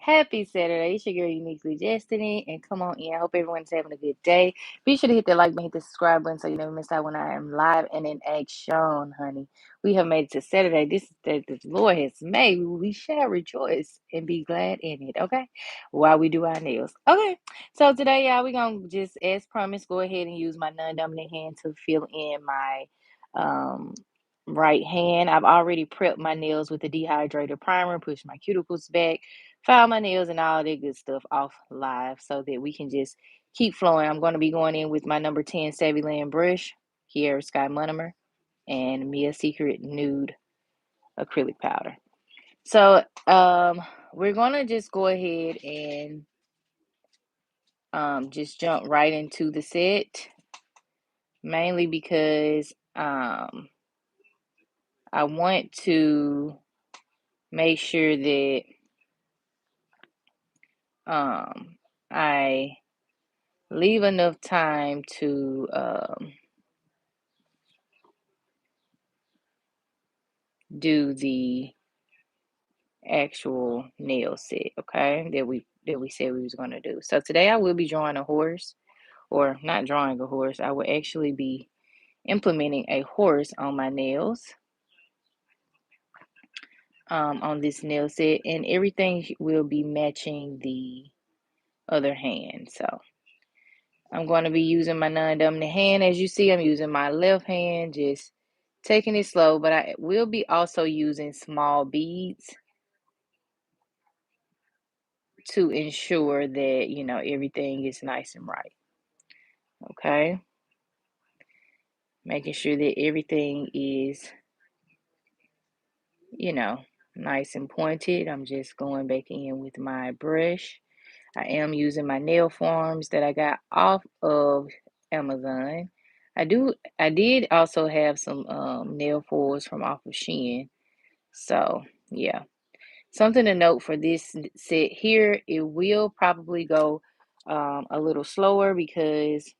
Happy Saturday. It's your girl Uniquely Destiny. And come on in. I hope everyone's having a good day. Be sure to hit that like button, hit the subscribe button so you never miss out when I am live and in action, honey. We have made it to Saturday. This is that the Lord has made. We shall rejoice and be glad in it. Okay. While we do our nails. Okay. So today, y'all, we're gonna just as promised, go ahead and use my non-dominant hand to fill in my um right hand. I've already prepped my nails with the dehydrated primer, pushed my cuticles back, file my nails and all that good stuff off live so that we can just keep flowing. I'm going to be going in with my number 10 Savvy Land brush, Kiara Sky Monomer, and Mia Secret Nude acrylic powder. So we're going to just go ahead and just jump right into the set, mainly because I want to make sure that I leave enough time to do the actual nail set, okay, that we said we was going to do. So today I will be drawing a horse, or not drawing a horse. I will actually be implementing a horse on my nails, on this nail set, and everything will be matching the other hand. So I'm going to be using my non-dominant hand. As you see, I'm using my left hand, just taking it slow, but I will be also using small beads to ensure that, everything is nice and right. Okay. Making sure that everything is, nice and pointed. I'm just going back in with my brush. I am using my nail forms that I got off of Amazon. I did also have some nail foils from off of Shein. So yeah. Something to note for this set here, it will probably go a little slower because,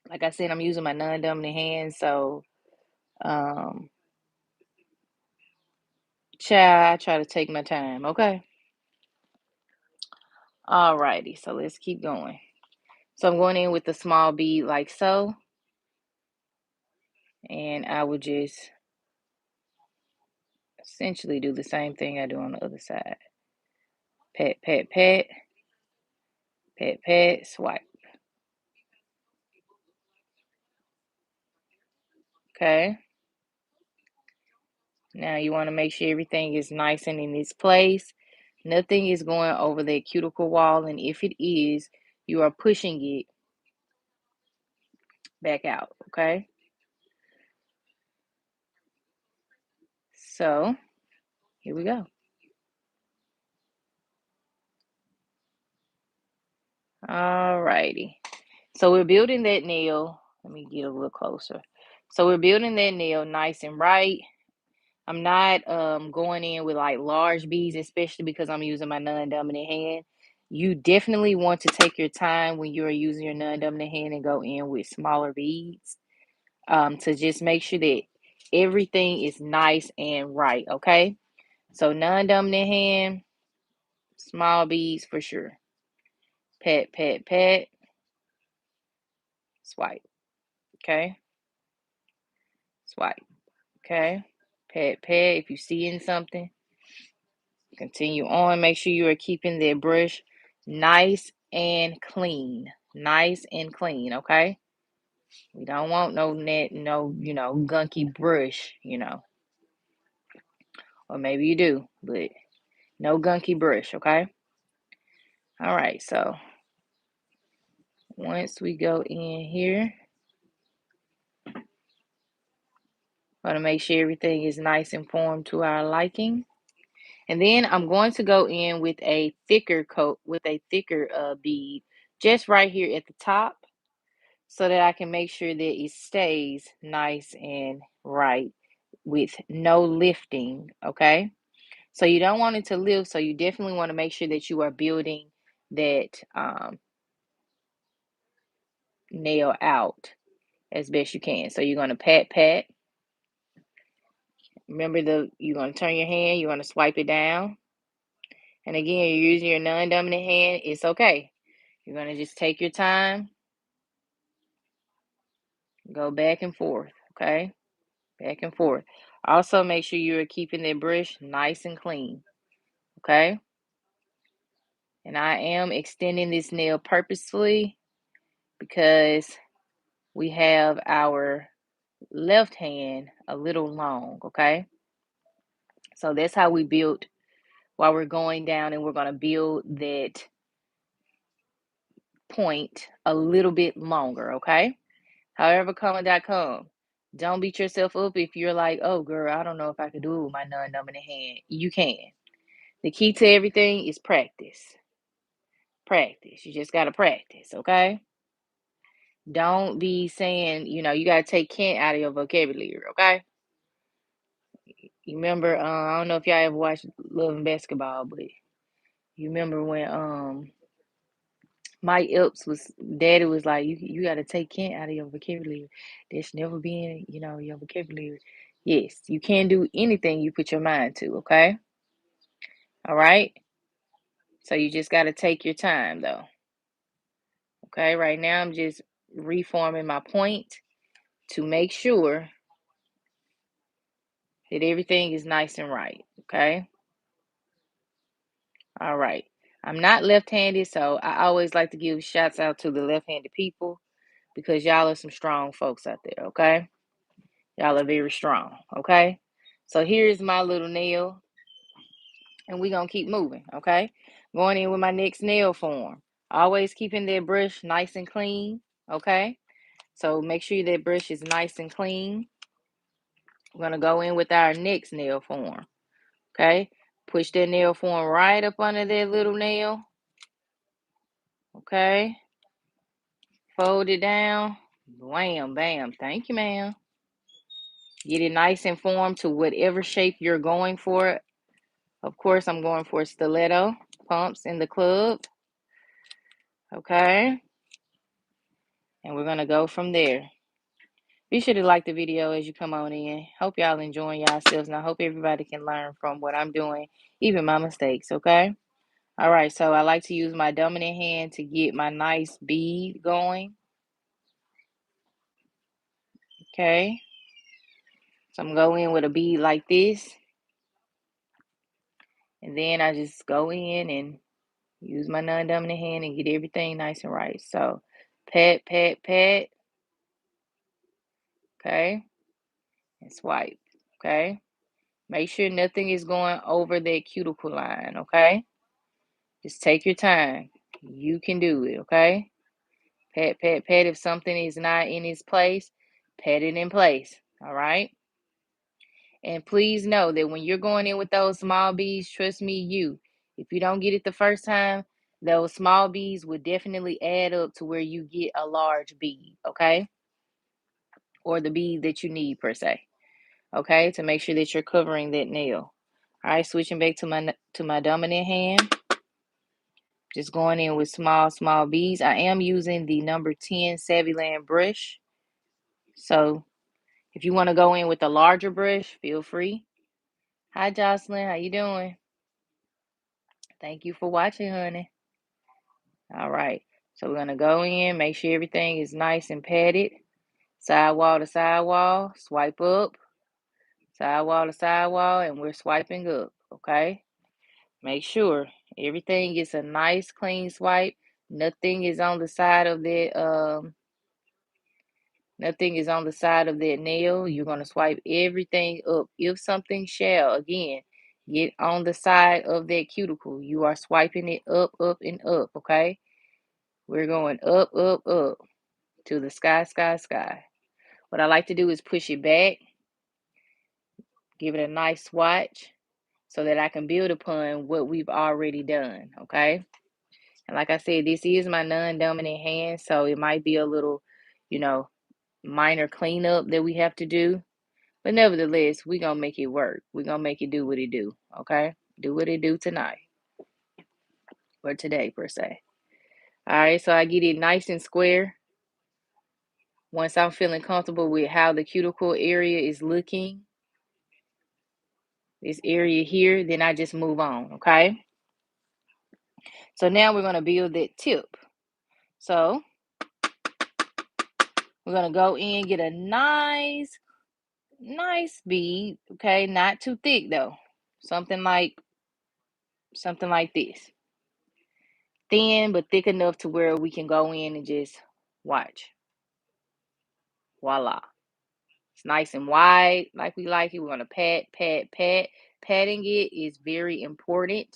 like I said, I'm using my non-dominant hand. So I try to take my time, okay? Alrighty, so let's keep going. So I'm going in with a small bead like so, and I will just essentially do the same thing I do on the other side. Pat, pat, pat, pat, pat, swipe. Okay. Now you want to make sure everything is nice and in its place. Nothing is going over that cuticle wall, and if it is, you are pushing it back out, okay? So here we go. Alrighty. So we're building that nail. Let me get a little closer. So we're building that nail nice and right. I'm not going in with like large beads, especially because I'm using my non-dominant hand. You definitely want to take your time when you're using your non-dominant hand and go in with smaller beads, to just make sure that everything is nice and right, okay? So non-dominant hand, small beads for sure. Pat, pat, pat, swipe, okay? Swipe, okay? Pat, pat, if you're seeing something, continue on. Make sure you are keeping the brush nice and clean. Nice and clean, okay? We don't want no net, no, gunky brush, or maybe you do, but no gunky brush, okay? All right, so once we go in here, want to make sure everything is nice and formed to our liking. And then I'm going to go in with a thicker coat, with a thicker bead, just right here at the top, so that I can make sure that it stays nice and right with no lifting, okay? So you don't want it to lift, so you definitely want to make sure that you are building that nail out as best you can. So you're going to pat, pat. Remember, you're going to turn your hand, you're going to swipe it down. And again, you're using your non-dominant hand, it's okay. You're going to just take your time, go back and forth, okay? Back and forth. Also, make sure you're keeping that brush nice and clean, okay? And I am extending this nail purposefully because we have our left hand a little long, okay? So that's how we build while we're going down, and we're going to build that point a little bit longer, okay? However, come. Don't beat yourself up if you're like, oh, girl, I don't know if I could do it with my non-dominant hand. You can. The key to everything is practice. Practice. You just got to practice, okay? Don't be saying, you got to take can't out of your vocabulary, okay? You remember, I don't know if y'all ever watched Love and Basketball, but you remember when Mike Epps daddy was like, you got to take can't out of your vocabulary. There's never been, your vocabulary. Yes, you can do anything you put your mind to, okay? All right? So you just got to take your time, though. Okay, right now I'm just reforming my point to make sure that everything is nice and right, okay? All right. I'm not left-handed, so I always like to give shouts out to the left-handed people because y'all are some strong folks out there, okay? Y'all are very strong, okay? So here's my little nail, and we're going to keep moving, okay? Going in with my next nail form. Always keeping that brush nice and clean, okay? So make sure that brush is nice and clean. We're going to go in with our next nail form, okay? Push that nail form right up under that little nail, okay? Fold it down. Wham, bam. Thank you, ma'am. Get it nice and formed to whatever shape you're going for. Of course, I'm going for stiletto pumps in the club. Okay. And we're going to go from there. Be sure to like the video as you come on in. Hope y'all enjoying yourselves. And I hope everybody can learn from what I'm doing, even my mistakes. Okay. All right. So I like to use my dominant hand to get my nice bead going. Okay. So I'm going in with a bead like this. And then I just go in and use my non-dominant hand and get everything nice and right. So pat, pat, pat. Okay. And swipe. Okay. Make sure nothing is going over that cuticle line. Okay. Just take your time. You can do it. Okay. Pat, pat, pat. If something is not in its place, pat it in place. All right. And please know that when you're going in with those small beads, trust me, if you don't get it the first time, those small beads will definitely add up to where you get a large bead, okay? Or the bead that you need per se, okay? To make sure that you're covering that nail. All right, switching back to my dominant hand. Just going in with small beads. I am using the number 10 Savvyland brush. So if you want to go in with a larger brush, feel free. Hi, Jocelyn. How you doing? Thank you for watching, honey. All right. So we're going to go in, make sure everything is nice and padded. Sidewall to sidewall, swipe up. Sidewall to sidewall, and we're swiping up, okay? Make sure everything gets a nice clean swipe. Nothing is on the side of that nothing is on the side of that nail. You're going to swipe everything up. If something shall, again, get on the side of that cuticle, you are swiping it up, up, and up, okay? We're going up, up, up to the sky, sky, sky. What I like to do is push it back, give it a nice swatch so that I can build upon what we've already done, okay? And like I said, this is my non-dominant hand, so it might be a little, minor cleanup that we have to do. But nevertheless, we're going to make it work. We're going to make it do what it do, okay? Do what it do tonight or today, per se. All right, so I get it nice and square. Once I'm feeling comfortable with how the cuticle area is looking, this area here, then I just move on, okay? So now we're going to build that tip. So we're going to go in, get a nice bead, okay? Not too thick though. Something like this. Thin but thick enough to where we can go in and just watch. Voila. It's nice and wide like we like it. We're going to pat, pat, pat. Patting it is very important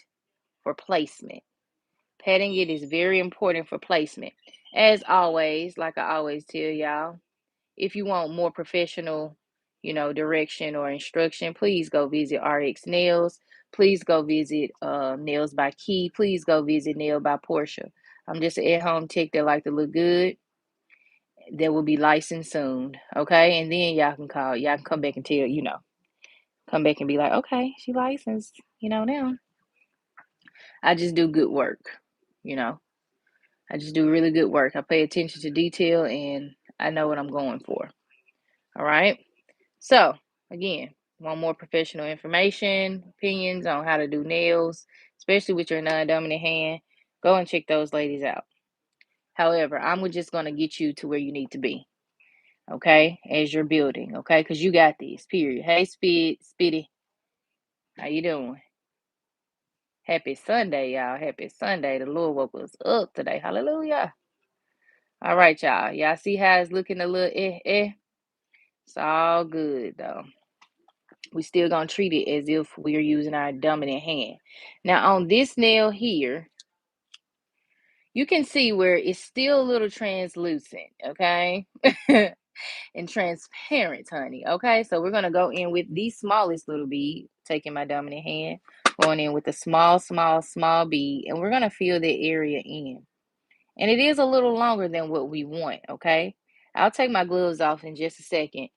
for placement. Patting it is very important for placement. As always, like I always tell y'all, if you want more professional, direction or instruction, please go visit RX Nails. Please go visit Nails by Key. Please go visit Nail by Portia. I'm just an at-home tech that like to look good. That will be licensed soon. Okay. And then y'all can come back and tell, come back and be like, okay, she licensed, now. I just do good work, you know. I just do really good work. I pay attention to detail and I know what I'm going for. All right. So, again, want more professional information, opinions on how to do nails, especially with your non-dominant hand, go and check those ladies out. However, I'm just going to get you to where you need to be, okay, as you're building, okay, because you got this, period. Hey, Spitty, how you doing? Happy Sunday, y'all. Happy Sunday. The Lord woke us up today. Hallelujah. All right, y'all. Y'all see how it's looking a little eh? It's all good, though. We still gonna treat it as if we're using our dominant hand. Now on this nail here, you can see where it's still a little translucent, okay? And transparent, honey. Okay, so we're gonna go in with the smallest little bead, taking my dominant hand, going in with a small bead, and we're gonna fill that area in. And it is a little longer than what we want, okay? I'll take my gloves off in just a second.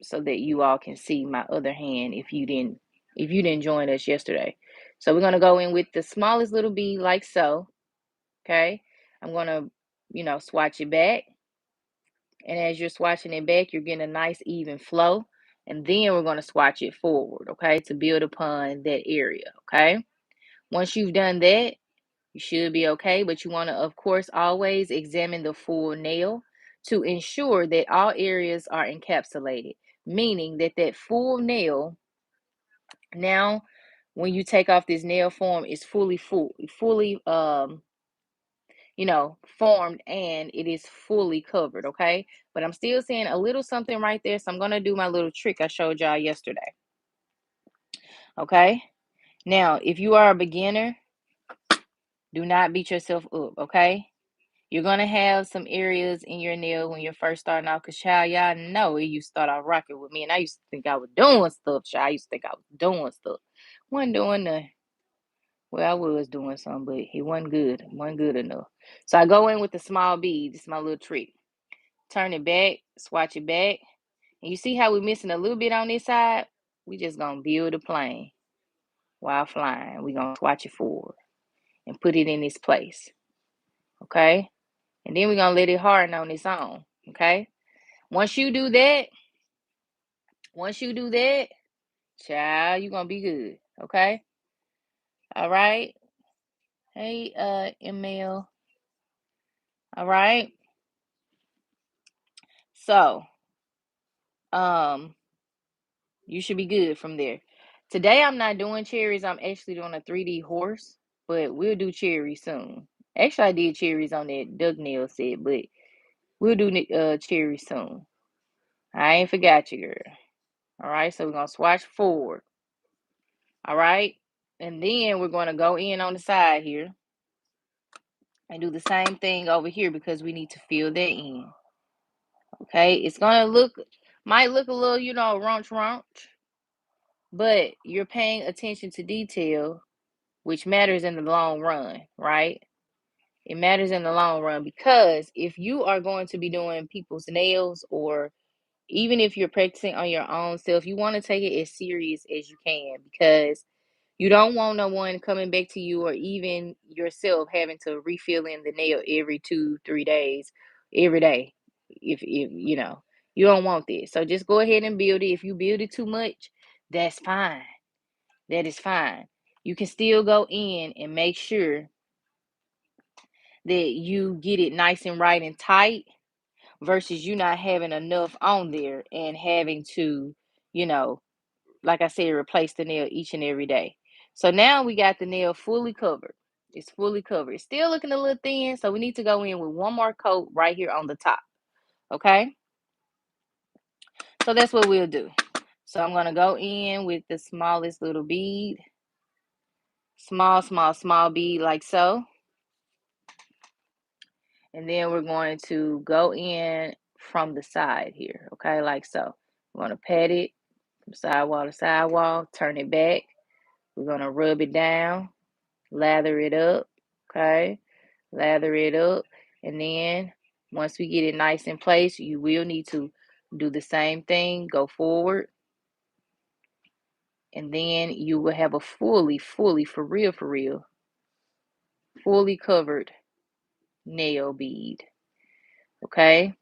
So that you all can see my other hand if you didn't join us yesterday. So we're going to go in with the smallest little bead like so. Okay. I'm going to, swatch it back. And as you're swatching it back, you're getting a nice even flow. And then we're going to swatch it forward, okay, to build upon that area, okay? Once you've done that, you should be okay, but you want to, of course, always examine the full nail to ensure that all areas are encapsulated, meaning that that full nail, now when you take off this nail form, is fully formed and it is fully covered, okay? But I'm still seeing a little something right there, so I'm going to do my little trick I showed y'all yesterday, okay? Now, if you are a beginner, do not beat yourself up, okay? You're going to have some areas in your nail when you're first starting out, because, child, y'all know it used to start off rocking with me, and I used to think I was doing stuff, child. I used to think I was doing stuff. Wasn't doing nothing. Well, I was doing something, but it wasn't good. It wasn't good enough. So I go in with the small bead. This is my little trick. Turn it back, swatch it back. And you see how we're missing a little bit on this side? We just going to build a plane while flying. We're going to swatch it forward and put it in this place. Okay? And then we're going to let it harden on its own. Okay? Once you do that, child, you're going to be good. Okay? All right? Hey, ML. All right? So, you should be good from there. Today, I'm not doing cherries. I'm actually doing a 3D horse, but we'll do cherries soon. Actually, I did cherries on that duck nail set, but we'll do cherries soon. I ain't forgot you, girl. All right, so we're going to swatch forward. All right, and then we're going to go in on the side here and do the same thing over here because we need to fill that in. Okay, it's going to might look a little, raunch, but you're paying attention to detail, which matters in the long run, right? It matters in the long run because if you are going to be doing people's nails, or even if you're practicing on your own self, you want to take it as serious as you can, because you don't want no one coming back to you, or even yourself having to refill in the nail every 2-3 days, every day. If you don't want this. So just go ahead and build it. If you build it too much, that's fine. That is fine. You can still go in and make sure that you get it nice and right and tight versus you not having enough on there and having to, you know, like I said, replace the nail each and every day. So now we got the nail fully covered. It's fully covered. It's still looking a little thin, so we need to go in with one more coat right here on the top. Okay? So that's what we'll do. So I'm going to go in with the smallest little bead. Small, small, small bead like so. And then we're going to go in from the side here, okay, like so. We're going to pat it from sidewall to sidewall, turn it back. We're going to rub it down, lather it up, okay, lather it up. And then once we get it nice in place, you will need to do the same thing, go forward. And then you will have a fully, for real, fully covered nail bead, okay?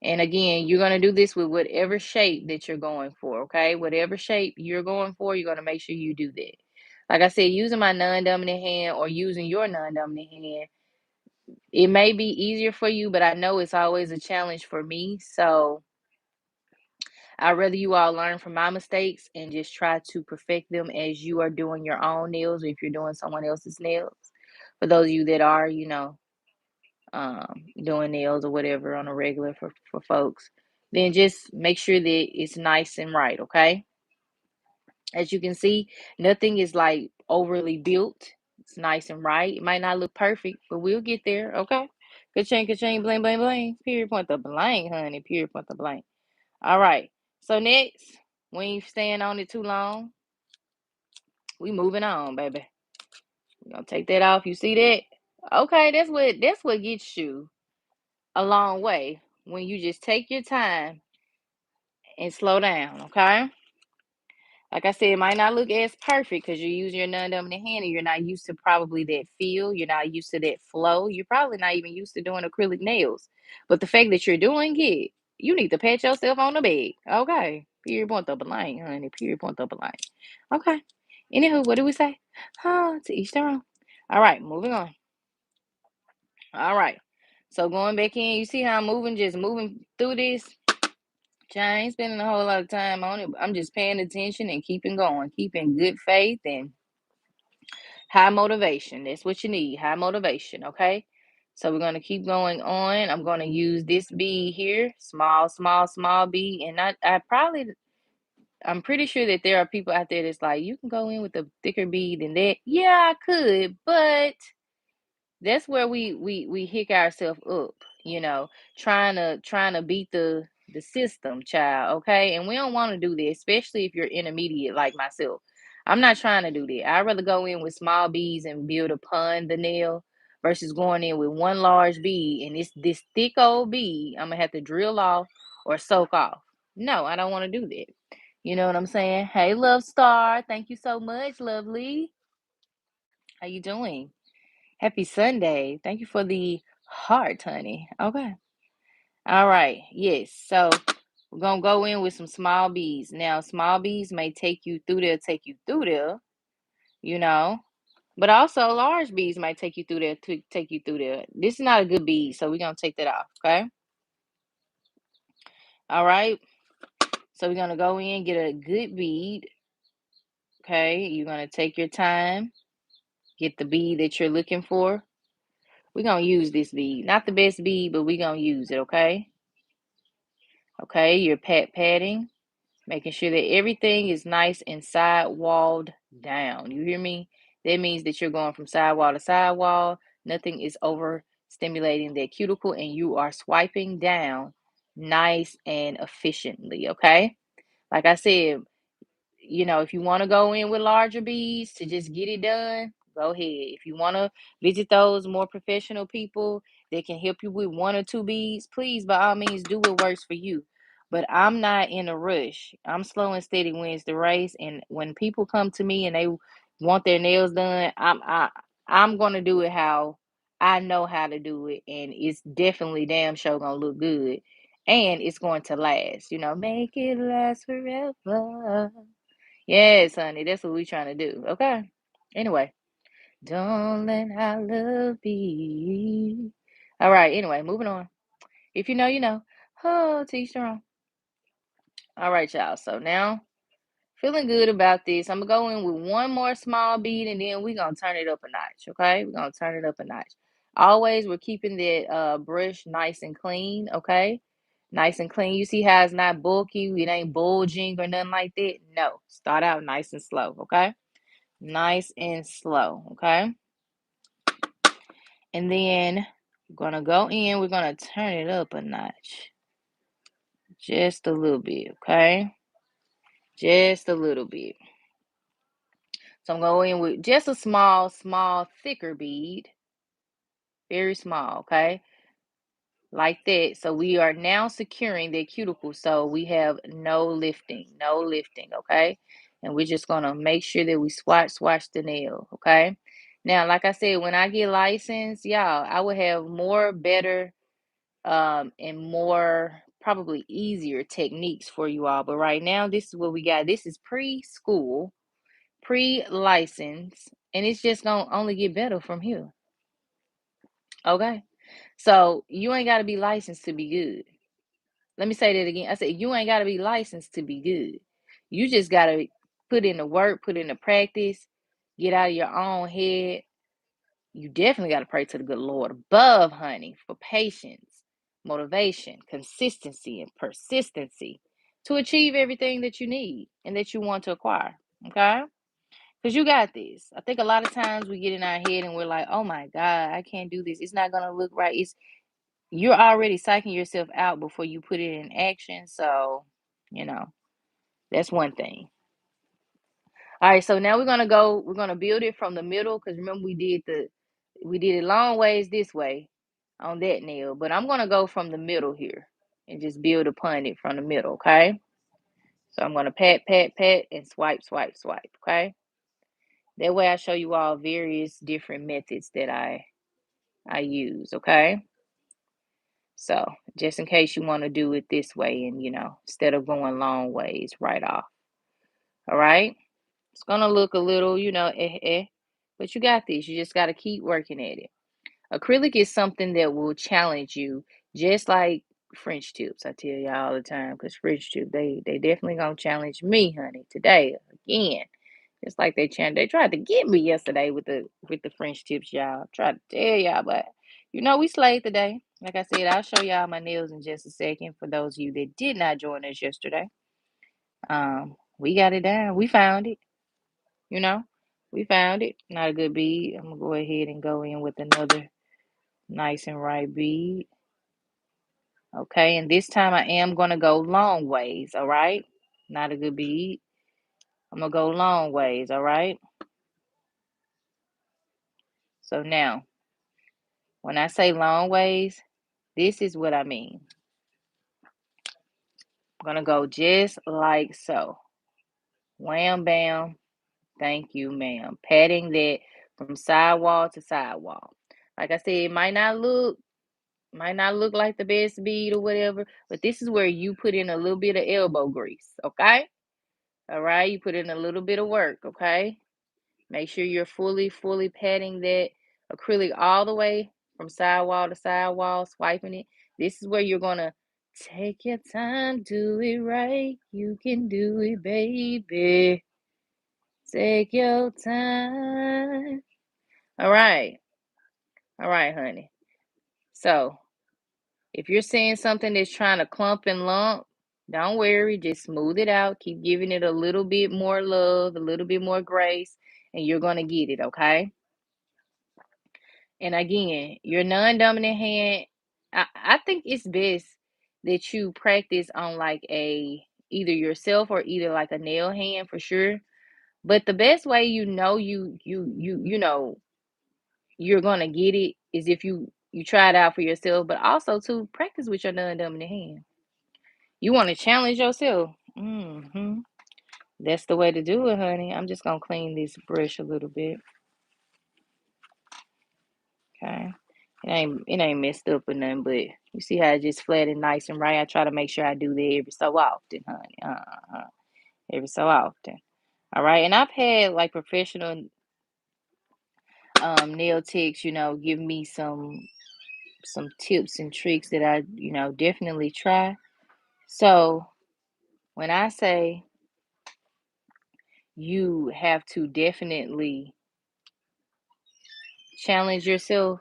And again, you're going to do this with whatever shape that you're going for, okay? Whatever shape you're going for, you're going to make sure you do that. Like I said, using my non-dominant hand or using your non-dominant hand, it may be easier for you, but I know it's always a challenge for me. So I'd rather you all learn from my mistakes and just try to perfect them as you are doing your own nails or if you're doing someone else's nails. For those of you that are, doing nails or whatever on a regular for folks, then just make sure that it's nice and right, okay? As you can see, nothing is like overly built. It's nice and right. It might not look perfect, but we'll get there, okay? Ka-ching, ka-ching, bling, bling, bling. Period, point the blank, honey. Period, point the blank. All right. So next, we ain't staying on it too long. We moving on, baby. We're gonna take that off. You see that? Okay, that's what gets you a long way when you just take your time and slow down, okay? Like I said, it might not look as perfect because you're using your non-dominant hand and you're not used to probably that feel. You're not used to that flow. You're probably not even used to doing acrylic nails. But the fact that you're doing it, you need to pat yourself on the back. Okay. Period, point, double line, honey. Period, point, double line. Okay. Anywho, what do we say? To each their own. All right, moving on. All right. So going back in, you see how I'm moving, just moving through this. I ain't spending a whole lot of time on it. I'm just paying attention and keeping going, keeping good faith and high motivation. That's what you need, high motivation, okay? So we're going to keep going on. I'm going to use this bead here, small, small, small bead. And I'm pretty sure that there are people out there that's like, you can go in with a thicker bead than that. Yeah, I could, but that's where we hick ourselves up, you know, trying to beat the system, child, okay? And we don't want to do that, especially if you're intermediate like myself. I'm not trying to do that. I'd rather go in with small beads and build upon the nail versus going in with one large bead and it's this thick old bead I'm gonna have to drill off or soak off. No, I don't want to do that. You know what I'm saying? Hey, Love Star, thank you so much, lovely. How you doing? Happy Sunday. Thank you for the heart, honey. Okay. All right. Yes. So we're going to go in with some small beads. Now, small beads may take you through there, you know, but also large beads might take you through there to take you through there. This is not a good bead, so we're going to take that off. Okay. All right. So we're going to go in, get a good bead. Okay. You're going to take your time, get the bead that you're looking for. We're going to use this bead. Not the best bead, but we're going to use it. Okay. Okay, you're patting, making sure that everything is nice and side-walled down. You hear me? That means that you're going from sidewall to sidewall. Nothing is overstimulating that cuticle, and you are swiping down nice and efficiently. Okay, like I said, if you want to go in with larger beads to just get it done, go ahead. If you want to visit those more professional people that can help you with one or two beads, please, by all means, do what works for you. But I'm not in a rush. I'm slow and steady wins the race. And when people come to me and they want their nails done, I'm gonna do it how I know how to do it, and it's definitely damn sure gonna look good, and it's going to last. Make it last forever. Yes, honey, that's what we trying to do. Okay. Anyway, don't let our love be. All right, anyway, moving on. If you know, you know. Oh, to each their own. All right, y'all. So now, feeling good about this. I'm gonna go in with one more small bead and then we're gonna turn it up a notch. Okay, we're gonna turn it up a notch. Always we're keeping that brush nice and clean. Okay, nice and clean. You see how it's not bulky, it ain't bulging or nothing like that. No, start out nice and slow. Okay, nice and slow. Okay, and then we're gonna go in, we're gonna turn it up a notch just a little bit. Okay, just a little bit. So I'm going in with just a small, thicker bead. Very small, okay? Like that. So we are now securing the cuticle. So we have no lifting, okay? And we're just gonna make sure that we swatch the nail, okay? Now, like I said, when I get licensed, y'all, I will have more better and more probably easier techniques for you all. But right now, this is what we got. This is preschool, pre-license, and it's just gonna only get better from here. Okay. So you ain't gotta be licensed to be good. Let me say that again. I said you ain't gotta be licensed to be good. You just gotta put in the work, put in the practice, get out of your own head. You definitely gotta pray to the good Lord above, honey, for patience, motivation, consistency, and persistency to achieve everything that you need and that you want to acquire. Okay? Because you got this. I think a lot of times we get in our head and we're like, oh my God, I can't do this. It's not gonna look right. You're already psyching yourself out before you put it in action. So, you know, that's one thing. All right, so now we're gonna build it from the middle because remember we did it long ways this way on that nail, but I'm gonna go from the middle here and just build upon it from the middle, okay? So I'm gonna pat, and swipe, okay? That way I show you all various different methods that I use, okay? So just in case you want to do it this way and instead of going long ways right off. All right. It's gonna look a little, but you got this. You just gotta keep working at it. Acrylic is something that will challenge you, just like French tips. I tell y'all all the time, because French tips, they definitely gonna challenge me, honey, today again. Just like they tried to get me yesterday with the French tips, y'all. Tried to tell y'all, but we slayed today. Like I said, I'll show y'all my nails in just a second for those of you that did not join us yesterday. We got it down. We found it, you know. We found it. Not a good bead. I'm gonna go ahead and go in with another nice and right bead. Okay, and this time I am gonna go long ways, all right? Not a good bead. I'm gonna go long ways, all right? So now when I say long ways, this is what I mean. I'm going to go just like so. Wham, bam. Thank you, ma'am. Patting that from sidewall to sidewall. Like I said, it might not look like the best bead or whatever, but this is where you put in a little bit of elbow grease, okay? All right, you put in a little bit of work, okay? Make sure you're fully patting that acrylic all the way from sidewall to sidewall, swiping it. This is where you're going to take your time, do it right. You can do it, baby. Take your time. All right. All right, honey. So, if you're seeing something that's trying to clump and lump, don't worry. Just smooth it out. Keep giving it a little bit more love, a little bit more grace, and you're going to get it, okay? And again, your non-dominant hand, I think it's best that you practice on like a either yourself or either like a nail hand for sure. But the best way you're gonna get it is if you try it out for yourself, but also to practice with your non-dominant hand. You want to challenge yourself. That's the way to do it, honey. I'm just gonna clean this brush a little bit. Okay. It ain't messed up or nothing, but you see how it's just flat and nice and right. I try to make sure I do that every so often, honey. Every so often. All right. And I've had like professional nail techs, give me some tips and tricks that I, definitely try. So when I say you have to definitely challenge yourself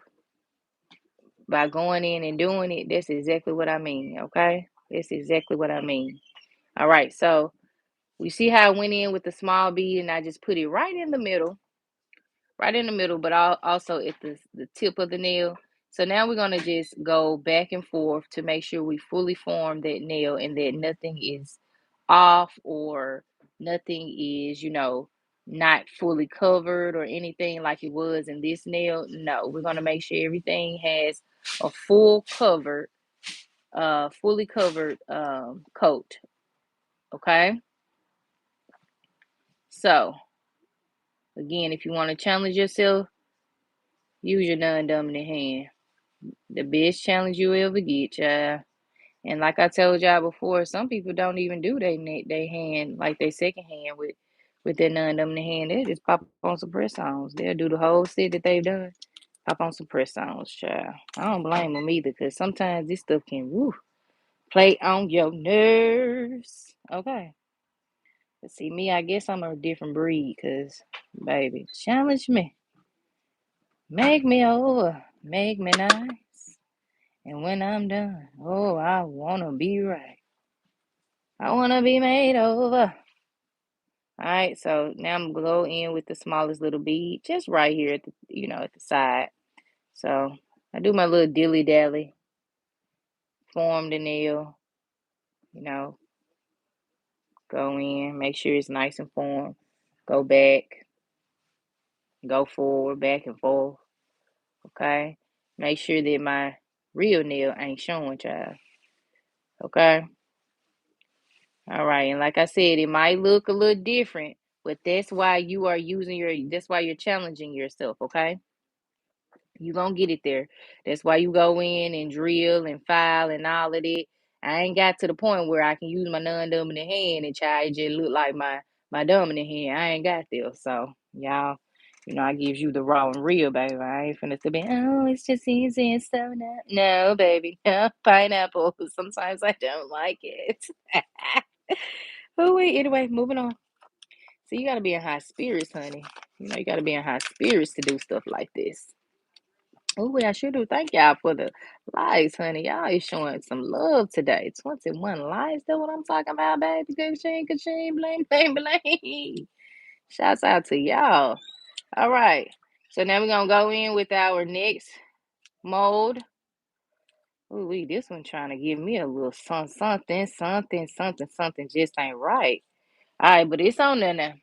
by going in and doing it, that's exactly what I mean. Okay, that's exactly what I mean. All right, so we see how I went in with the small bead and I just put it right in the middle, but also at the tip of the nail. So now we're going to just go back and forth to make sure we fully form that nail and that nothing is off or nothing is, not fully covered or anything like it was in this nail. No, we're going to make sure everything has a fully covered coat. Okay. So again, if you want to challenge yourself, use your non-dominant hand. The best challenge you ever get, child. And like I told y'all before, some people don't even do they hand like they second hand with their non-dominant hand. They just pop on some press ons. They'll do the whole set that they've done. Pop on some press ons, child. I don't blame them either, because sometimes this stuff can play on your nerves. Okay. But see me, I guess I'm a different breed, because baby, challenge me. Make me over. Make me nice. And when I'm done, oh, I wanna be right. I wanna be made over. All right, so now I'm gonna go in with the smallest little bead, just right here at at the side. So I do my little dilly dally, form the nail, you know, go in, make sure it's nice and formed, go back, go forward, back and forth. Okay, make sure that my real nail ain't showing, child. Okay. All right, and like I said, it might look a little different, but that's why you're challenging yourself, okay? You gonna get it there. That's why you go in and drill and file and all of that. I ain't got to the point where I can use my non-dominant hand and try it just look like my dominant hand. I ain't got there. So y'all, I gives you the raw and real, baby. I ain't finna to be, oh, it's just easy and so no, baby. Pineapple. Sometimes I don't like it. Oh wait, anyway, moving on. So you gotta be in high spirits, honey. You gotta be in high spirits to do stuff like this. Oh, I sure do. Thank y'all for the likes, honey. Y'all is showing some love today. 21 likes. That's what I'm talking about, baby. Ka-ching, ka-ching, bling, bling, bling. Shouts out to y'all. All right. So now we're gonna go in with our next mold. Ooh, this one trying to give me a little something just ain't right. All right, but it's on there now.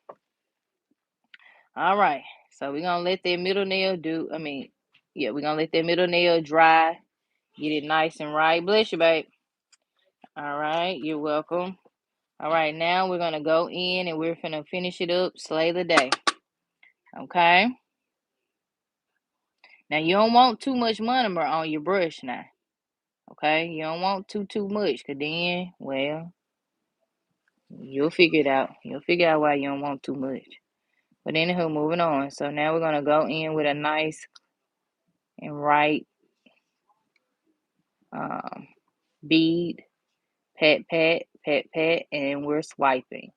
All right. So we're gonna let that middle nail we're gonna let that middle nail dry. Get it nice and right. Bless you, babe. All right, you're welcome. All right, now we're gonna go in and we're gonna finish it up, slay the day. Okay. Now you don't want too much monomer on your brush now. Okay, you don't want too much, cause then, well, you'll figure it out. You'll figure out why you don't want too much. But anywho, moving on. So now we're gonna go in with a nice and right bead, pat, pat, pat, pat, and we're swiping.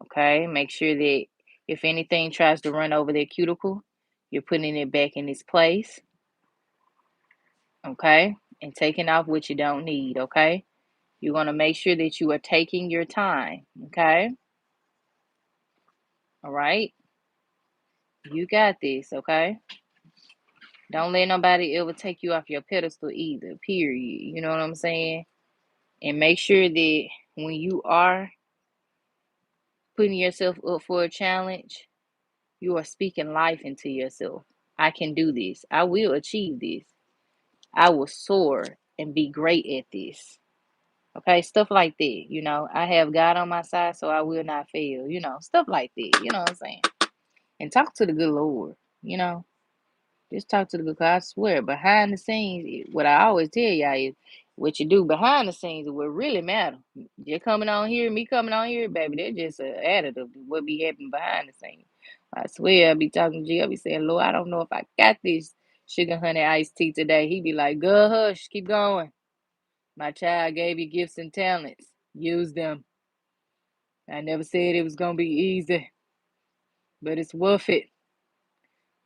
Okay, make sure that if anything tries to run over that cuticle, you're putting it back in its place. Okay, and taking off what you don't need. Okay, you're going to make sure that you are taking your time. Okay, all right, you got this. Okay, don't let nobody ever take you off your pedestal either, period. You know what I'm saying? And make sure that when you are putting yourself up for a challenge, you are speaking life into yourself. I can do this. I will achieve this. I will soar and be great at this. Okay, stuff like that. I have God on my side, so I will not fail. Stuff like that. You know what I'm saying? And talk to the good Lord. You know, just talk to the good God. I swear, behind the scenes, what I always tell y'all is what you do behind the scenes is what really matter. You're coming on here, me coming on here, baby. They're just an additive to what be happening behind the scenes. I swear I be talking to G. I be saying, Lord, I don't know if I got this sugar honey iced tea today. He be like, girl, hush, keep going. My child gave you gifts and talents. Use them. I never said it was gonna be easy, but it's worth it.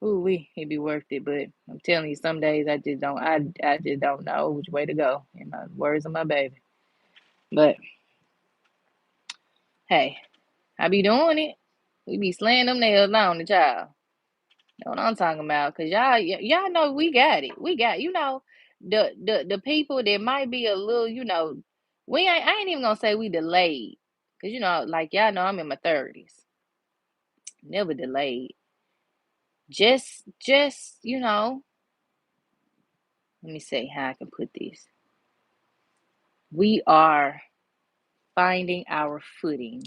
Ooh, it be worth it. But I'm telling you, some days I just don't know which way to go. In my words of my baby. But hey, I be doing it. We be slaying them nails down the child. Know what I'm talking about? Cause y'all know we got it. We got the people that might be a little, I ain't even gonna say we delayed. Cause like y'all know I'm in my 30s. Never delayed. Just, let me say how I can put this. We are finding our footing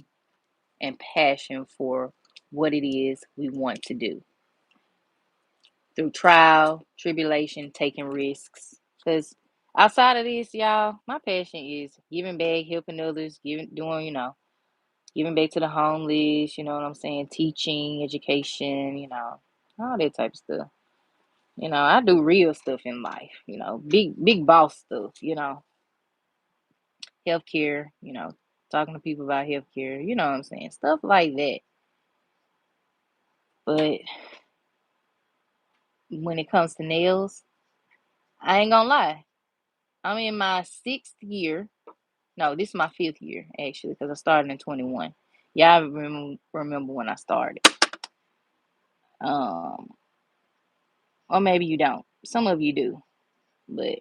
and passion for what it is we want to do. Through trial, tribulation, taking risks. Because outside of this, y'all, my passion is giving back, helping others, giving back to the homeless, you know what I'm saying? Teaching, education, all that type of stuff. I do real stuff in life, big boss stuff, healthcare, talking to people about healthcare, you know what I'm saying? Stuff like that. But when it comes to nails, I ain't gonna lie. I'm in my 6th year. No, this is my 5th year, actually, because I started in 21. Y'all remember when I started. Um, or maybe you don't. Some of you do. But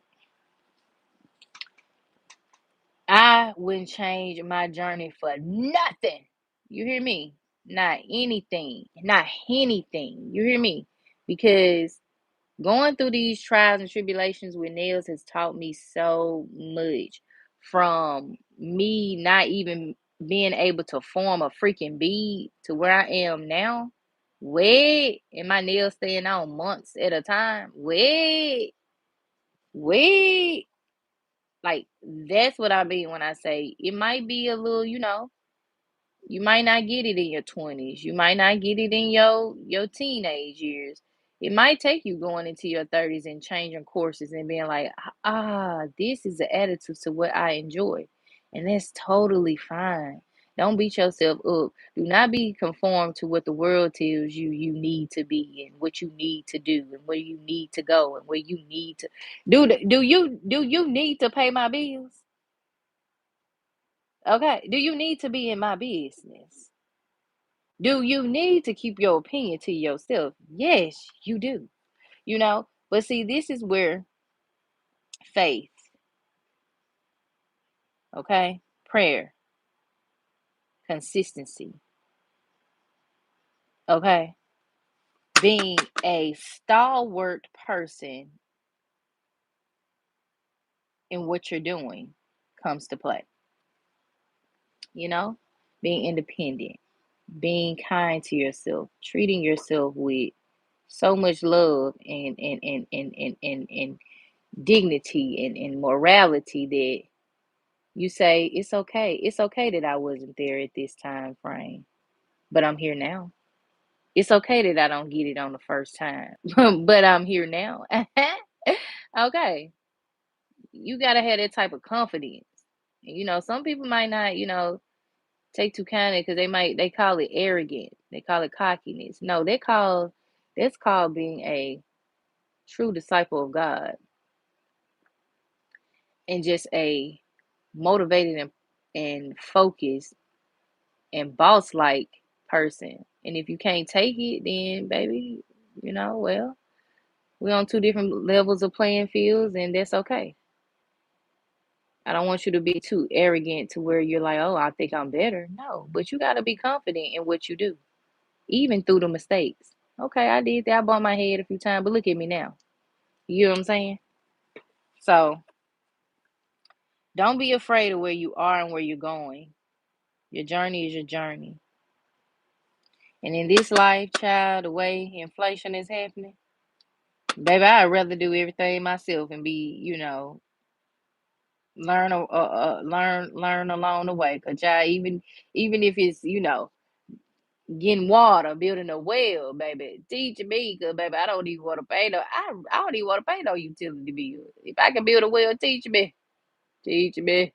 I wouldn't change my journey for nothing. You hear me? Not anything. Not anything. You hear me? Because going through these trials and tribulations with nails has taught me so much. From me not even being able to form a freaking bead to where I am now. Wait, and my nails staying on months at a time. Wait. Like, that's what I mean when I say it might be a little, you might not get it in your 20s. You might not get it in your teenage years. It might take you going into your 30s and changing courses and being like, this is the attitude to what I enjoy. And that's totally fine. Don't beat yourself up. Do not be conformed to what the world tells you you need to be and what you need to do and where you need to go and where you need to do you need to pay my bills? Okay. Do you need to be in my business? Do you need to keep your opinion to yourself? Yes, you do. But see, this is where faith, okay, prayer, consistency, okay, being a stalwart person in what you're doing comes to play. You know, being independent, being kind to yourself, treating yourself with so much love and dignity and morality that you say it's okay. It's okay that I wasn't there at this time frame, but I'm here now. It's okay that I don't get it on the first time, but I'm here now. Okay, you gotta have that type of confidence. Some people might not, take too kindly because they call it arrogant. They call it cockiness. No, that's called being a true disciple of God and just a motivated and focused and boss like person. And if you can't take it, then baby, well, we're on two different levels of playing fields, and that's okay. I don't want you to be too arrogant to where you're like, oh, I think I'm better. No, but you got to be confident in what you do, even through the mistakes. Okay, I did that. I bumped my head a few times, but look at me now. You know what I'm saying? So don't be afraid of where you are and where you're going. Your journey is your journey. And in this life, child, the way inflation is happening, baby, I'd rather do everything myself and be, learn along the way. Cause child, even if it's, getting water, building a well, baby. Teach me, cause baby, I don't even want to pay I don't even want to pay no utility bill. If I can build a well, teach me. Teach me.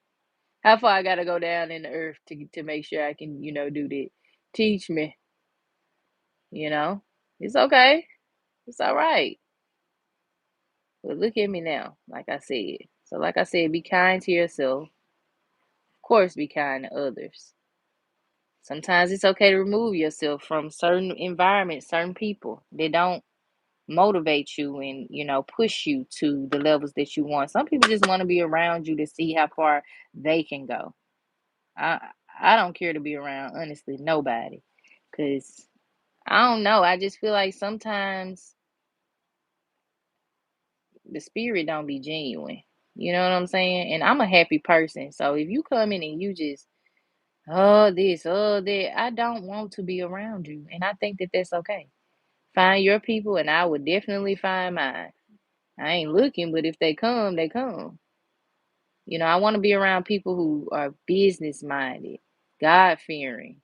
How far I gotta go down in the earth to make sure I can, do that. Teach me, you know. It's okay. It's all right. But look at me now, like I said. So like I said, be kind to yourself. Of course, be kind to others. Sometimes it's okay to remove yourself from certain environments, certain people. They don't motivate you and, push you to the levels that you want. Some people just want to be around you to see how far they can go. I don't care to be around, honestly, nobody. Cause I don't know. I just feel like sometimes the spirit don't be genuine. You know what I'm saying? And I'm a happy person. So if you come in and you just, oh, this, oh, that, I don't want to be around you. And I think that that's okay. Find your people, and I would definitely find mine. I ain't looking, but if they come, they come. I want to be around people who are business minded, God fearing.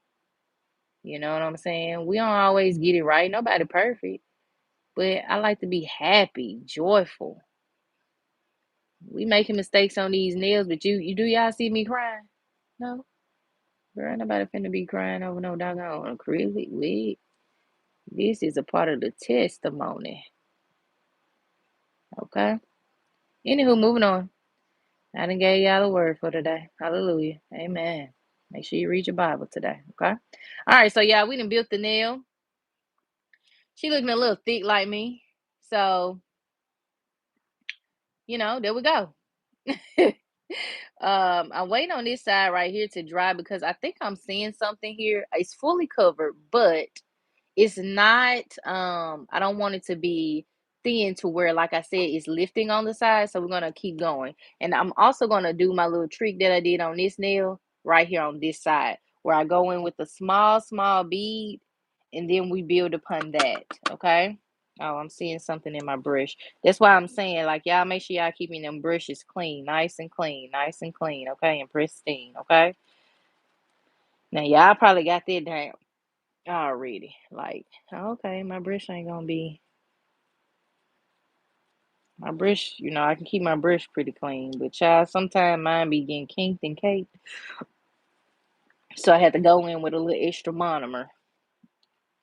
You know what I'm saying? We don't always get it right. Nobody perfect, but I like to be happy, joyful. We making mistakes on these nails, but you do y'all see me crying? No, girl, nobody finna be crying over no doggone acrylic wig. This is a part of the testimony. Okay. Anywho, moving on. I done gave y'all a word for today. Hallelujah. Amen. Make sure you read your Bible today. Okay. All right. So yeah, we done built the nail. She looking a little thick like me. So, there we go. I'm waiting on this side right here to dry because I think I'm seeing something here. It's fully covered, but it's not, I don't want it to be thin to where, like I said, it's lifting on the side. So we're gonna keep going. And I'm also gonna do my little trick that I did on this nail right here on this side, where I go in with a small bead and then we build upon that. Okay. Oh, I'm seeing something in my brush. That's why I'm saying, like, y'all make sure y'all keeping them brushes clean, nice and clean, okay, and pristine, okay? Now, y'all probably got that down already. Like, okay, my brush ain't gonna be, my brush, I can keep my brush pretty clean, but y'all, sometimes mine be getting kinked and caked. So I had to go in with a little extra monomer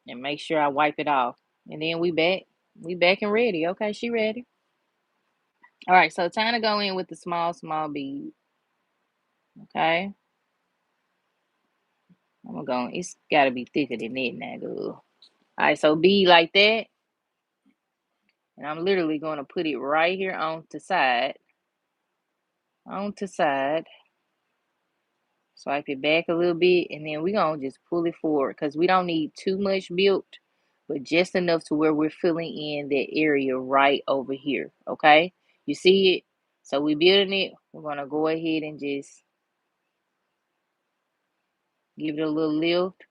and make sure I wipe it off. And then we back. We back and ready. Okay, she ready. All right, so time to go in with the small bead. Okay. I'm gonna go. It's gotta be thicker than that now, girl. All right, so be like that, and I'm literally gonna put it right here on the side. Swipe it back a little bit, and then we're gonna just pull it forward because we don't need too much built, but just enough to where we're filling in that area right over here. Okay, you see it? So we're building it. We're gonna go ahead and just give it a little lift.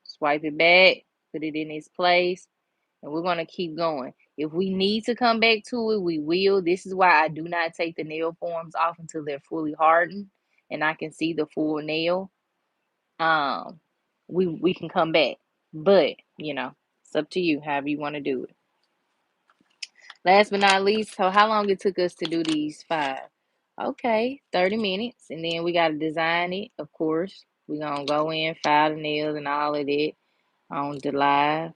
Swipe it back, put it in its place. And we're going to keep going. If we need to come back to it, we will. This is why I do not take the nail forms off until they're fully hardened and I can see the full nail. Um, we can come back, but it's up to you, however you want to do it. Last but not least, so how long it took us to do these 5? Okay, 30 minutes, and then we got to design it. Of course, we're gonna go in, file the nails, and all of that on the live.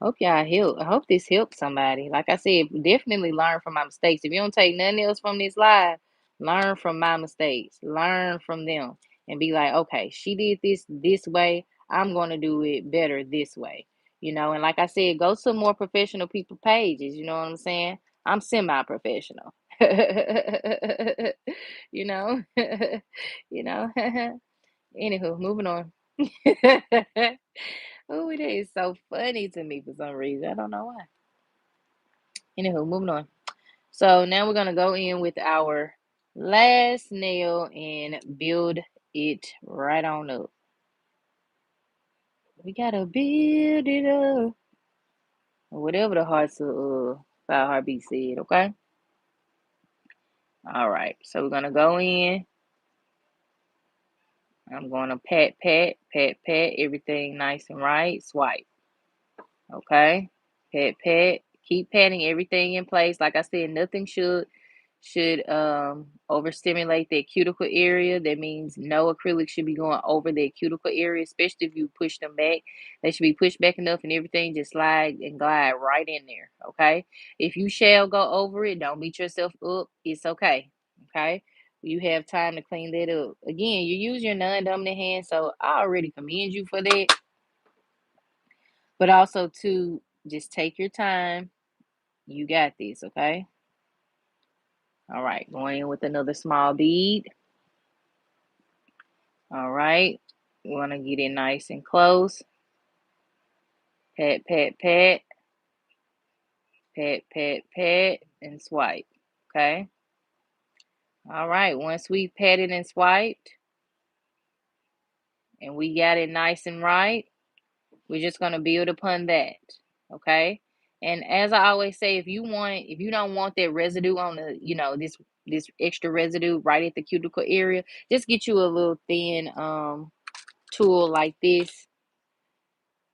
Hope y'all help. I hope this helps somebody. Like I said, definitely learn from my mistakes. If you don't take nothing else from this live, learn from my mistakes. Learn from them and be like, okay, she did this way. I'm gonna do it better this way. And like I said, go to more professional people pages. You know what I'm saying? I'm semi-professional. you know, you know. Anywho, moving on. Oh, it is so funny to me for some reason. I don't know why. Anywho, moving on. So now we're gonna go in with our last nail and build it right on up. We gotta build it up. Or whatever the hearts of Five Heartbeat said, okay? All right. So we're gonna go in I'm going to pat, pat, pat, pat, everything nice and right. Swipe. Okay. Pat, pat. Keep patting everything in place. Like I said, nothing should overstimulate that cuticle area. That means no acrylic should be going over that cuticle area, especially if you push them back. They should be pushed back enough and everything just slide and glide right in there. Okay. If you shall go over it, don't beat yourself up. It's okay. Okay. You have time to clean that up. Again, you use your non-dominant hand, so I already commend you for that. But also to just take your time. You got this, okay? All right, going in with another small bead. All right, we want to get it nice and close. Pat, pat, pat, pat, pat, pat, and swipe, okay? All right, once we patted and swiped, and we got it nice and right, we're just going to build upon that, okay? And as I always say, if you don't want that residue on the, this extra residue right at the cuticle area, just get you a little thin tool like this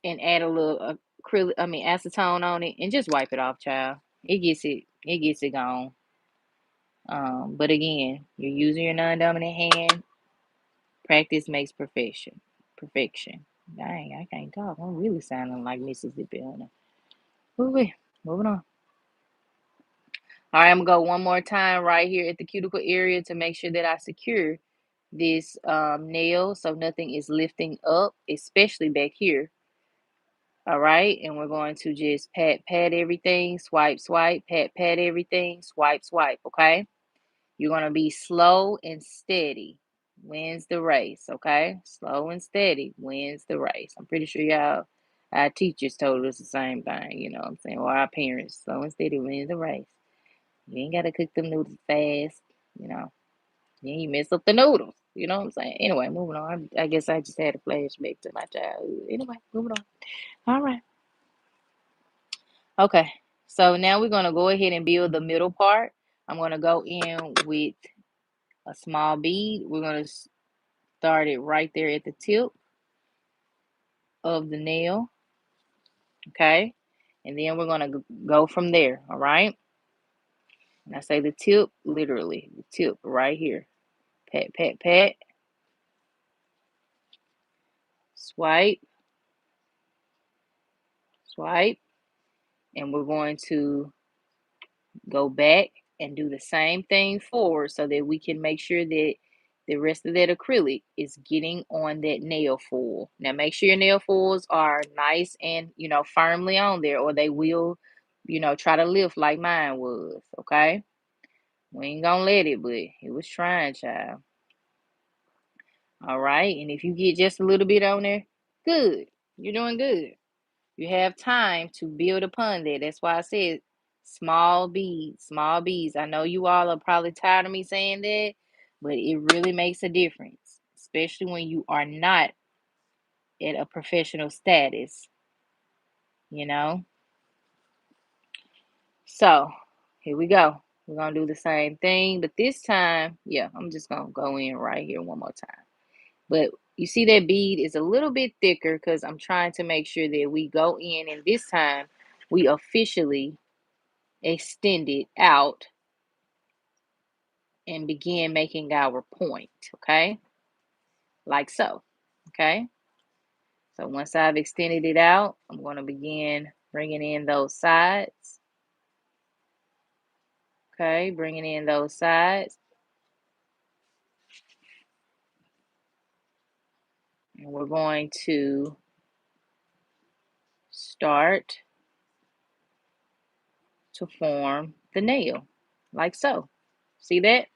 and add a little acetone on it and just wipe it off, child. It gets it gone. But again, you're using your non-dominant hand. Practice makes perfection. Perfection. Dang, I can't talk. I'm really sounding like Mississippi on it. Moving on. All right, I'm gonna go one more time right here at the cuticle area to make sure that I secure this nail so nothing is lifting up, especially back here. All right, and we're going to just pat, pat everything, swipe, swipe, pat, pat everything, swipe, swipe, okay? You're going to be slow and steady. Wins the race, okay? Slow and steady wins the race. I'm pretty sure our teachers told us the same thing, you know what I'm saying? Or our parents. Slow and steady wins the race. You ain't got to cook them noodles fast, you know. Then you mess up the noodles, you know what I'm saying? Anyway, moving on. I guess I just had a flashback to my childhood. Anyway, moving on. All right. Okay, so now we're going to go ahead and build the middle part. I'm going to go in with a small bead. We're going to start it right there at the tip of the nail, okay? And then we're going to go from there, all right? And I say the tip, literally, the tip right here. Pat, pat, pat. Swipe, swipe. And we're going to go back and do the same thing forward so that we can make sure that the rest of that acrylic is getting on that nail foil. Now make sure your nail foils are nice and firmly on there, or they will try to lift like mine was. Okay, we ain't gonna let it, but it was trying, child. All right, and if you get just a little bit on there, good, you're doing good. You have time to build upon that. That's why I said small beads, small beads. I know you all are probably tired of me saying that, but it really makes a difference, especially when you are not at a professional status, you know? So here we go. We're going to do the same thing, but this time, yeah, I'm just going to go in right here one more time. But you see that bead is a little bit thicker because I'm trying to make sure that we go in, and this time we officially extend it out and begin making our point, okay? Like so, okay? So once I've extended it out, I'm going to begin bringing in those sides, okay? Bringing in those sides. And we're going to start to form the nail, like so. See that?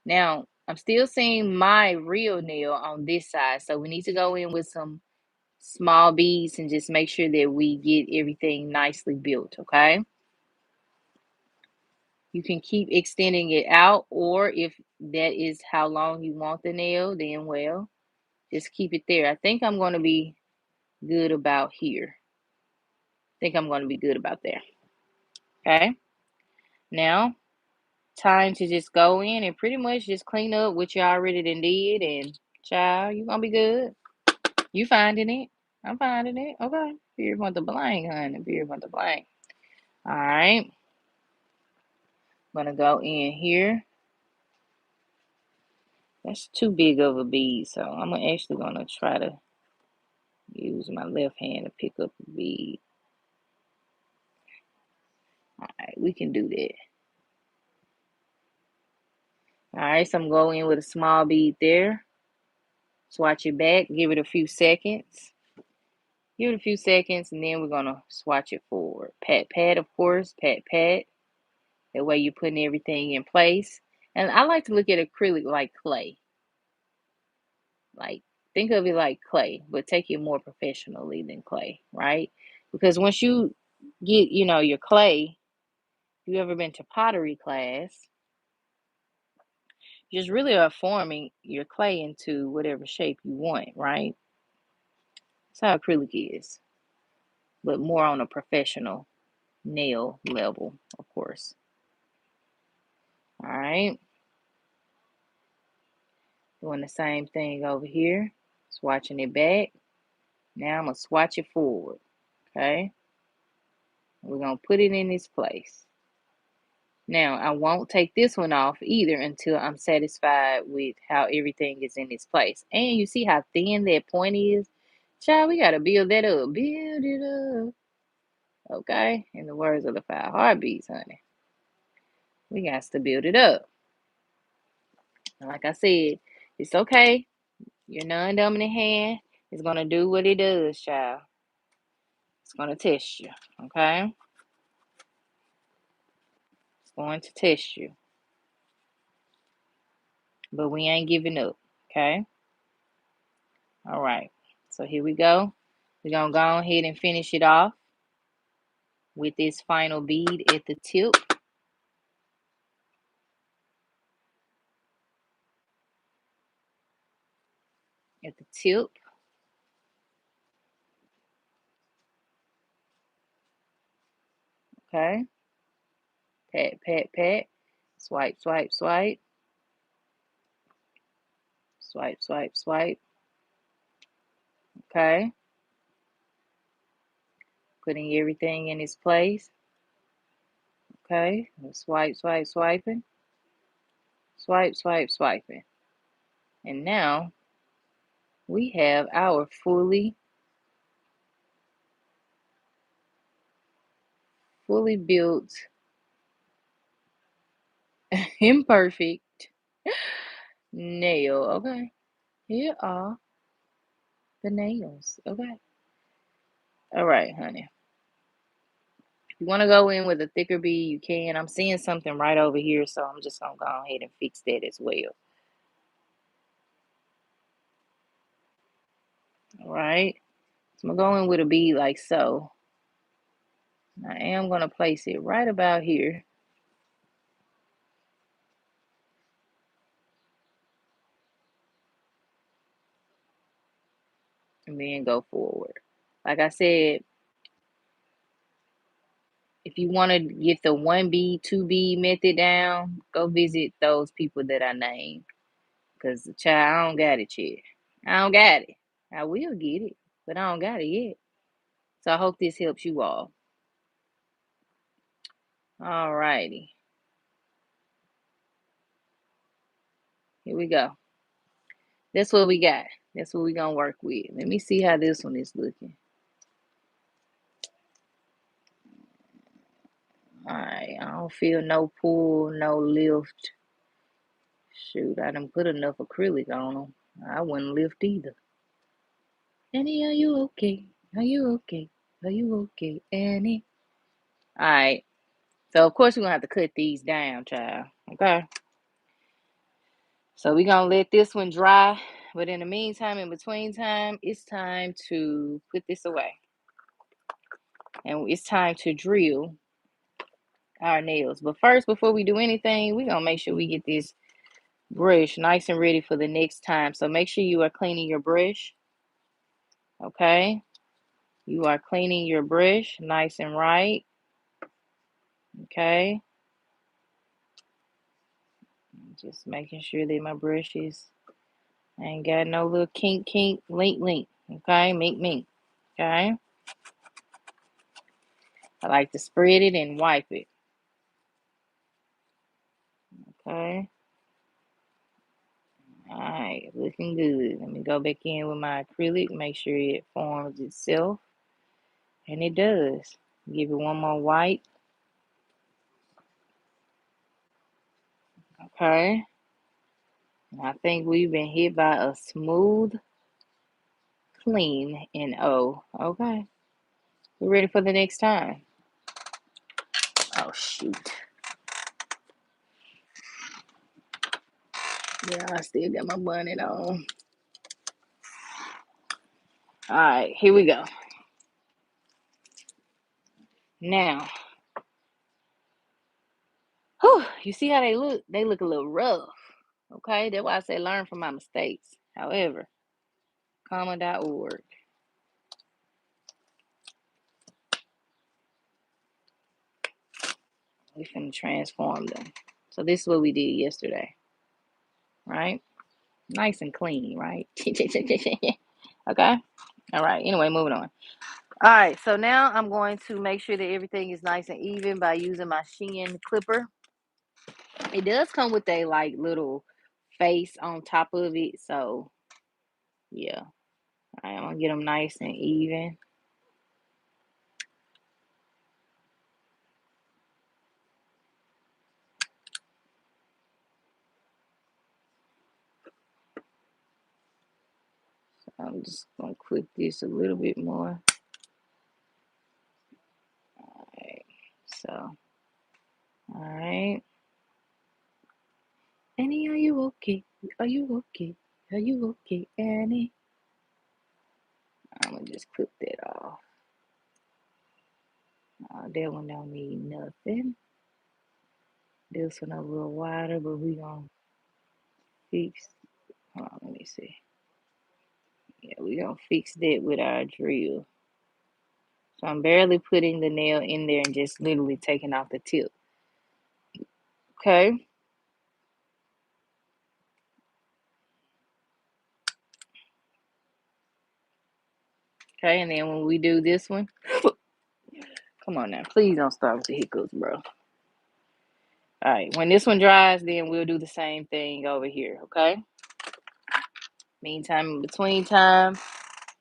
Now, I'm still seeing my real nail on this side, so we need to go in with some small beads and just make sure that we get everything nicely built, okay? You can keep extending it out, or if that is how long you want the nail, then well, just keep it there. I think I'm going to be good about here. I think I'm going to be good about there. Okay? Now, time to just go in and pretty much just clean up what you already done did and Child, you gonna be good. You finding it. I'm finding it. Okay. Period point the blank, honey. Period point the blank. Alright. I'm gonna go in here. That's too big of a bead, so I'm actually gonna try to use my left hand to pick up a bead. Alright, we can do that. Alright, so I'm going in with a small bead there. Swatch it back, give it a few seconds. Give it a few seconds, and then we're gonna swatch it forward. Pat, pat, of course, pat, pat. That way you're putting everything in place. And I like to look at acrylic like clay. Like, think of it like clay, but take it more professionally than clay, right? Because once you get, your clay, if you ever been to pottery class, you just really are forming your clay into whatever shape you want, right? That's how acrylic is, but more on a professional nail level, of course. All right, doing the same thing over here, swatching it back. Now I'm gonna swatch it forward, okay? We're gonna put it in its place. Now, I won't take this one off either until I'm satisfied with how everything is in its place. And you see how thin that point is? Child, we got to build that up. Build it up. Okay? In the words of the 5 heartbeats, honey. We got to build it up. And like I said, it's okay. Your non-dominant hand is going to do what it does, child. It's going to test you. Okay? It's going to test you. But we ain't giving up. Okay? All right. So here we go. We're going to go ahead and finish it off with this final bead at the tip. At the tip. Okay. Pat, pat, pat. Swipe, swipe, swipe. Swipe, swipe, swipe. Okay. Putting everything in its place. Okay. Swipe, swipe, swiping. Swipe, swipe, swiping. And now we have our fully built, imperfect nail. Okay. Here are the nails. Okay. All right, honey. If you want to go in with a thicker bead, you can. I'm seeing something right over here, so I'm just going to go ahead and fix that as well. All right. So I'm going to go in with a bead like so. I am going to place it right about here. And then go forward. Like I said, if you want to get the 1 bead, 2 bead method down, go visit those people that I named. Because the child, I don't got it yet. I don't got it. I will get it, but I don't got it yet. So I hope this helps you all. All righty. Here we go. That's what we got. That's what we're going to work with. Let me see how this one is looking. All right. I don't feel no pull, no lift. Shoot, I done put enough acrylic on them. I wouldn't lift either. Annie, are you okay? Are you okay? Are you okay, Annie? All right. So, of course, we're going to have to cut these down, child. Okay. So, we're going to let this one dry. But in the meantime, in between time, it's time to put this away. And it's time to drill our nails. But first, before we do anything, we're going to make sure we get this brush nice and ready for the next time. So, make sure you are cleaning your brush. Okay. You are cleaning your brush nice and right. Okay. Just making sure that my brush is Ain't got no little kink, link. Okay, mink. Okay. I like to spread it and wipe it. Okay. All right, looking good. Let me go back in with my acrylic, make sure it forms itself. And it does. Give it one more wipe. Okay. And I think we've been hit by a smooth, clean NO. Okay. We're ready for the next time. Oh, shoot. Yeah, I still got my bonnet on. All right, here we go. Now, whew, you see how they look? They look a little rough. Okay, that's why I say learn from my mistakes. However, comma.org. We finna transform them. So this is what we did yesterday, right? Nice and clean, right? Okay. All right. Anyway, moving on. All right. So now I'm going to make sure that everything is nice and even by using my Shein clipper. It does come with a like little face on top of it. So yeah. All right, I'm gonna get them nice and even. I'm just gonna clip this a little bit more. All right. So, all right. Annie, are you okay? Are you okay? Are you okay, Annie? I'm gonna just clip that off. That one don't need nothing. This one a little wider, but we gonna fix. Hold on, let me see. Yeah, we gonna fix that with our drill. So I'm barely putting the nail in there and just literally taking off the tip. Okay. Okay, and then when we do this one, come on now, please don't start with the hiccups, bro. All right, when this one dries, then we'll do the same thing over here, okay? Meantime, in between time,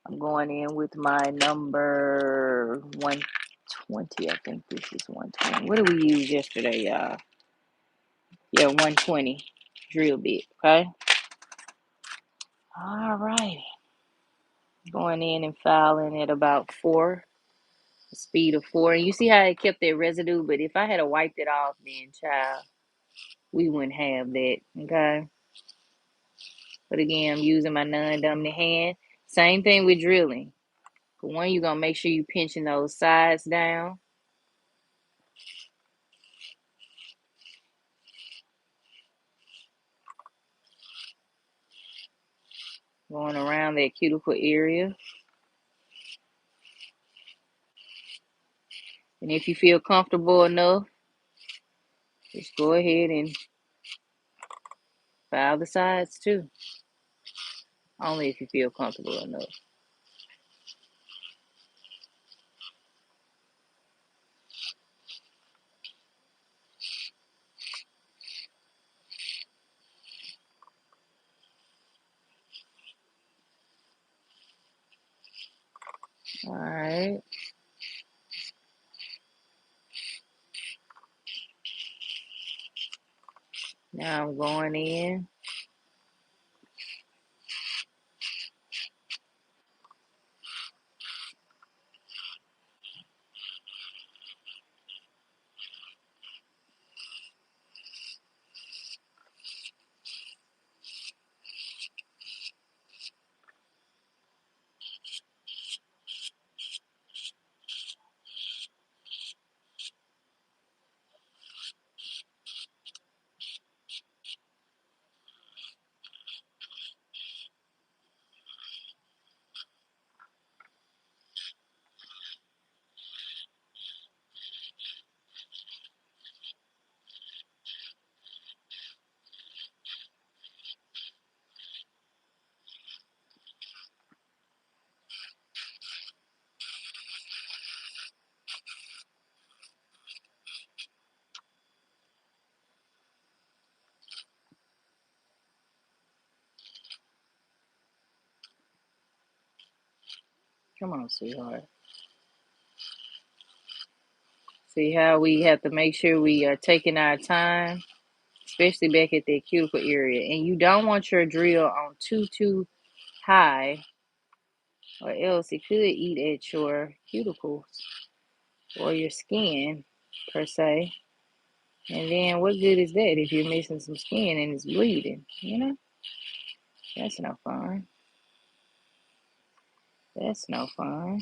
I'm going in with my number 120. I think this is 120. What did we use yesterday, y'all? Yeah, 120 drill bit, okay? All right. Going in and filing at about 4, speed of 4. And you see how it kept that residue? But if I had wiped it off, then, child, we wouldn't have that, okay? But again, I'm using my non-dominant hand. Same thing with drilling. For one, you're going to make sure you're pinching those sides down. Going around that cuticle area. And if you feel comfortable enough, just go ahead and file the sides too. Only if you feel comfortable enough. All right. Now I'm going in. Come on, sweetheart. See how we have to make sure we are taking our time, especially back at that cuticle area. And you don't want your drill on too high, or else it could eat at your cuticles or your skin, per se. And then what good is that if you're missing some skin and it's bleeding? You know? That's no fun. That's no fun.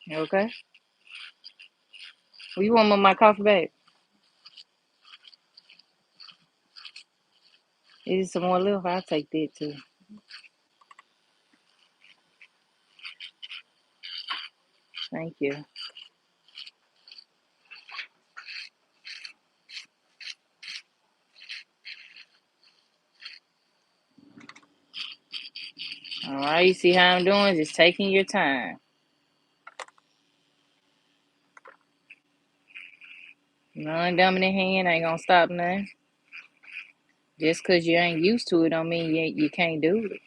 Okay? Well, you want my coffee bag? Is there some more left? I'll take that too. Thank you. All right, you see how I'm doing? Just taking your time. Non-dominant hand ain't gonna stop nothing. Just cause you ain't used to it don't mean you can't do it.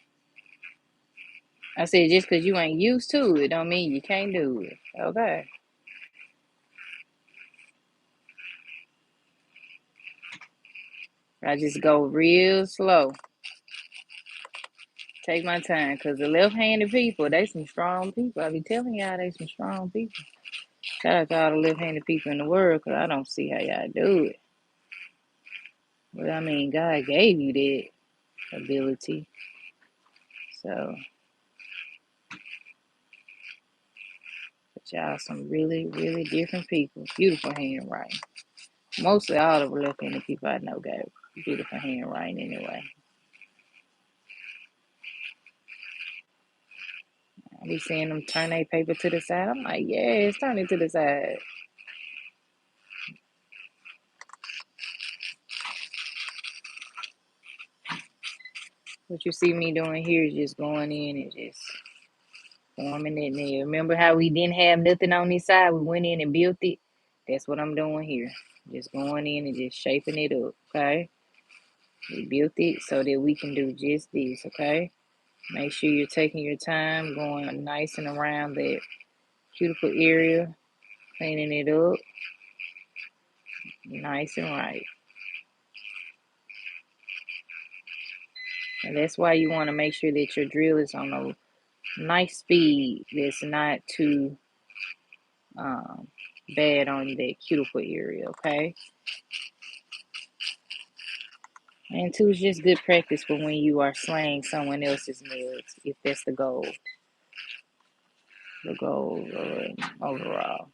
I said just cause you ain't used to it don't mean you can't do it. Okay. I just go real slow. Take my time, cause the left-handed people, they some strong people. I be telling y'all they some strong people. Shout out to all the left-handed people in the world, cause I don't see how y'all do it. But I mean, God gave you that ability. So, but y'all some really, really different people. Beautiful handwriting. Mostly all the left-handed people I know got beautiful handwriting anyway. I be seeing them turn their paper to the side. I'm like, yes, turn it to the side. What you see me doing here is just going in and just forming it nail. Remember how we didn't have nothing on this side? We went in and built it. That's what I'm doing here. Just going in and just shaping it up, okay? We built it so that we can do just this, okay? Make sure you're taking your time, going nice and around that cuticle area, cleaning it up, nice and right. And that's why you want to make sure that your drill is on a nice speed that's not too bad on that cuticle area, okay? And two, it's just good practice for when you are slaying someone else's nails, if that's the goal overall.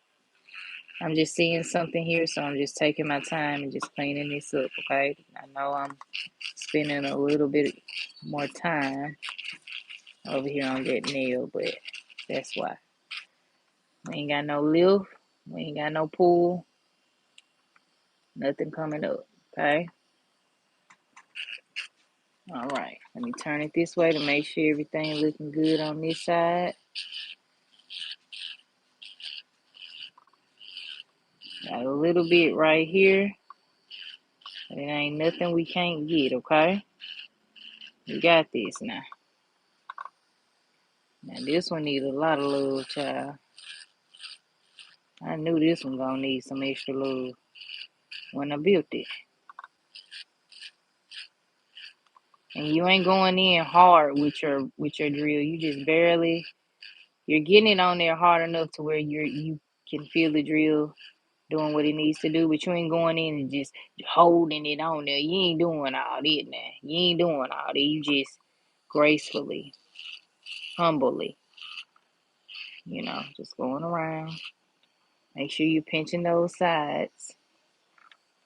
I'm just seeing something here, so I'm just taking my time and just cleaning this up, okay? I know I'm spending a little bit more time, over here on that nail, but that's why. We ain't got no lift. We ain't got no pull. Nothing coming up. Okay. All right. Let me turn it this way to make sure everything looking good on this side. Got a little bit right here. But it ain't nothing we can't get, okay? We got this now. Now this one needs a lot of love, child. I knew this one gonna need some extra love when I built it. And you ain't going in hard with your drill. You just barely, you're getting it on there hard enough to where you can feel the drill doing what it needs to do, but you ain't going in and just holding it on there. You ain't doing all that now. You ain't doing all that. You just gracefully, humbly, just going around. Make sure you're pinching those sides.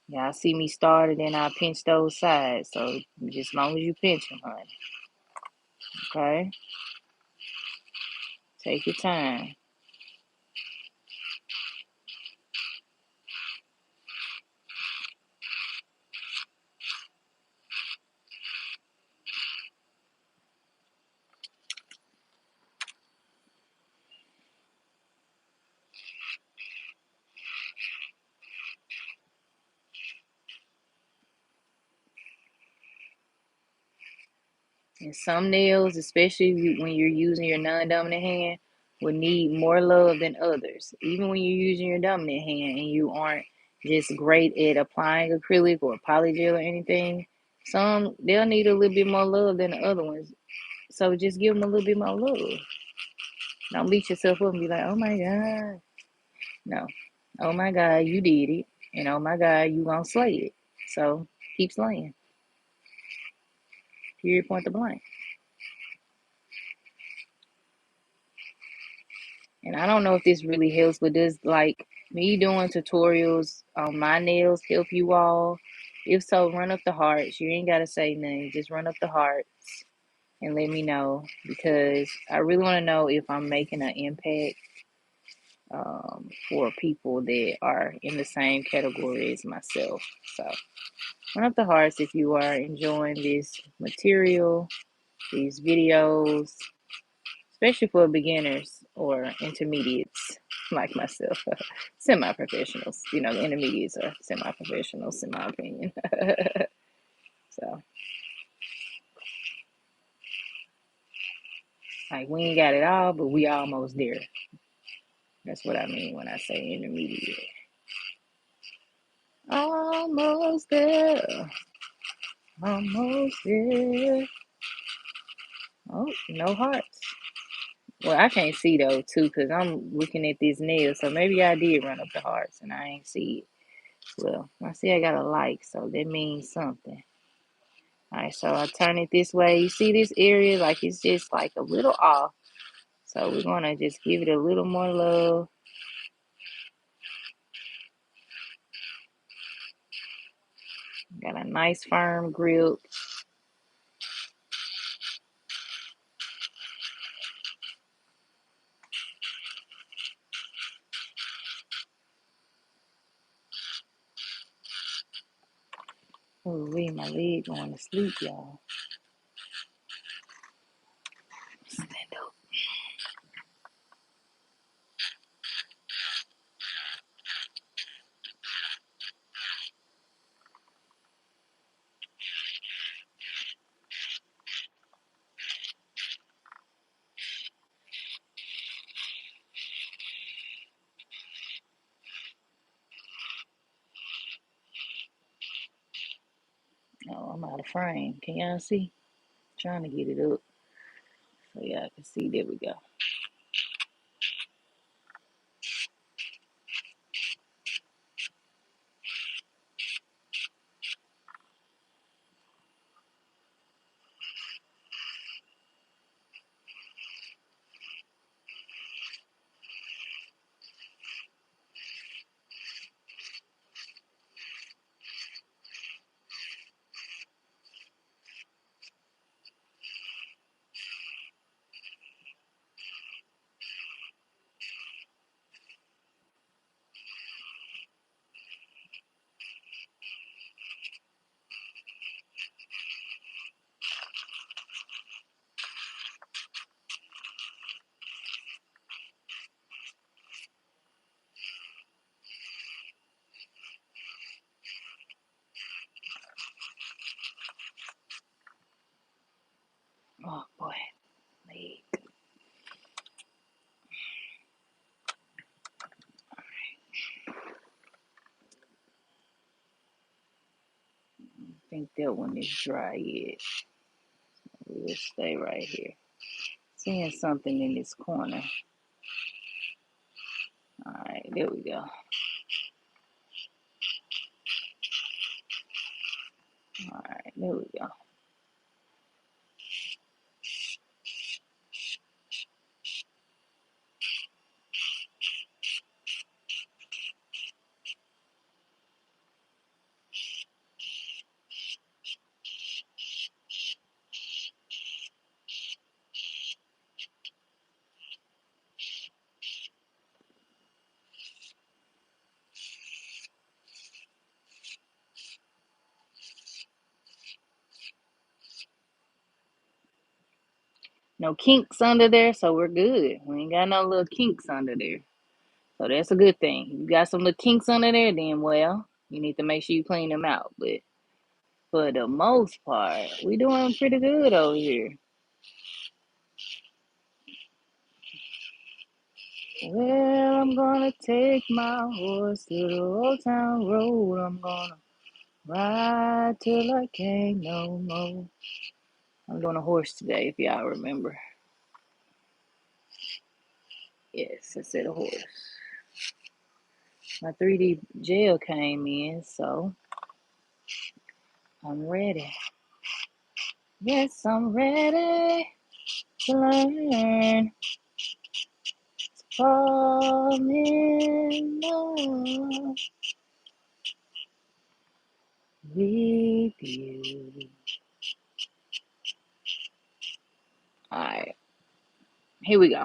Y'all see me start and then I pinch those sides. So just as long as you pinch them, honey. Okay? Take your time. And some nails, especially when you're using your non-dominant hand, will need more love than others. Even when you're using your dominant hand and you aren't just great at applying acrylic or polygel or anything, some they'll need a little bit more love than the other ones. So just give them a little bit more love. Don't beat yourself up and be like, oh my God. No. Oh my God, you did it. And oh my God, you gonna slay it. So keep slaying. Period, point to blank. And I don't know if this really helps, but does like me doing tutorials on my nails help you all? If so, run up the hearts. You ain't gotta say nothing. Just run up the hearts and let me know, because I really want to know if I'm making an impact for people that are in the same category as myself. So run up the hearts if you are enjoying this material, these videos, especially for beginners or intermediates like myself, semi-professionals. The intermediates are semi-professionals, in my opinion. So, like, we ain't got it all, but we almost there. That's what I mean when I say intermediate. Almost there. Almost there. Oh, no hearts. Well, I can't see though, too, because I'm looking at this nail. So maybe I did run up the hearts and I ain't see it. Well, I see I got a like, so that means something. All right, so I turn it this way. You see this area, like it's just like a little off. So we're going to just give it a little more love. Got a nice firm grip. Oh, my leg going to sleep, y'all. Stand up. Oh, I'm out of frame. Can y'all see? Trying to get it up so y'all can see. There we go. think that one is dry yet. We'll stay right here. Seeing something in this corner. All right, there we go. All right, there we go. No kinks under there, so we're good. We ain't got no little kinks under there. So that's a good thing. You got some little kinks under there, then well, you need to make sure you clean them out. But for the most part, we doing pretty good over here. Well, I'm gonna take my horse to the old town road. I'm gonna ride till I can't no more. I'm doing a horse today, if y'all remember. Yes, I said a horse. My 3D gel came in, so I'm ready. Yes, I'm ready to learn. Fall in love with you. Alright, here we go.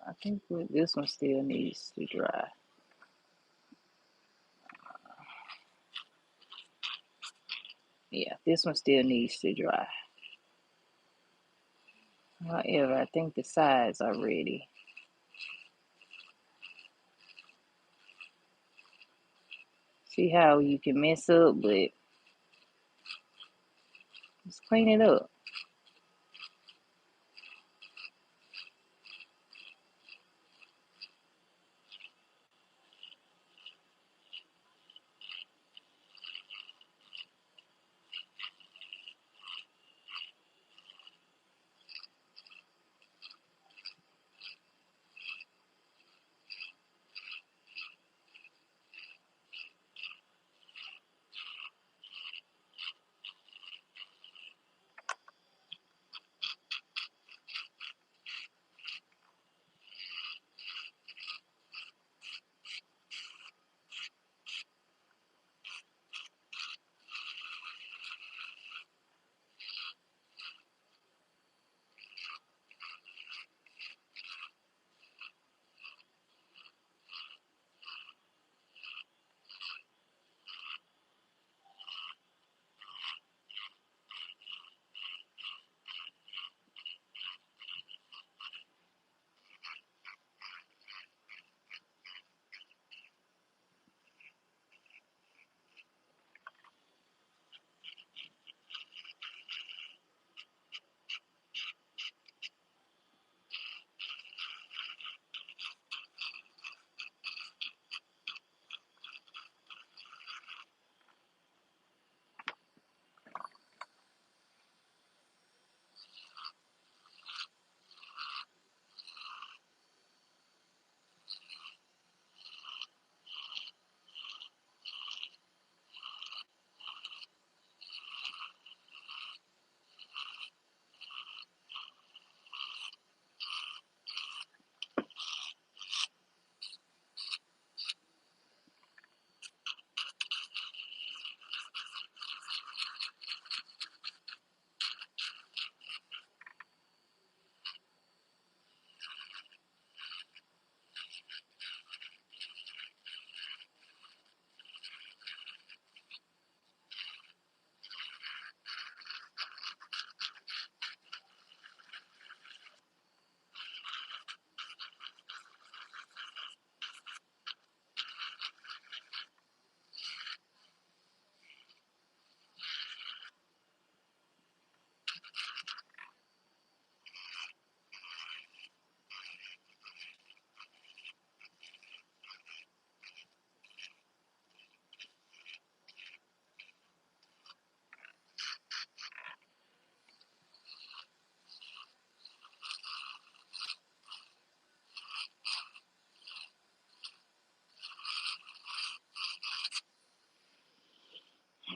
I think this one still needs to dry. Yeah, this one still needs to dry. However, I think the sides are ready. See how you can mess up, but let's clean it up.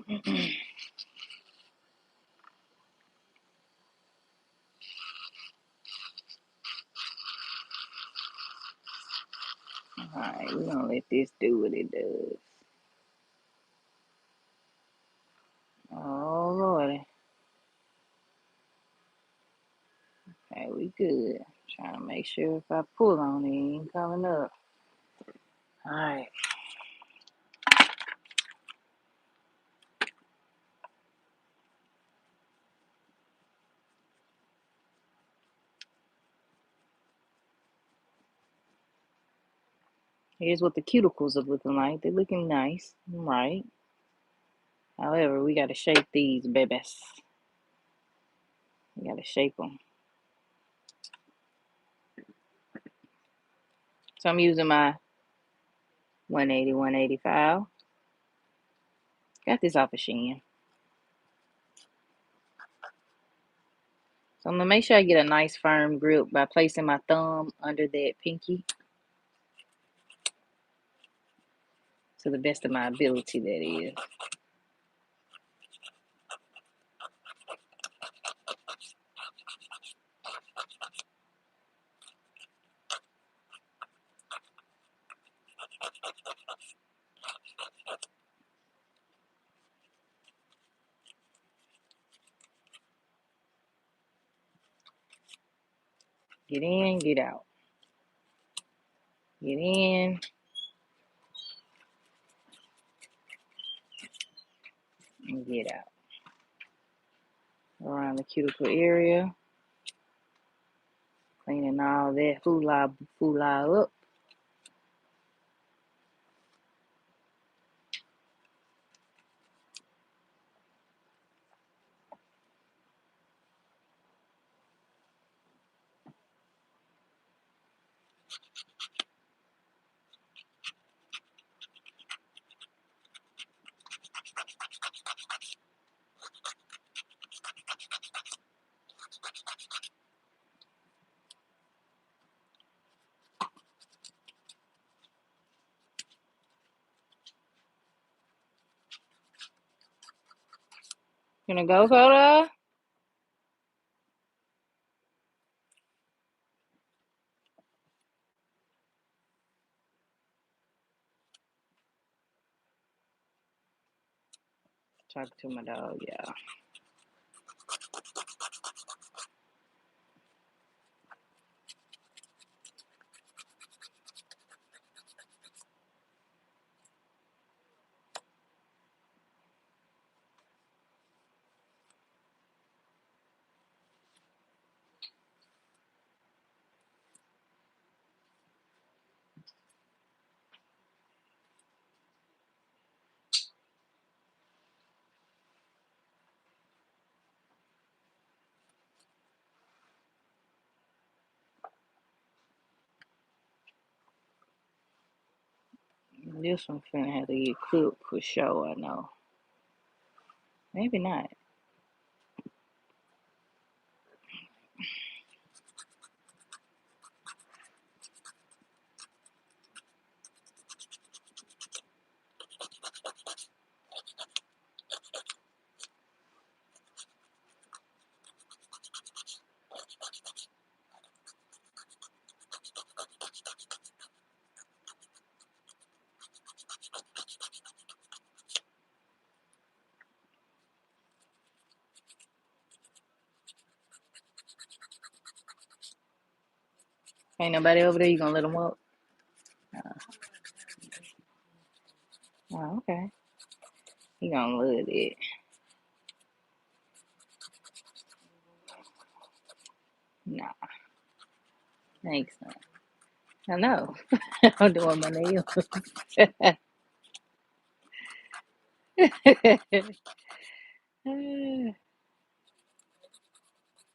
Alright, we're gonna let this do what it does. Oh Lordy. Okay, we good. Trying to make sure if I pull on it, it ain't coming up. Alright. Here's what the cuticles are looking like. They're looking nice, right? However, we gotta shape these babies. We gotta shape them. So I'm using my 180, 185. Got this off of Shein. So I'm gonna make sure I get a nice firm grip by placing my thumb under that pinky to the best of my ability, that is. Get in, get out. Get in. And get out. Around the cuticle area. Cleaning all that hoo-la up. Gonna go, Coda? Talk to my dog, yeah. This one finna have to get cooked for sure, I know. Maybe not. Ain't nobody over there, you gonna let them up? Oh, okay. He gonna love it. Nah, thanks. I know. I'm doing my nails.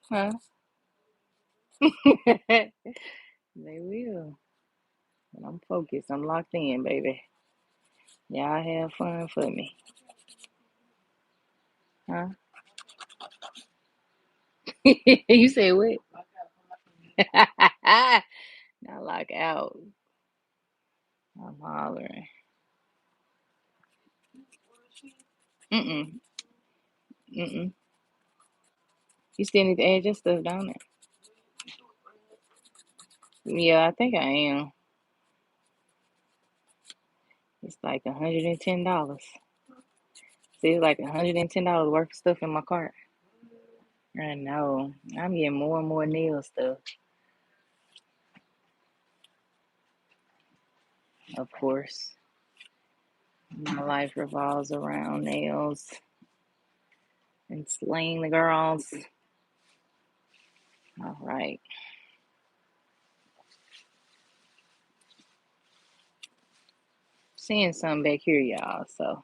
Huh? They will. But I'm focused. I'm locked in, baby. Y'all have fun for me. Huh? You say what? Not lock out. I'm hollering. Mm-mm. Mm-mm. You still need to add your stuff, don't it? Yeah, I think I am. It's like $110. See, it's like $110 worth of stuff in my cart. I know. I'm getting more and more nail stuff, of course. My life revolves around nails and slaying the girls. All right. Seeing something back here, y'all. So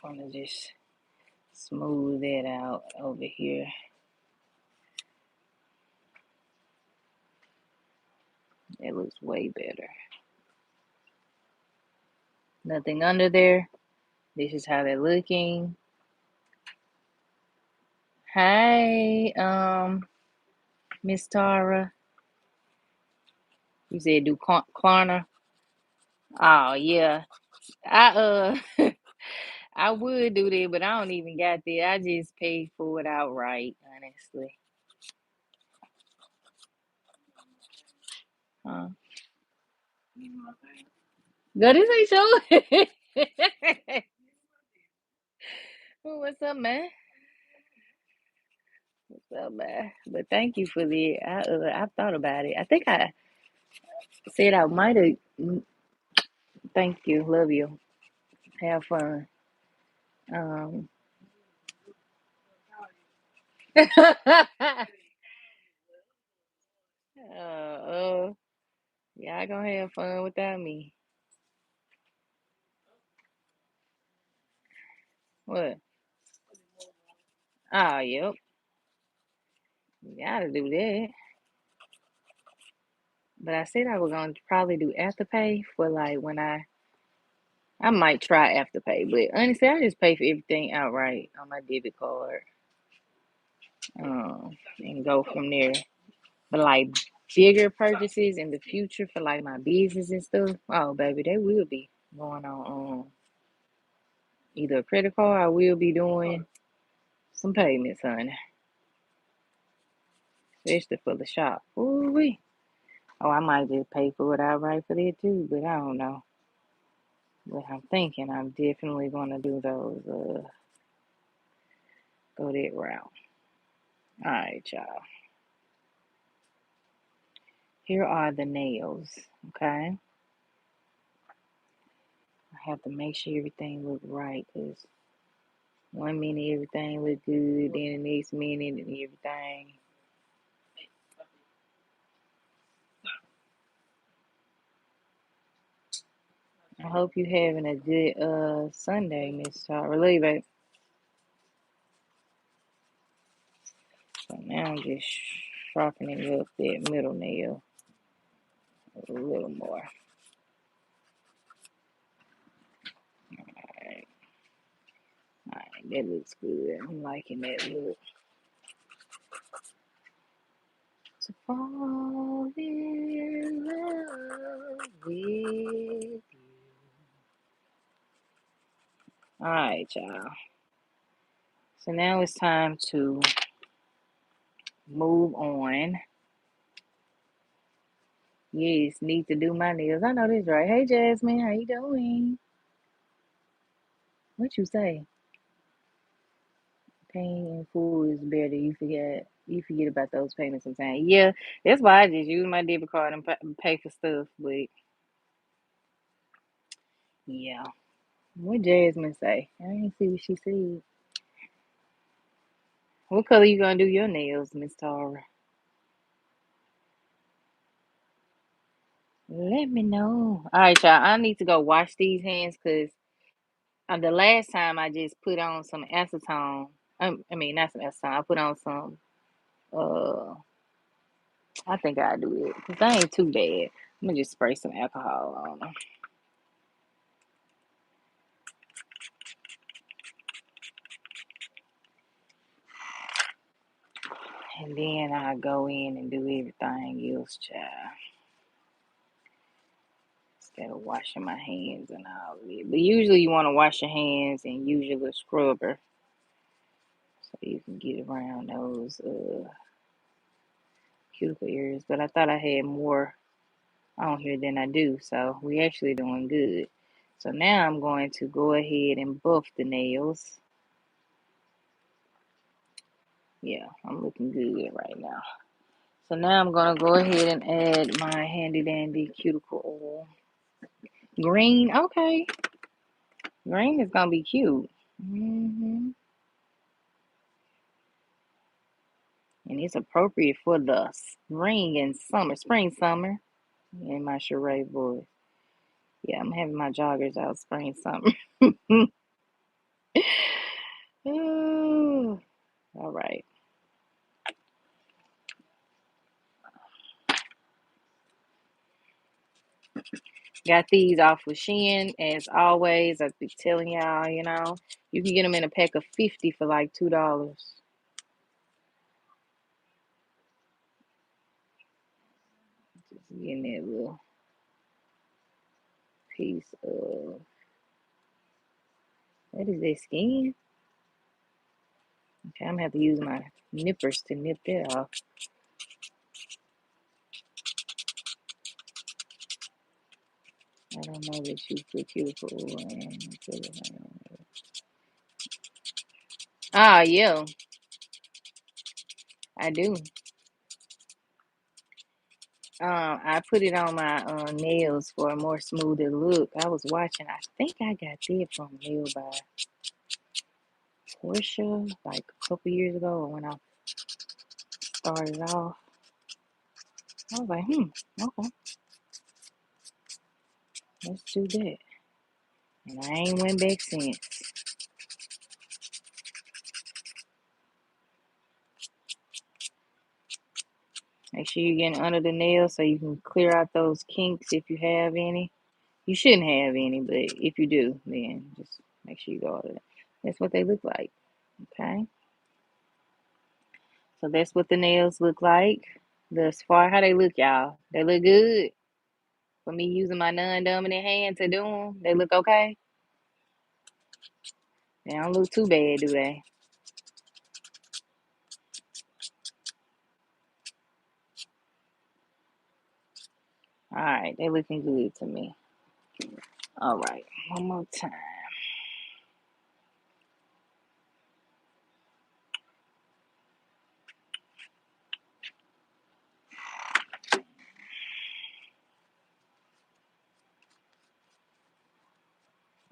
I'm gonna just smooth that out over here. It looks way better. Nothing under there. This is how they're looking. Hi, Miss Tara. You said do Klarna. Oh yeah. I I would do that, but I don't even got that. I just pay for it outright, honestly. Huh? Go, this ain't show. What's up, man? What's up, man? But thank you for the. I've thought about it. I think I said I might have. Thank you. Love you. Have fun. Um. uh, y'all gonna have fun without me. What? Oh, yep. You gotta do that. But I said I was gonna probably do Afterpay for like when I might try Afterpay, but honestly, I just pay for everything outright on my debit card, and go from there. But like bigger purchases in the future for like my business and stuff, oh baby, they will be going on either a credit card. I will be doing some payments, honey, especially for the shop. Ooh wee. Oh, I might just pay for it outright for that too, but I don't know. But I'm thinking I'm definitely gonna do those. Go that route. All right, y'all. Here are the nails. Okay, I have to make sure everything look right because one minute everything look good, then the next minute and everything. I hope you having a good Sunday, Miss Charlie, babe. So now I'm just sharpening up that middle nail a little more. Alright, alright, that looks good. I'm liking that look. To fall in love with you. Alright, y'all. So now it's time to move on. Yes, need to do my nails. I know this right. Hey Jasmine, how you doing? What you say? Paying in full is better. You forget about those payments sometimes. Yeah, that's why I just use my debit card and pay for stuff. But yeah, what Jasmine say? I didn't see what she said. What color you gonna do your nails, Miss Tara? Let me know. All right, y'all. I need to go wash these hands because the last time I just put on some acetone. I mean, not some acetone. I put on some. Uh, I think I do it because I ain't too bad. I'm gonna just spray some alcohol on them, and then I go in and do everything else, child. Instead of washing my hands and all of it. But usually you want to wash your hands and use your little scrubber so you can get around those cuticle areas. But I thought I had more on here than I do, so we actually doing good. So now I'm going to go ahead and buff the nails. Yeah, I'm looking good right now. So now I'm gonna go ahead and add my handy dandy cuticle oil. Green, okay. Green is gonna be cute. And it's appropriate for the spring and summer, summer. In my charade voice. Yeah, I'm having my joggers out spring, summer. Ooh, all right. Got these off of Shein, as always. I be telling y'all, you can get them in a pack of 50 for like $2. Just getting that little piece of, what is that, skin? Okay, I'm gonna have to use my nippers to nip that off. I don't know that you put cuticle oil in. Ah, yeah, I do. I put it on my nails for a more smoother look. I was watching. I think I got that from Nail by Portia like a couple years ago when I started off. I was like, okay, let's do that. And I ain't went back since. Make sure you're getting under the nail so you can clear out those kinks if you have any. You shouldn't have any, but if you do, then just make sure you go over that. That's what they look like. Okay. So that's what the nails look like thus far. How they look, y'all? They look good for me using my non-dominant hand to do them. They look okay. They don't look too bad, do they? All right, they looking good to me. All right, one more time.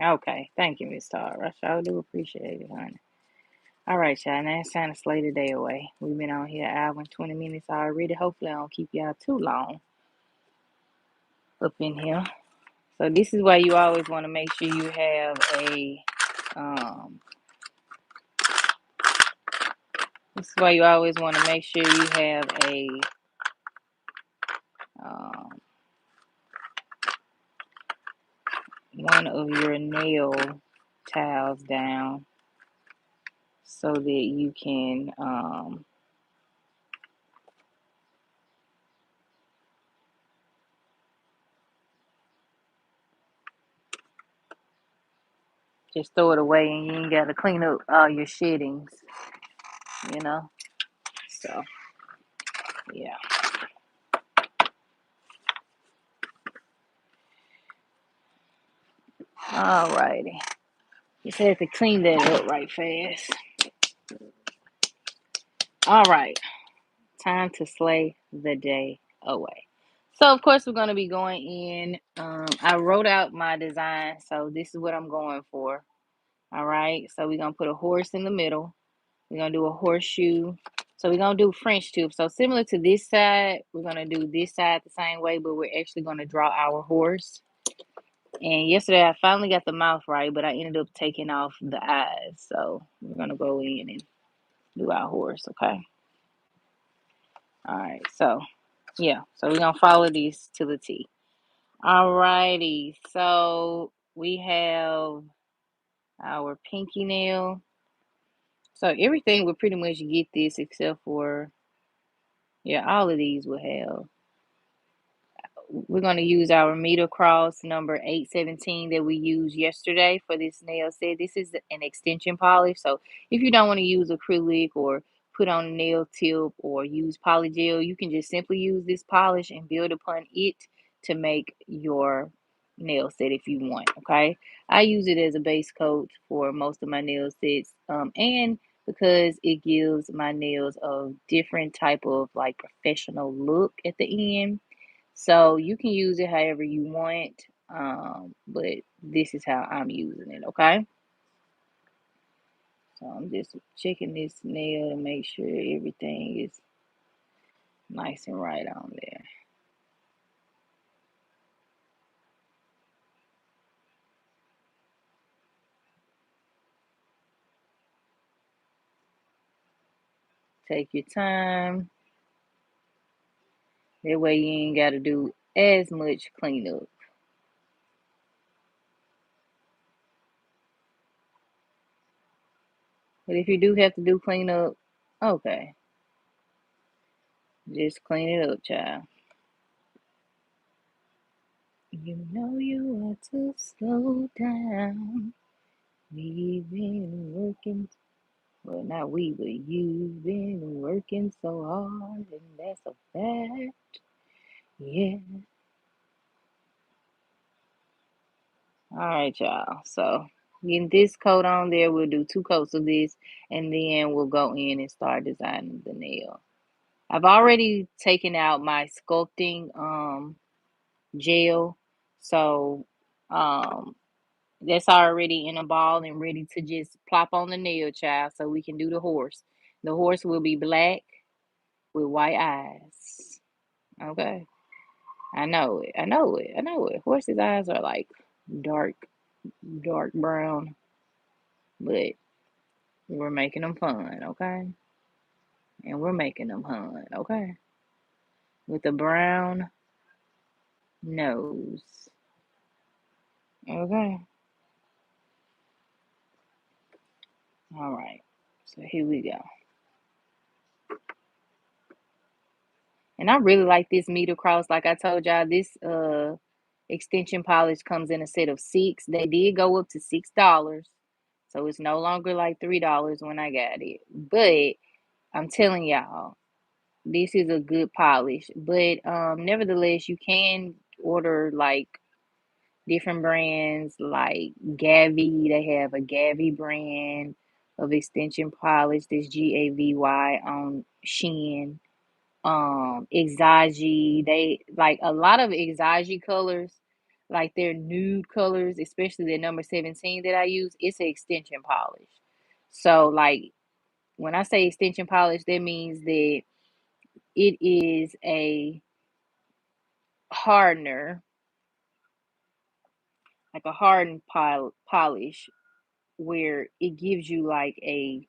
Okay, thank you, Miss Tara. I sure do appreciate it, honey. All right, y'all. Now it's time to slay the day away. We've been on here an hour and 20 minutes already. Hopefully, I don't keep y'all too long up in here. So this is why you always want to make sure you have a. This is why you always want to make sure you have a. Um, one of your nail tiles down so that you can just throw it away and you ain't got to clean up all your sheddings, you know. So yeah. Alrighty. Just had to clean that up right fast. All right. Time to slay the day away. So of course we're gonna be going in. I wrote out my design, so this is what I'm going for. All right. So we're gonna put a horse in the middle. We're gonna do a horseshoe. So we're gonna do French tip. So similar to this side, we're gonna do this side the same way, but we're actually gonna draw our horse. And yesterday I finally got the mouth right, but I ended up taking off the eyes. So we're gonna go in and do our horse, okay? All right, so yeah, so we're gonna follow these to the T. All righty, so we have our pinky nail. So everything will pretty much get this except for, yeah, all of these will have we're going to use our meter cross number 817 that we used yesterday for this nail set. This is an extension polish. So if you don't want to use acrylic or put on a nail tip or use polygel, you can just simply use this polish and build upon it to make your nail set if you want. Okay, I use it as a base coat for most of my nail sets, and because it gives my nails a different type of like professional look at the end. So you can use it however you want, but this is how I'm using it, okay? So I'm just checking this nail to make sure everything is nice and right on there. Take your time. That way you ain't got to do as much cleanup. But if you do have to do cleanup, okay, just clean it up, child. You know you ought to slow down. We've been working. Well, not we, but you've been working so hard, and that's a fact. Yeah. All right, y'all. So, getting this coat on there, we'll do 2 coats of this, and then we'll go in and start designing the nail. I've already taken out my sculpting gel, so um that's already in a ball and ready to just plop on the nail, child, so we can do the horse. The horse will be black with white eyes. Okay. I know it. I know it. I know it. Horses' eyes are like dark, dark brown, but we're making them fun, okay? And we're making them fun, okay? With a brown nose, okay? All right. So here we go. And I really like this meter cross. Like I told y'all, this extension polish comes in a set of 6. They did go up to $6. So it's no longer like $3 when I got it. But I'm telling y'all, this is a good polish. But nevertheless, you can order like different brands like Gavi. They have a Gavi brand of extension polish. This Gavy on Shein. Exagi, they like a lot of Exagi colors, like their nude colors, especially the number 17 that I use. It's an extension polish. So like when I say extension polish, that means that it is a hardener, like a hardened polish, where it gives you like a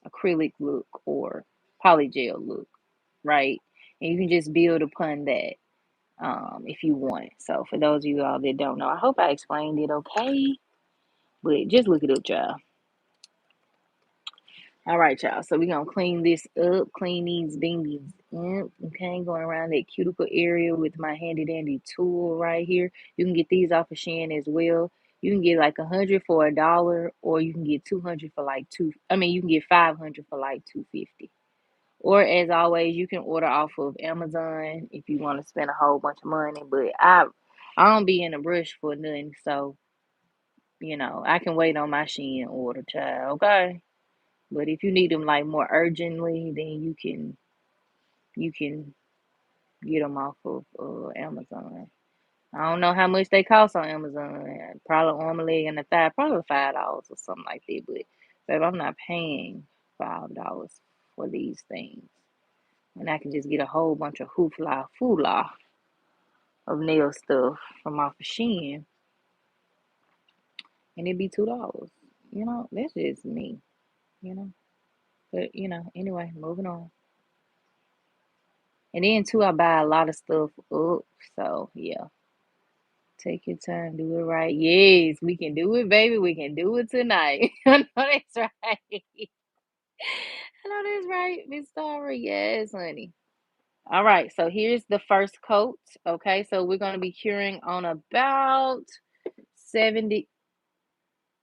acrylic look or polygel look, right? And you can just build upon that if you want. So for those of you all that don't know, I hope I explained it okay. But just look it up, y'all. All right, y'all. So we're gonna clean this up, clean these bingies up. Okay, going around that cuticle area with my handy dandy tool right here. You can get these off of Shein as well. You can get like 100 for $1, or you can get 200 for like two. I mean, you can get 500 for like 250. Or as always, you can order off of Amazon if you want to spend a whole bunch of money. But I don't be in a rush for nothing, so I can wait on my Shein order, child. Okay. But if you need them like more urgently, then you can get them off of Amazon. I don't know how much they cost on Amazon. Probably arm, leg, and a thigh, probably $5 or something like that. But babe, I'm not paying $5 for these things. And I can just get a whole bunch of hoopla foola of nail stuff from off of Shein, and it'd be $2. That's just me. You know, but anyway, moving on. And then too, I buy a lot of stuff up, so yeah. Take your time, do it right. Yes, we can do it, baby. We can do it tonight. I know that's right. I know that's right, Miss Starry. Yes, honey. All right, so here's the first coat. Okay, so we're gonna be curing on about 70.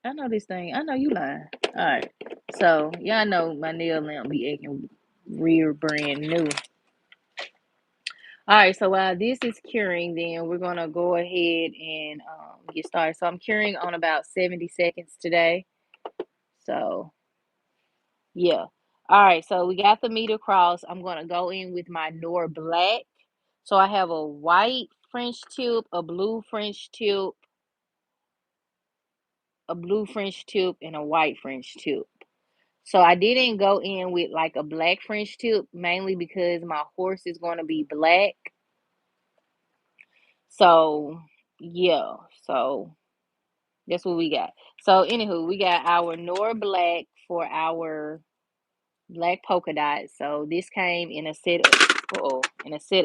I know this thing. I know you lying. All right. So y'all know my nail lamp be acting real brand new. All right. So while this is curing, then we're gonna go ahead and get started. So I'm curing on about 70 seconds today. So yeah. All right. So we got the meat across. I'm gonna go in with my Nor Black. So I have a white French tip, a blue French tip, a blue French tip, and a white French tip. So I didn't go in with like a black French tip, mainly because my horse is going to be black. So yeah, so that's what we got. So anywho, we got our Nor Black for our black polka dot. So this came in a set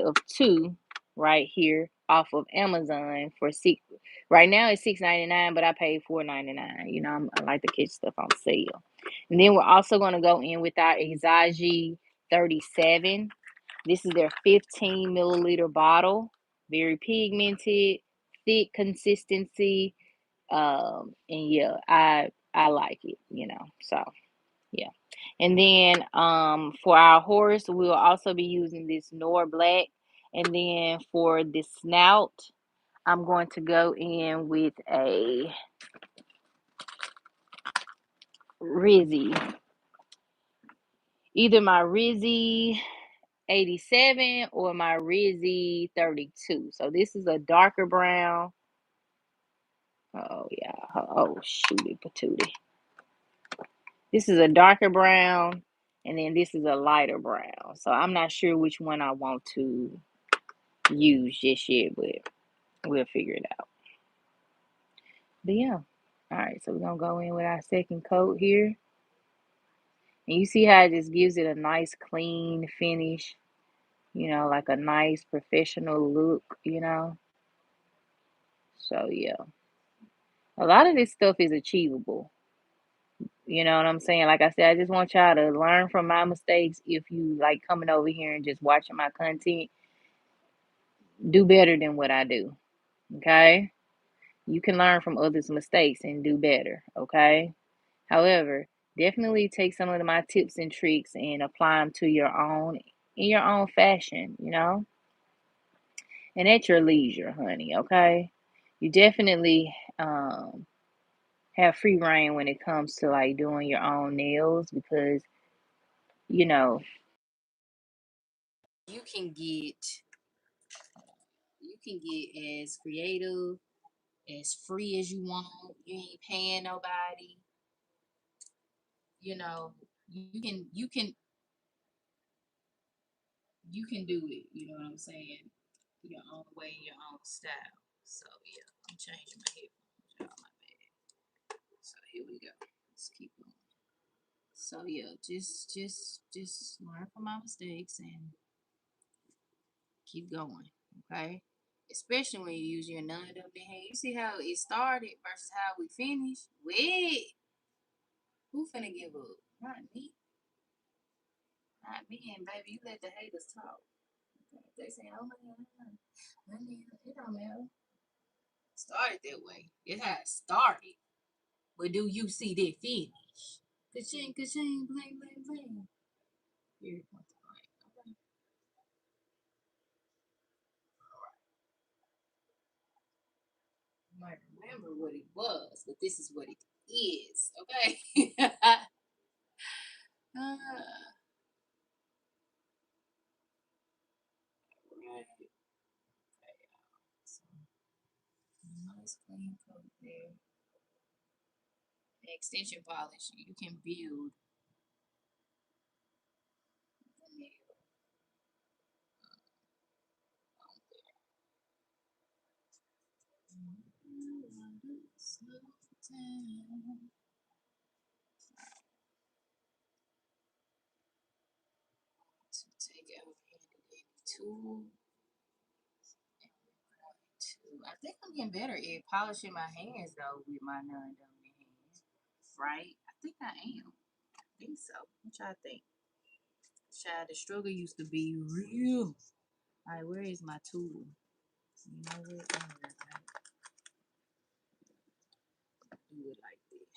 of two right here off of Amazon for six. Right now it's $6.99, but I paid $4.99. You know, I like to catch stuff on sale. And then we're also going to go in with our Exagi 37. This is their 15 milliliter bottle. Very pigmented, thick consistency. And yeah, I like it, you know. So yeah. And then for our horse, we'll also be using this Nor Black. And then for the snout, I'm going to go in with a Rizzy. Either my Rizzy 87 or my Rizzy 32. So this is a darker brown. Oh yeah. Oh shooty patootie. This is a darker brown, and then this is a lighter brown. So I'm not sure which one I want to use just yet, but we'll figure it out. But yeah. All right, so we're gonna go in with our second coat here. And you see how it just gives it a nice clean finish, you know, like a nice professional look, you know. So yeah. A lot of this stuff is achievable. You know what I'm saying? Like I said, I just want y'all to learn from my mistakes. If you like coming over here and just watching my content, do better than what I do. Okay? You can learn from others' mistakes and do better. Okay? However, definitely take some of my tips and tricks and apply them to your own in your own fashion, you know? And at your leisure, honey, okay? You definitely have free reign when it comes to like doing your own nails because you know you can get you can get as creative, as free as you want. You ain't paying nobody. You know, you can do it. You know what I'm saying? Your own way, your own style. So yeah, I'm changing my headphones. Y'all, my bad. So here we go. Let's keep going. So yeah, just learn from my mistakes and keep going. Okay. Especially when you use your non-dumping hand. You see how it started versus how we finished? Wait, who finna give up? Not me. Not me and baby. You let the haters talk. Okay. They say, oh my God, it don't matter. Started that way. It had started. But do you see that finish? Ka-ching, bling, bling, bling. Here it comes. Okay. You might remember what it was, but this is what it is. Okay. Right. Okay. So, nice clean coat there. The extension polish, you can build the nail on there. Slow down. To take out any tool. I think I'm getting better at polishing my hands though with my non-dominant hands. Right? I think I am. I think so. What y'all think? Child, the struggle used to be real. All right, where is my tool? You know what? I'm gonna do it like this.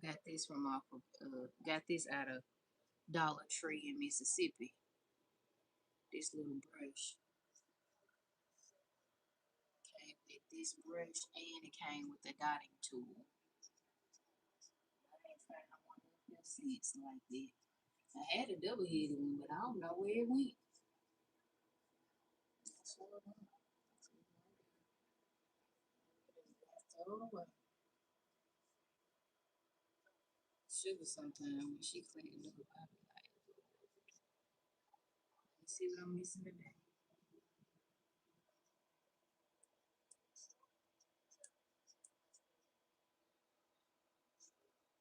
Got this from off of, got this out of Dollar Tree in Mississippi. This little brush came with this brush and it came with a dotting tool. I ain't found one of them since like that. I had a double headed one, but I don't know where it went. So, sugar sometimes when she cleaned it up, I be like, let me see what I'm missing today.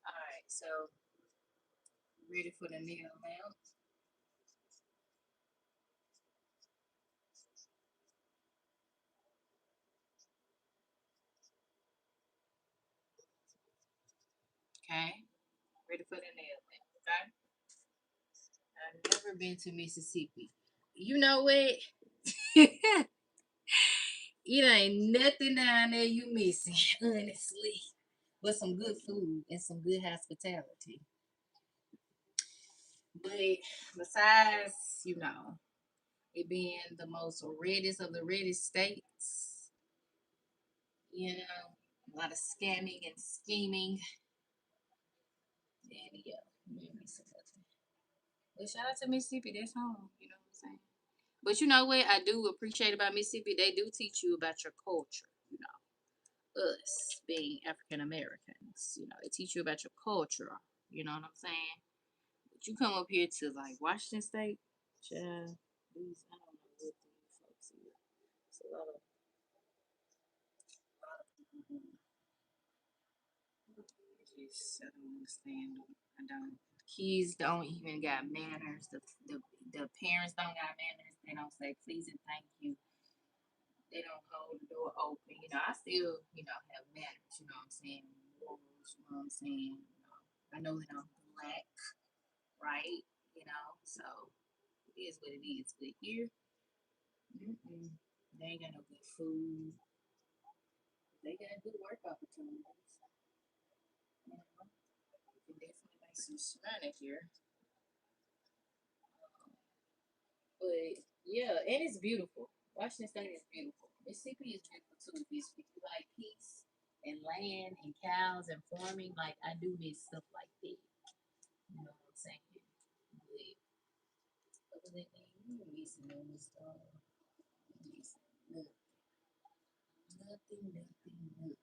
Alright, so ready for the nail now. Okay, ready for the nail now. Okay, I've never been to Mississippi. You know what? It ain't nothing down there you missing, honestly. But some good food and some good hospitality. But besides, you know, it being the most reddest of the reddest states, you know, a lot of scamming and scheming. And yeah, made me some nothing. But shout out to Mississippi, that's home, you know what I'm saying? But you know what I do appreciate about Mississippi? They do teach you about your culture, you know. Us being African Americans, you know, they teach you about your culture, you know what I'm saying? But you come up here to like Washington State, child, these, I don't know what these folks here. It's a lot of people. Just, I don't understand them. I don't. Kids don't even got manners. The parents don't got manners. They don't say please and thank you. They don't hold the door open. You know, I still, you know, have manners. You know what I'm saying? Rules. You know what I'm saying? You know, I know that I'm black, right? You know, so it is what it is. But here, mm-mm, they ain't got no good food. They got good work opportunities. You know, you can definitely make some money here. But yeah, and it's beautiful. Washington State is beautiful. Mississippi is beautiful too. If you like peace and land and cows and farming, like I do miss stuff like that. You know what I'm saying? But other than that, you ain't missing no stuff. Missing nothing, nothing, nothing.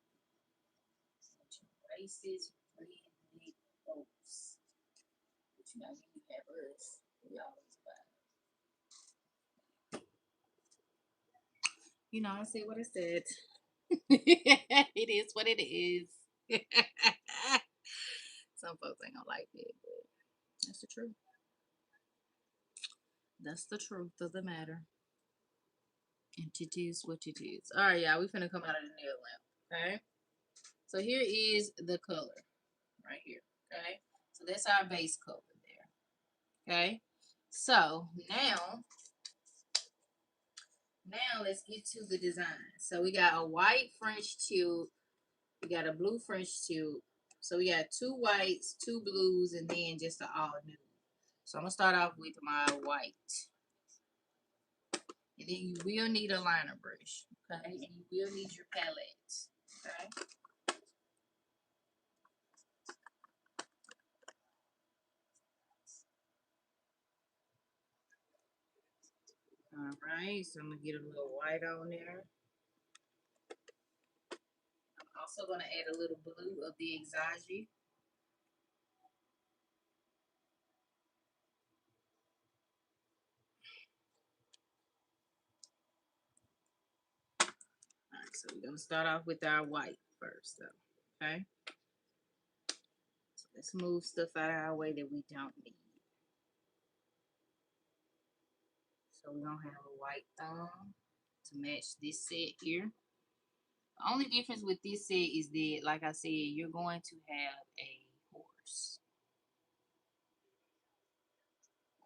Such racist, redneck folks. But you know, you have us. We always buy. You know, I said what I said. It is what it is. Some folks ain't gonna like it, but that's the truth. That's the truth of the matter. And it is what it is. All right, y'all. We finna come out of the nail lamp. Okay. So here is the color right here. Okay. So that's our base color there. Okay. So now let's get to the design. So we got a white French tube. We got a blue French tube. So we got two whites, two blues, and then just an all nude. So I'm gonna start off with my white. And then you will need a liner brush. Okay. And you will need your palette. Okay. All right. So I'm gonna get a little white on there. I'm also gonna add a little blue of the Exage. All right. So we're gonna start off with our white first, though. Okay. So let's move stuff out of our way that we don't need. So we're gonna have a white thumb to match this set here. The only difference with this set is that, like I said, you're going to have a horse.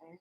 Okay.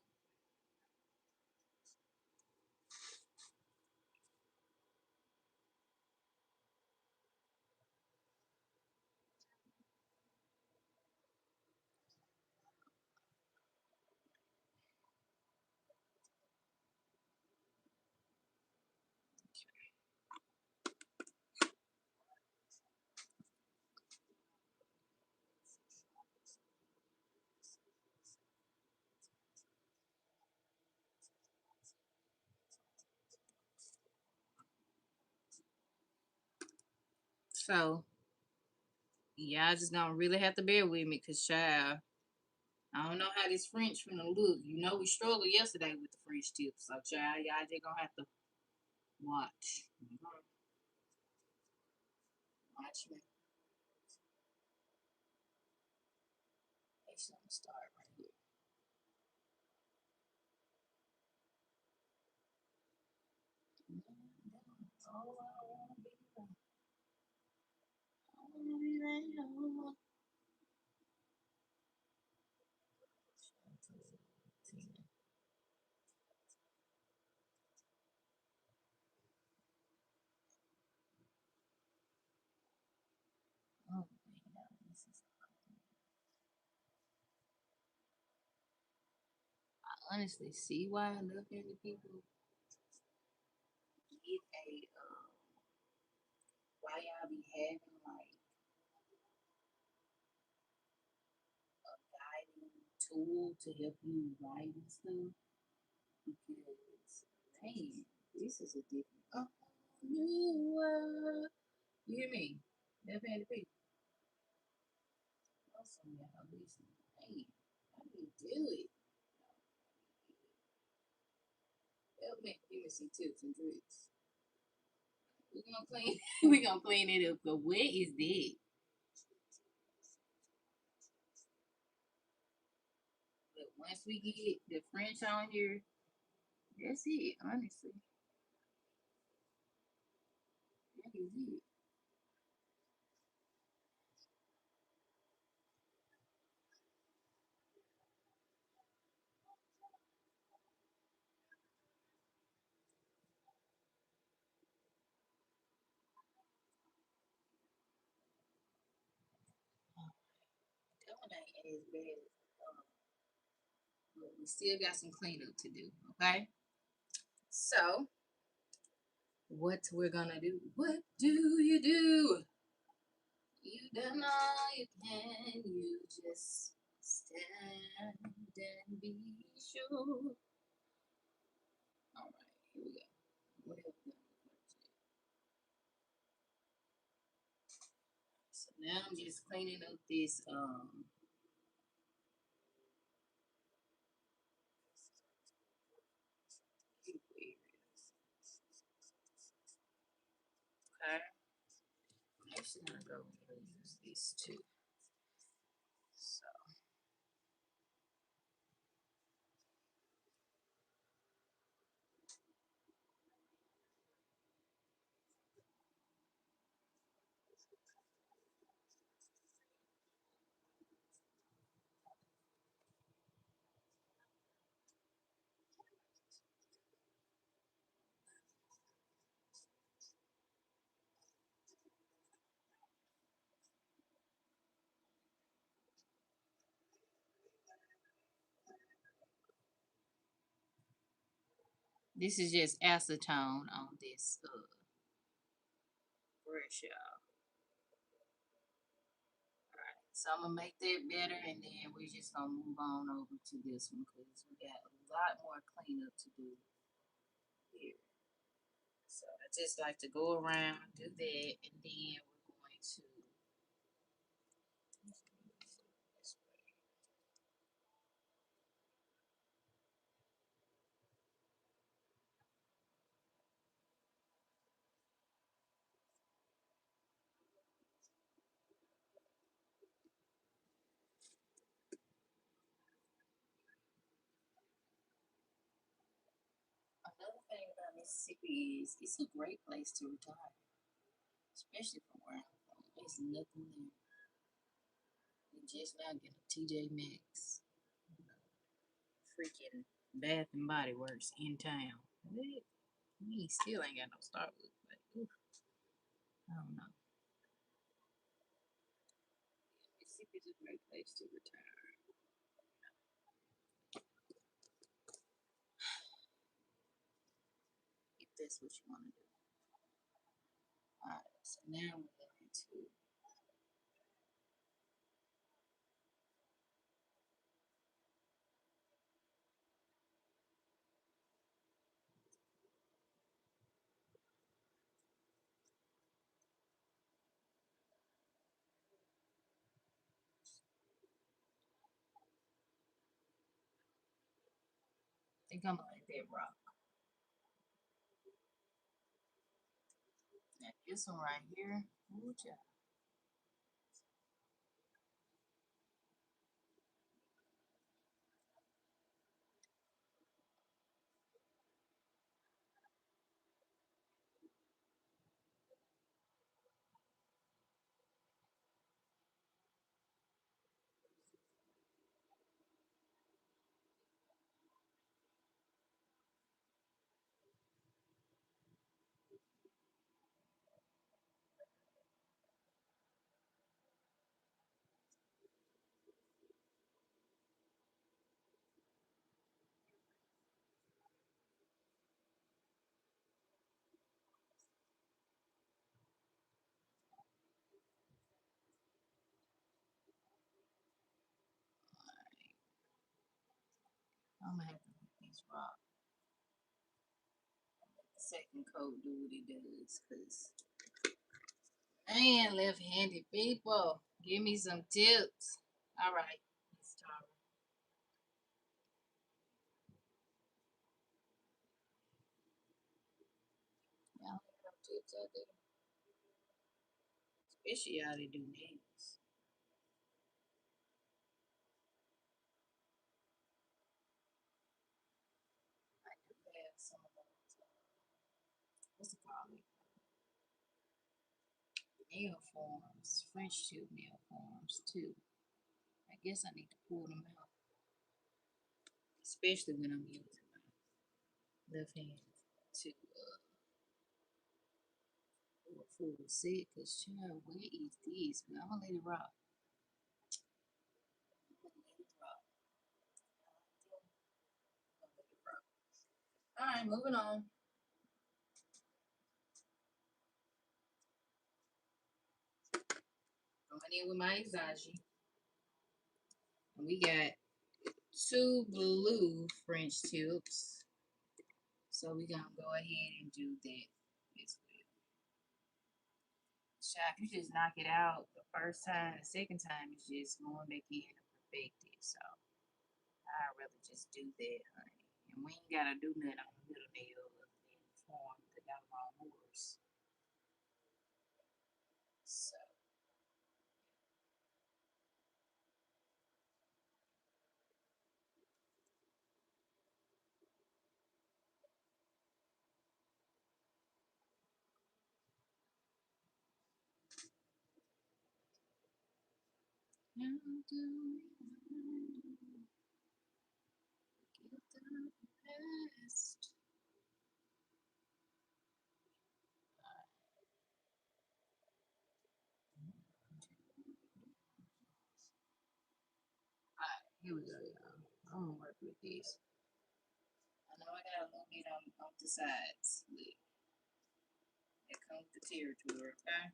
So y'all just gonna really have to bear with me, cause child, I don't know how this French finna look. You know we struggled yesterday with the French tips, so child, y'all just gonna have to watch. Watch me. Actually, I'm gonna start right here. Oh, I wanna be right. I wanna be right. Oh, man, this is. I honestly see why left-handed people get why y'all be having like a guiding tool to help you write and stuff. Because, man, this is a different, new world. You hear me? Left-handed people. Awesome, y'all listen. Hey, how do you do it? Help me. Give me some tips and tricks. We're gonna clean. We're gonna clean it up. But what is that? But once we get the French on here, that's it. Honestly, that is it. That one ain't as bad as but we still got some cleanup to do. Okay. So what we're gonna do? What do you do? You done all you can. You just stand and be sure. All right, here we go. What else? So now I'm just cleaning up this okay. I'm actually gonna go and use this too. So this is just acetone on this brush, y'all. So I'm gonna make that better, and then we're just gonna move on over to this one because we got a lot more cleanup to do here. So I just like to go around, do that, and then we're going to. Mississippi it's a great place to retire, especially from where I'm from. There's nothing there. We just now getting a TJ Maxx, freaking Bath and Body Works in town. What? We still ain't got no Starbucks, but oof, I don't know. Mississippi's a great place to retire if that's what you want to do. Alright, so now we're going to I think I'm gonna let that rock. Now this one right here, ooh, child. I'm gonna have to let these rock. The second coat do what it does, cause man, left-handed people, give me some tips. All right, Miss Tara. Y'all have no tips out there, especially y'all that do nails. I do have some of those. What's it called? Nail forms, French tip nail forms too. I guess I need to pull them out, especially when I'm using my left hand to do a full set. Cause child, where is this? But I'm gonna let it rock. I'm gonna let it rock. I'm gonna let it rock. All right, moving on. Going in with my Exagi. And we got two blue French tips. So we gonna go ahead and do that as well. Shop, you just knock it out the first time. The second time is just going back in to perfect it. So I'd rather just do that, honey. And we ain't gotta do nothing on the middle nail other than form the doggone horse. So how do we get the past? Alright, here we go, y'all. I'm gonna work with this. I know I got a little bit on the sides, but it comes with the territory, okay?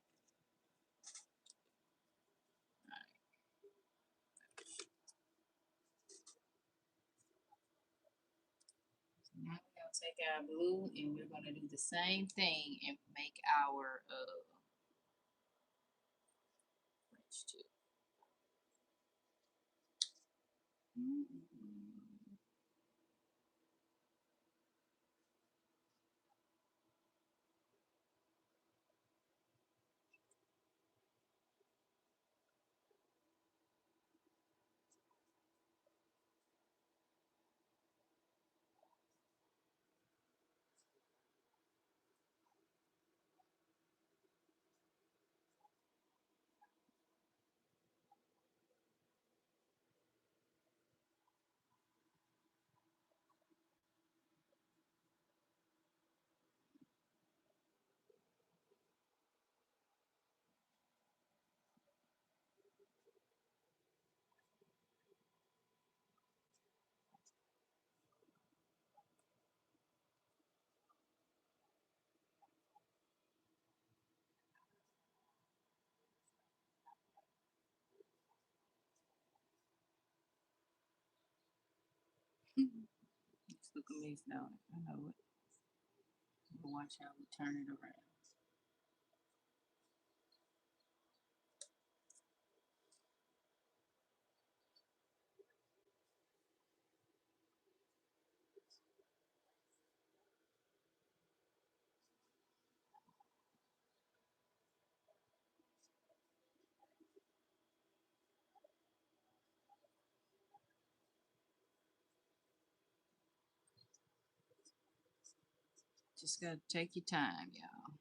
Alright, so now we're gonna take our blue and we're gonna do the same thing and make our French tip. look a mess, don't it? I know it. We'll watch how we turn it around. Just gotta take your time, y'all.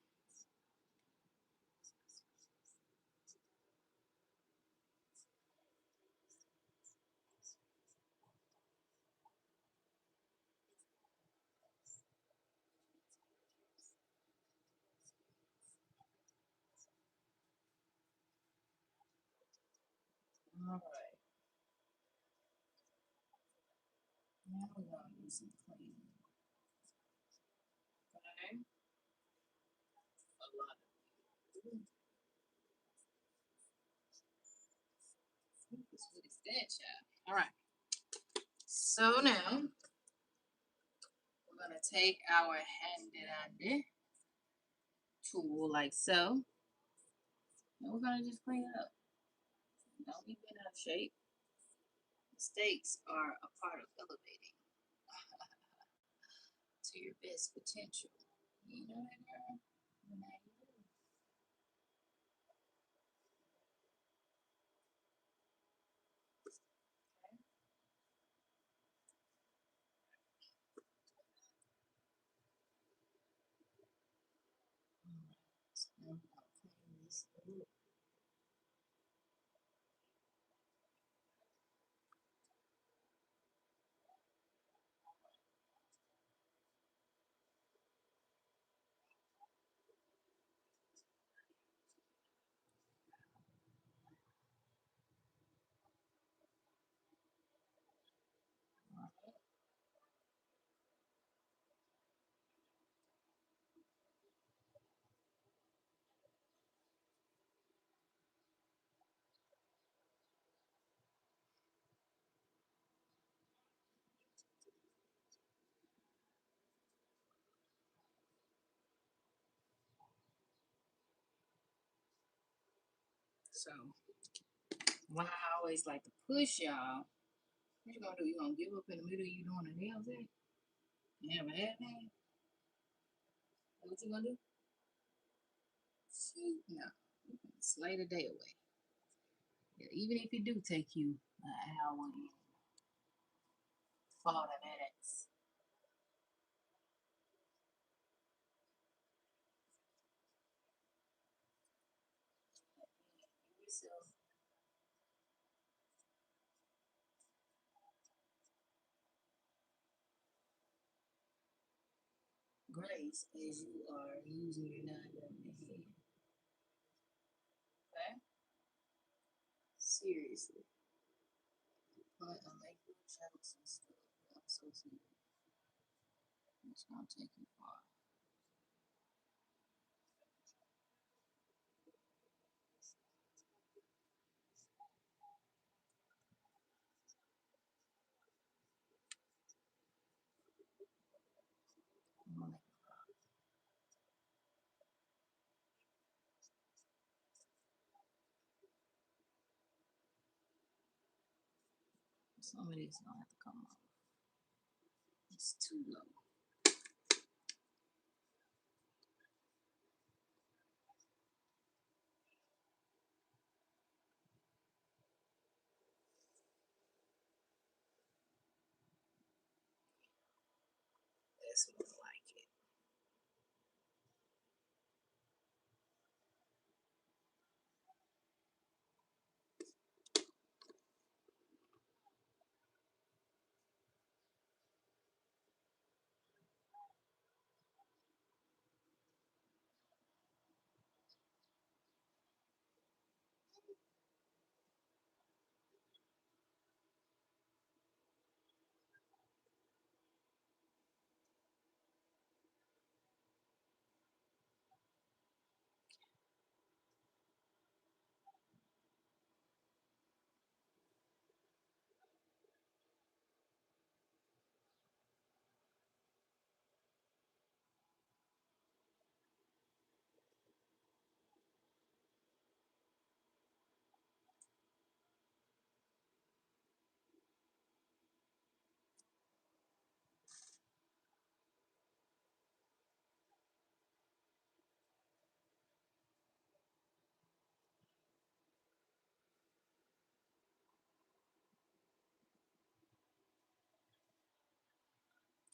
All right. Now we're gonna do some cleaning. Okay. A lot of what is that, child? All right. So now we're gonna take our handy dandy tool like so, and we're gonna just clean it up. Don't be bent out of shape. Mistakes are a part of elevating to your best potential. You know that, girl? Now you do. Okay. All right. So now I'll clean this up. All right. So why I always like to push y'all. What you gonna do? You gonna give up in the middle of you doing the nails at? You have a half hand? What you gonna do? See? No. You can slay the day away. Yeah, even if it do take you an hour and 40 minutes. Give yourself grace as you are using your non-dominant hand. Okay? Seriously. But I make little chunks and stuff. I'm so serious. It's gonna take you far. Some of these don't have to come off. It's too low. That's more like it.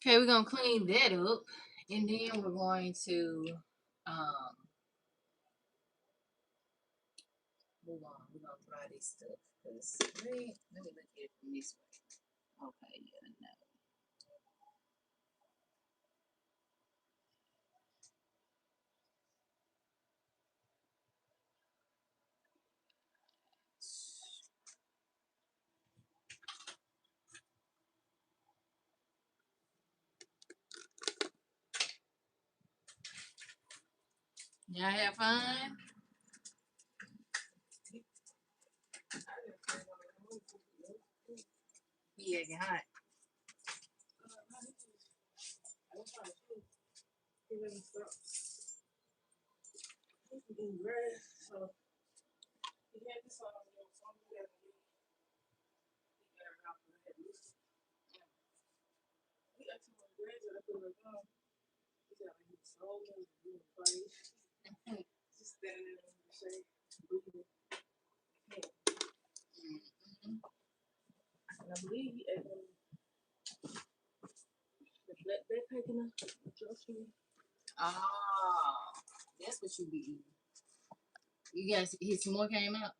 Okay, we're gonna clean that up, and then we're going to move on. We're gonna dry this stuff because let me look at it from this way. Okay, yeah, no. Y'all have fun? Yeah, get hot. Oh, that's what you be eating. You guys, his some more came out.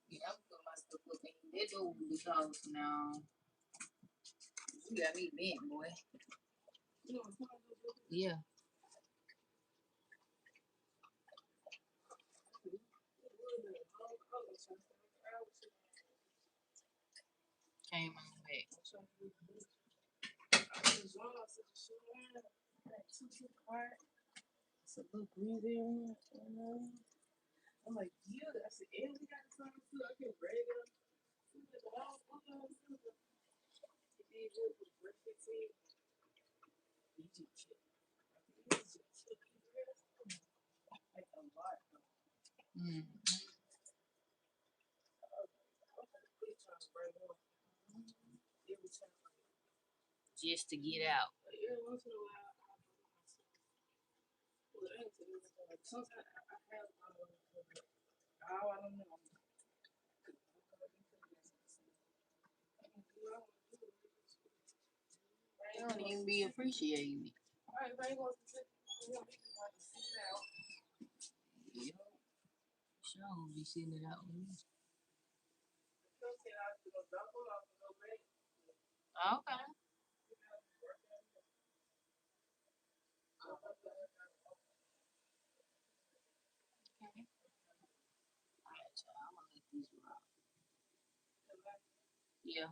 Yeah, I'm putting my stuff up in that door because now you got me bent, boy. Yeah, came on back. It's a little greasy, you know. I'm like, yeah, I said, and we got some too. I can break it up. Mm. Just to get out. They don't even be appreciating it. Yeah, sure, be sitting it out. Okay. Okay. All right, y'all. I'm gonna let these rock. Yeah.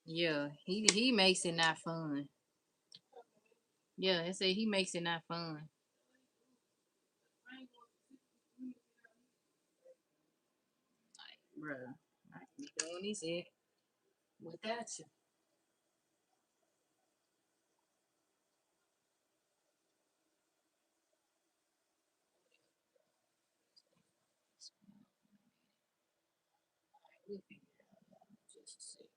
Yeah. He makes it not fun. Yeah, I say he makes it not fun. Like, bruh, I can be doing this it without you. We'll figure it out just a second.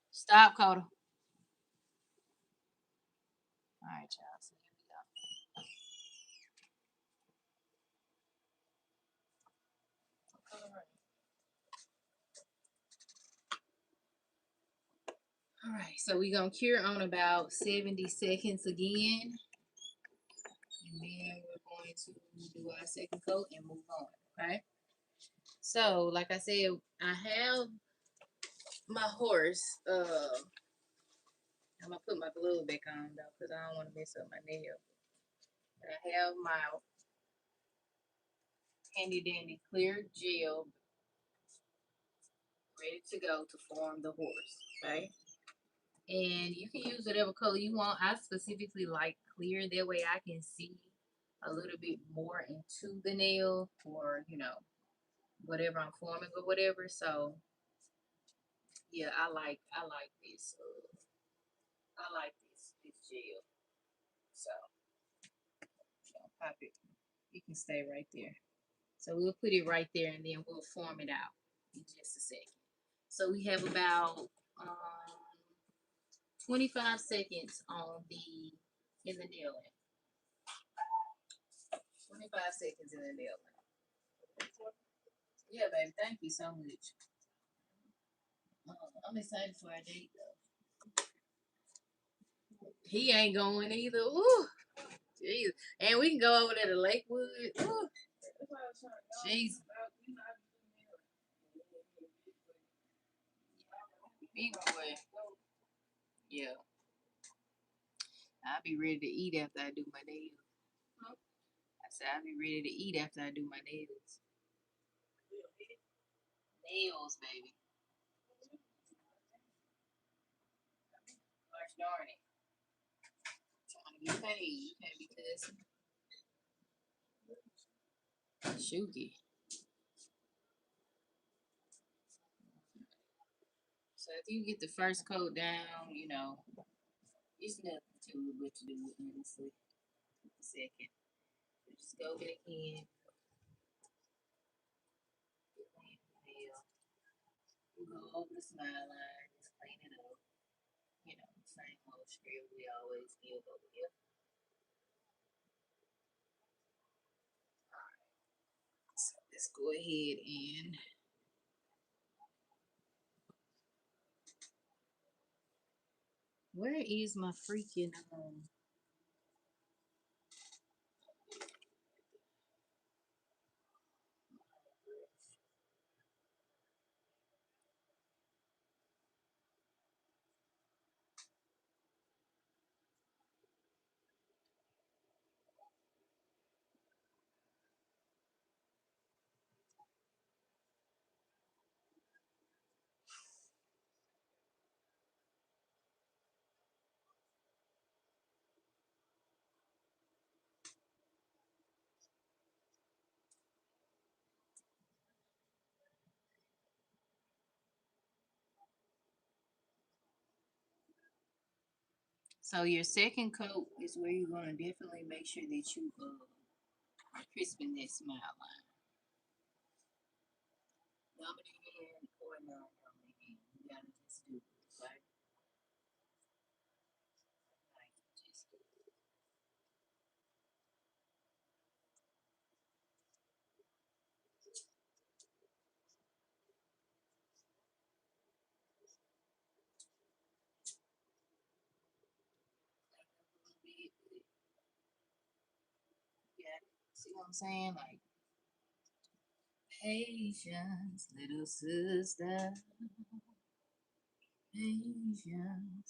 Stop, Coda. All right, y'all. So here we go. All right, so we're gonna cure on about 70 seconds again, and then we're going to do our second coat and move on. Okay. So, like I said, I have my horse. I'm gonna put my glove back on though, cause I don't want to mess up my nail. But I have my handy dandy clear gel ready to go to form the horse. Okay. And you can use whatever color you want. I specifically like clear. That way I can see a little bit more into the nail or, whatever I'm forming or whatever. So yeah, I like this. I like this gel. So pop it. You can stay right there. So we'll put it right there and then we'll form it out in just a second. So we have about 25 seconds on the in the nail. 25 seconds in the nail. Yeah, baby. Thank you so much. I'm excited for our date, though. He ain't going either. Ooh, jeez. And we can go over there to Lakewood. Ooh, jeez. Big boy. Yeah. I'll be ready to eat after I do my nails. I said I'll be ready to eat after I do my nails. Nails, baby. Gosh darn it. Trying to get paid. You can't be cussing. Shooky. So if you get the first coat down, you know, it's nothing to it but to do it, honestly. The second. So just go back in. Clean the nail. Go over the smile line. Just clean it up. You know, same old script we always give over here. So let's go ahead and where is my freaking so your second coat is where you're gonna definitely make sure that you crisping that smile line. Dominant hand or non-dominant hand. You gotta just do it, right? Like just do it. Clean up a little bit, but you got it. See what I'm saying? Like patience, little sister. Patience,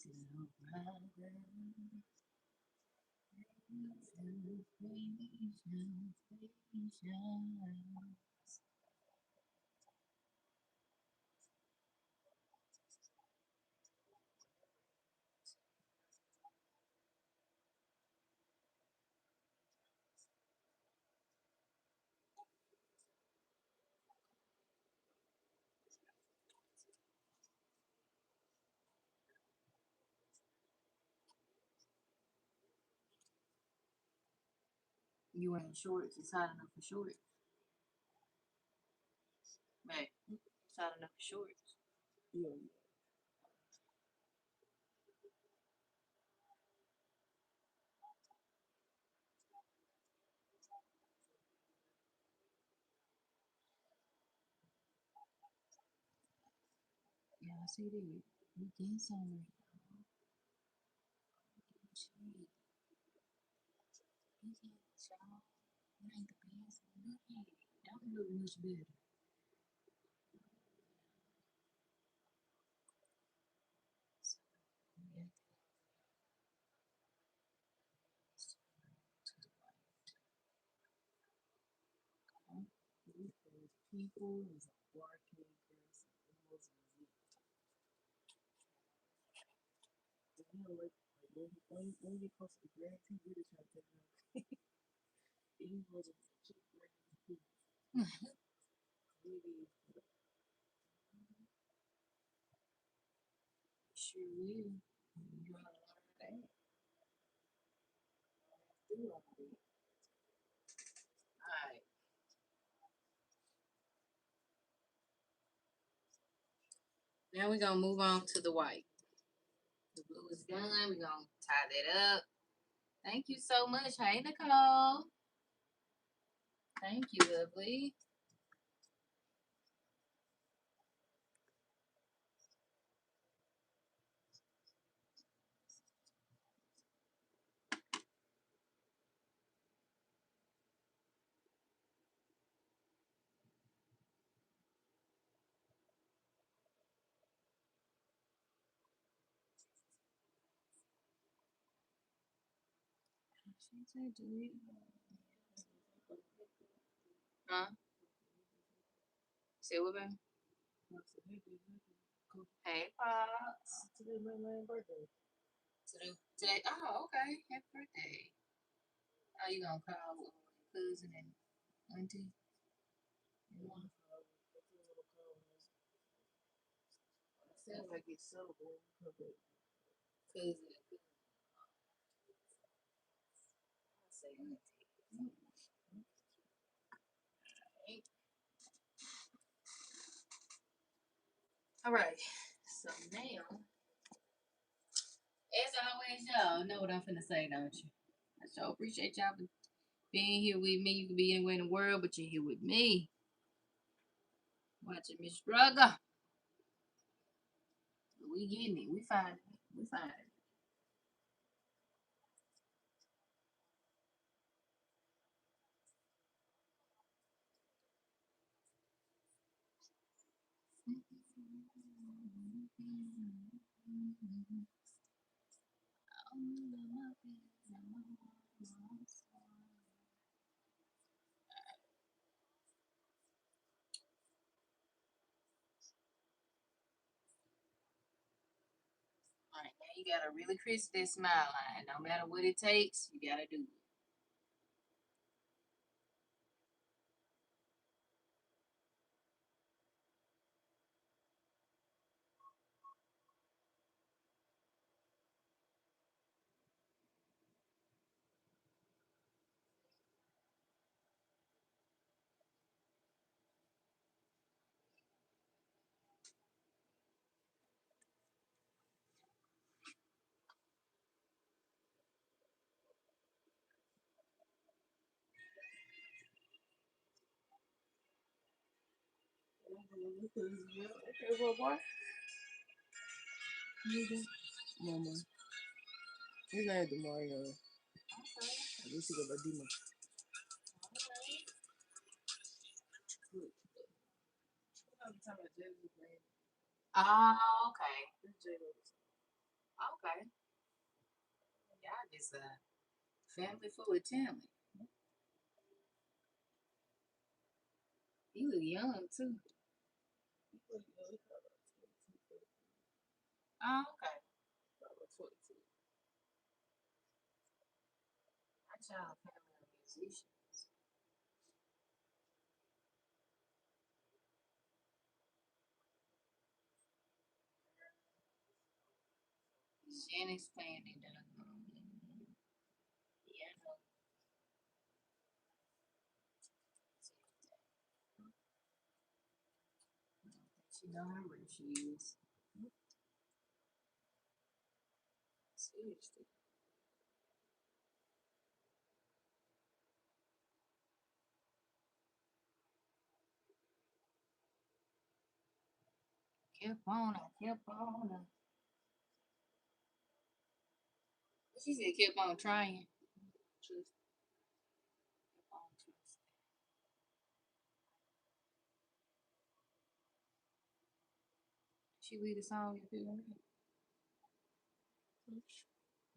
little brother. Patience, patience, patience. You wearing shorts? It's hot enough for shorts. Right. It's hot enough for shorts. Yeah. Yeah, I see that. We getting somewhere. Shit. Look at it, y'all. It ain't the best. Look at it. Don't look much better. So, yeah, it's to the right. People is a working person. Almost as if you know what? When you post the grand T, really try to take it out. He wasn't a cheap grand T. Maybe sure will. You gotta learn that. Do all that. All right. Now we're gonna move on to the white. The blue is done. We're gonna tie that up. Thank you so much. Hey, Nicole. Thank you, lovely. Huh? Say what, baby? Hey, Pops. Today my birthday. Today? Oh, okay. Happy birthday. How you gonna call cousin and auntie? You wanna sounds like it's celebrating cousin. Say auntie. All right. So now, as always, y'all know what I'm finna say, don't you? I so appreciate y'all for being here with me. You could be anywhere in the world, but you're here with me. Watching me struggle. We getting it. We find it. We find it. All right, now you gotta really crisp that smile line. No matter what it takes, you gotta do it. Okay, well, boy. Mama. He's not the Mario. At least he got the demon. Oh, okay. Okay. Y'all just a family full of talent. You look young too. Oh, okay. My child family of musicians. Shannon's playing it. Piano. She know how rich she is. Seriously. Kept on, I kept on. She said kept on trying. Just kept on trusting. She lead a song in the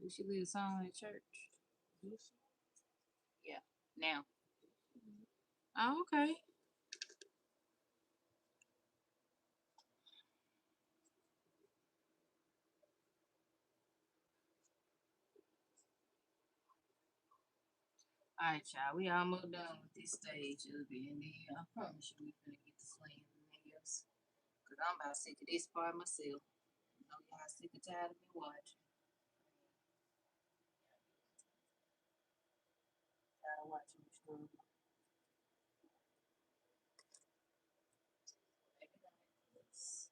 Did she lead a song in church? Yeah. Now. Oh, okay. All right, y'all. We almost done with this stage of it, and then I promise you we finna get to slaying the nails. Cause I'm about sick of this part myself. I know y'all sick and tired of me watching. Tired of watching me struggle. Maybe not this.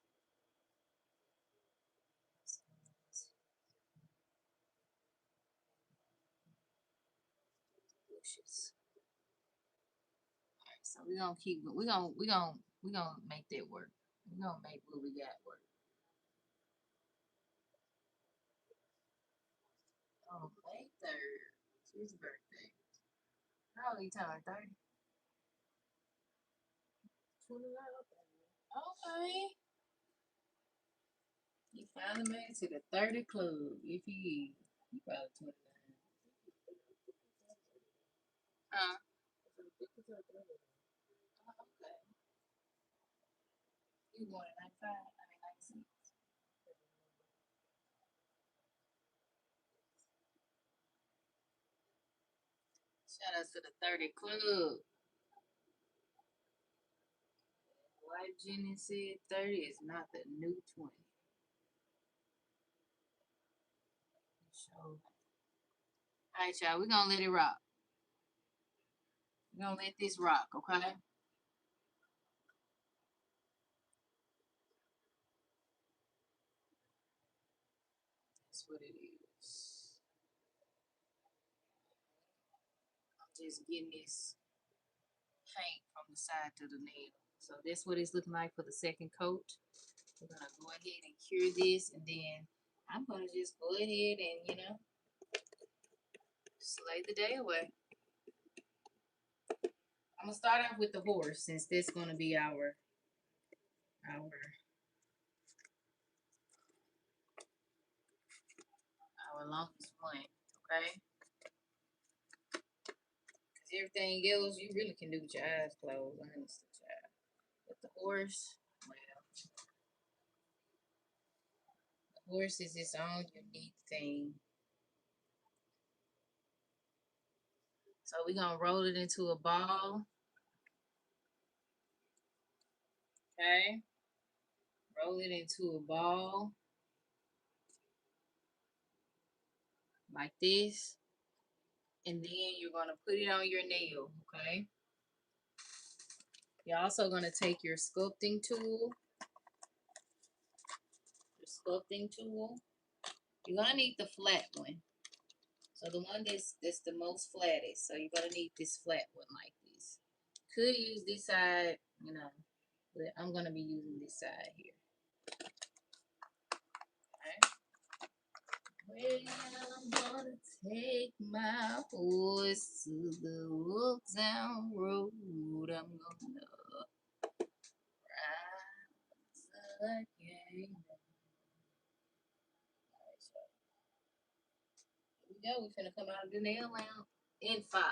Bushes. So we gonna make that work. We gonna make what we got work. Oh, May 3rd. It's his birthday. How old you turning? 30? 29. Okay. He finally made it to the 30 club. If he probably 29. Huh? Oh, okay. You born in 95? I mean 96. Shout out to the 30 club. White Jenny said 30 is not the new 20. So, alright, y'all, we're gonna let it rock. We're gonna let this rock, okay? That's what it is. I'm just getting this paint from the side to the nail. So that's what it's looking like for the second coat. We're gonna go ahead and cure this, and then I'm gonna just go ahead and slay the day away. I'm gonna start off with the horse since this is gonna be our longest one, okay? Because everything else you really can do with your eyes closed, honestly, child. But the horse, well, the horse is its own unique thing. So we're gonna roll it into a ball, okay? Roll it into a ball like this, and then you're gonna put it on your nail, okay? You're also gonna take your sculpting tool. You're gonna need the flat one. So the one that's the most flattest. So you're gonna need this flat one like this. Could use this side, but I'm gonna be using this side here. Okay. Well, I'm gonna take my horse to the old town road. I'm gonna ride again. Alright, so here we go. We're gonna come out of the nail lamp in 5,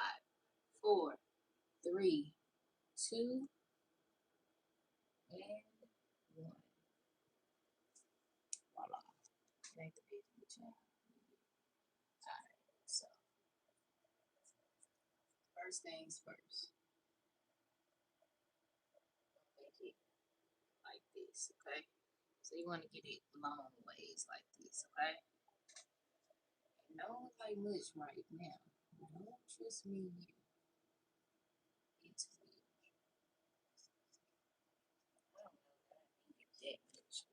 4, 3, 2, and 1. Voila. It ain't the big picture. Alright, so first things first. Make it like this, okay? So you want to get it long ways like this, okay? And don't look like much right now. Don't trust me yet. It's weird. I don't know that I need that much.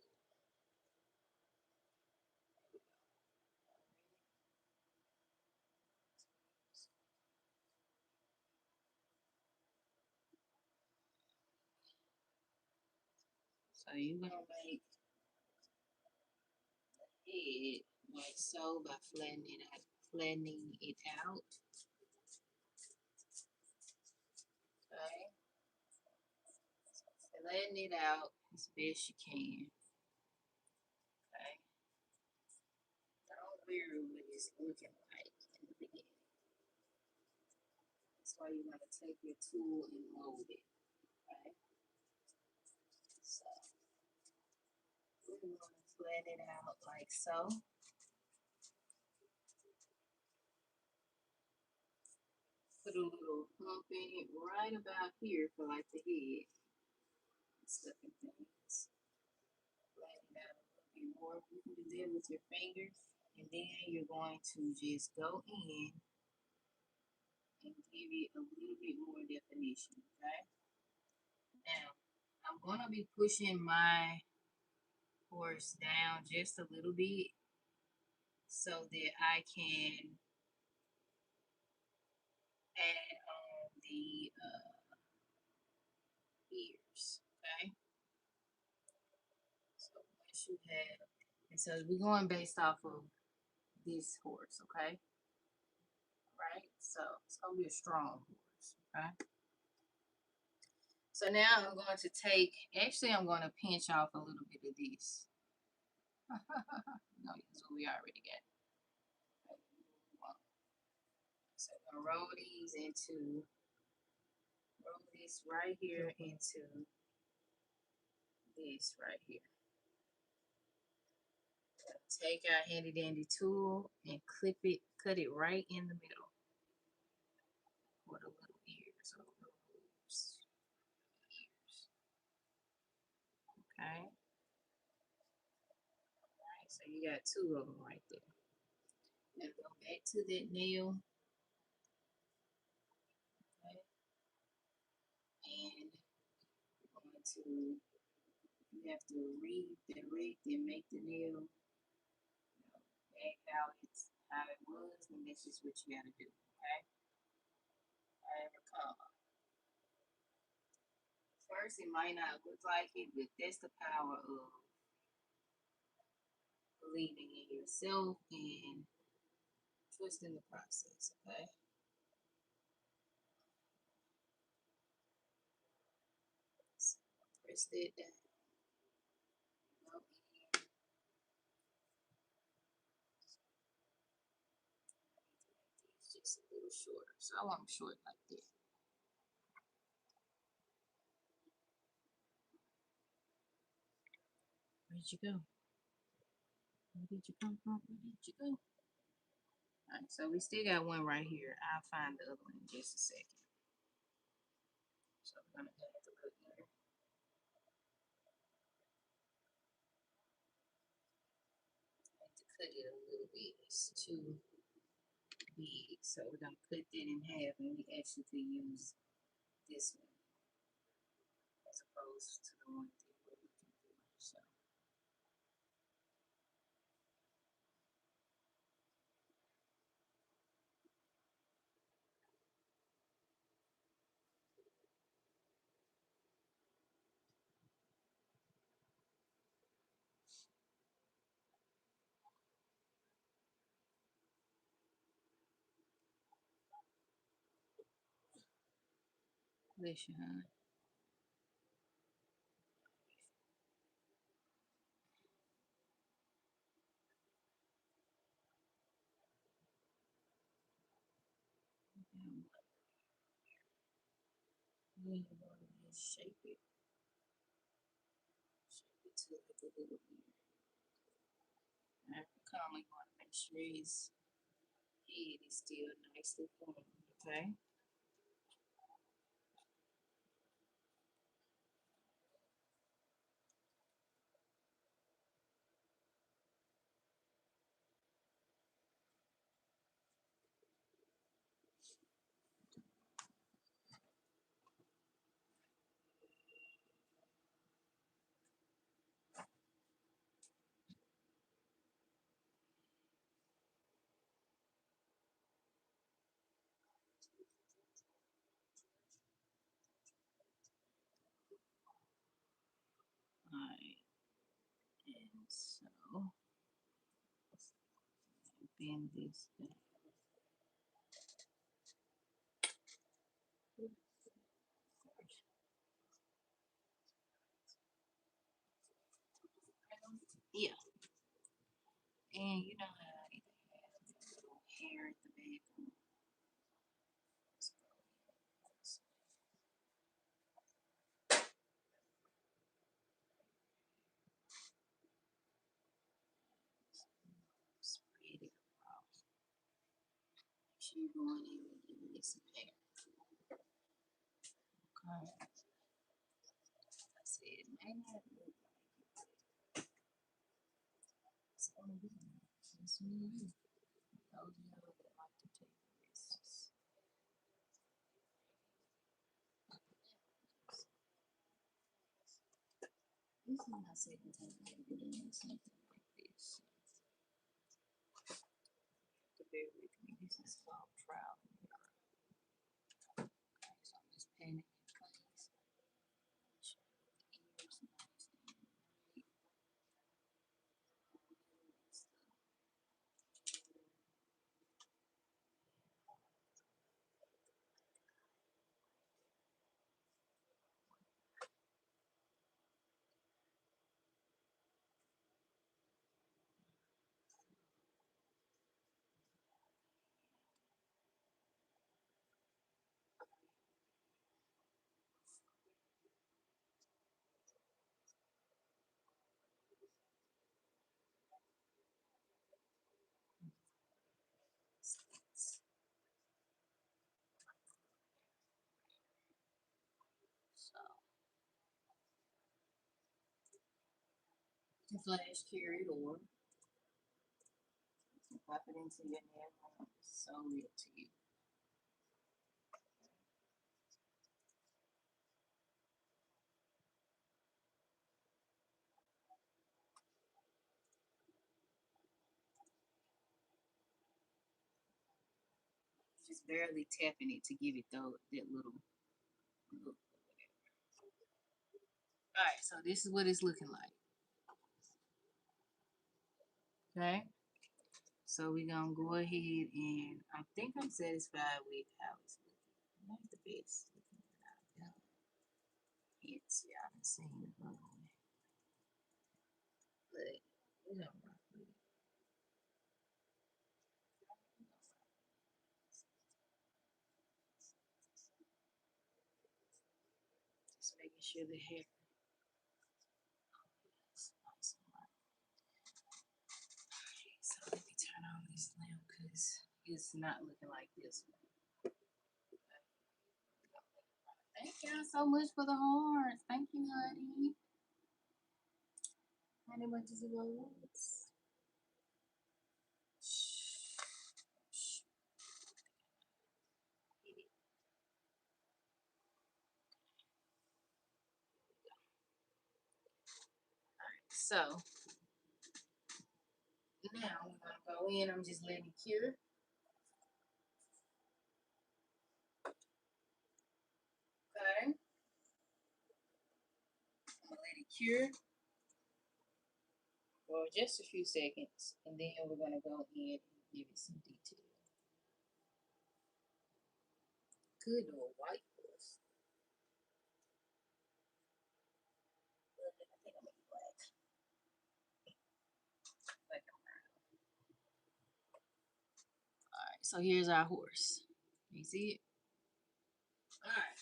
So you're gonna make it like so by flattening it out. Okay, flatten it out as best you can. Okay, don't worry what it's looking like in the beginning. That's why you want to take your tool and mold it. Okay, so we're going to flatten it out like so. Put a little hump in it right about here for like the head and stuff and things. Flatten it out a little bit more. You can do that with your fingers. And then you're going to just go in and give it a little bit more definition, okay? Now, I'm going to be pushing my horse down just a little bit so that I can add on ears. Okay. So once you have, and so we're going based off of this horse. Okay. Right. So it's gonna be a strong horse. Okay. So now I'm going to take. Actually, I'm going to pinch off a little bit of this. No, that's what we already got. So I'm gonna roll this right here into this right here. Take our handy dandy tool and cut it right in the middle for the little ears or little ears. Okay. All right. So you got two of them right there. Now go back to that nail. Okay. And we're going to, you have to redirect and make the nail, back how it was, and this is what you gotta do. Okay. However, first, it might not look like it, but that's the power of believing in yourself and trusting the process. Okay. So press that down. It's just a little shorter, so I want them short like this. Where'd you go? Where did you come from? Where did you go? Alright, so we still got one right here. I'll find the other one in just a second. So we're gonna have to look here. I have to cut it a little bit. It's too big. So we're gonna cut that in half, and we actually could use this one as opposed to the one that we're looking for. So bless you, huh? We want to shape it to like a little bit. I'm calmly want to make sure his head is still nicely formed. Okay. Alright. And so bend this down. Yeah. And you know how it has little hair at the back. Spread it across. Make sure you're going in and giving it some hair. Okay. I said it may not look like it's gonna be. Just me. Those of you that like to take risks. This is my second time ever doing something like this. To bear with me. This is called trial and error. Okay, so I'm just pinning it in place. flash carry it or pop it into your nail. It's solely up to you. Just barely tapping it to give it though that little look. All right, so this is what it's looking like. Okay, so we're gonna go ahead and I think I'm satisfied with how it's looking. That's the best looking that I've done. It's yeah, I haven't seen the other one, but we're gonna rock with it. Just making sure the hair is nice and light. So let me turn on this lamp because it's not looking like this one. Thank y'all so much for the hearts. Thank you, honey. Honey, what does it was? So now we're gonna go in. I'm just letting it cure. Okay. I'm gonna let it cure for just a few seconds, and then we're gonna go in and give it some detail. Good old white horse. I think I'm gonna be black. Black and brown. All right. So here's our horse. You see it? All right.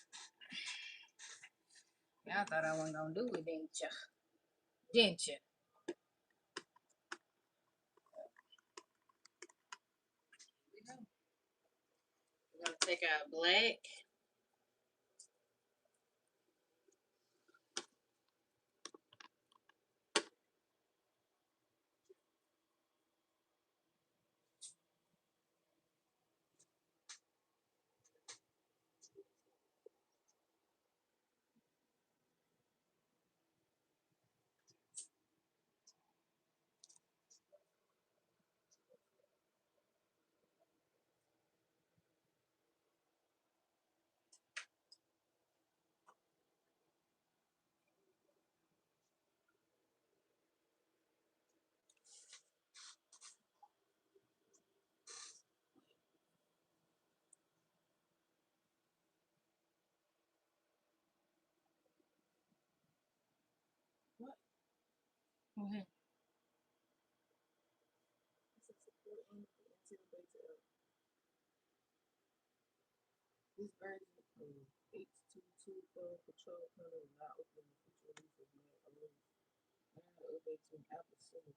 Y'all thought I wasn't gonna do it, didn't you? Didn't you? We go. We're gonna take our black. What? Okay. This version of H22 Control Panel is not open in the future release of Mac alone. I got to update to an Apple Center.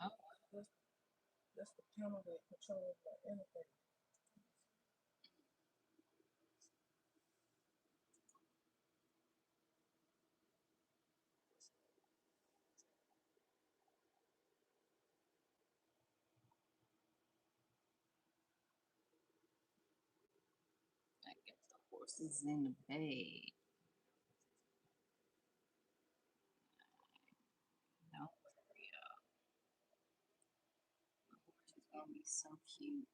Oh, that's the panel that controls my anything. I got the horses in the bag. Don't worry, y'all. The horse is gonna be so cute.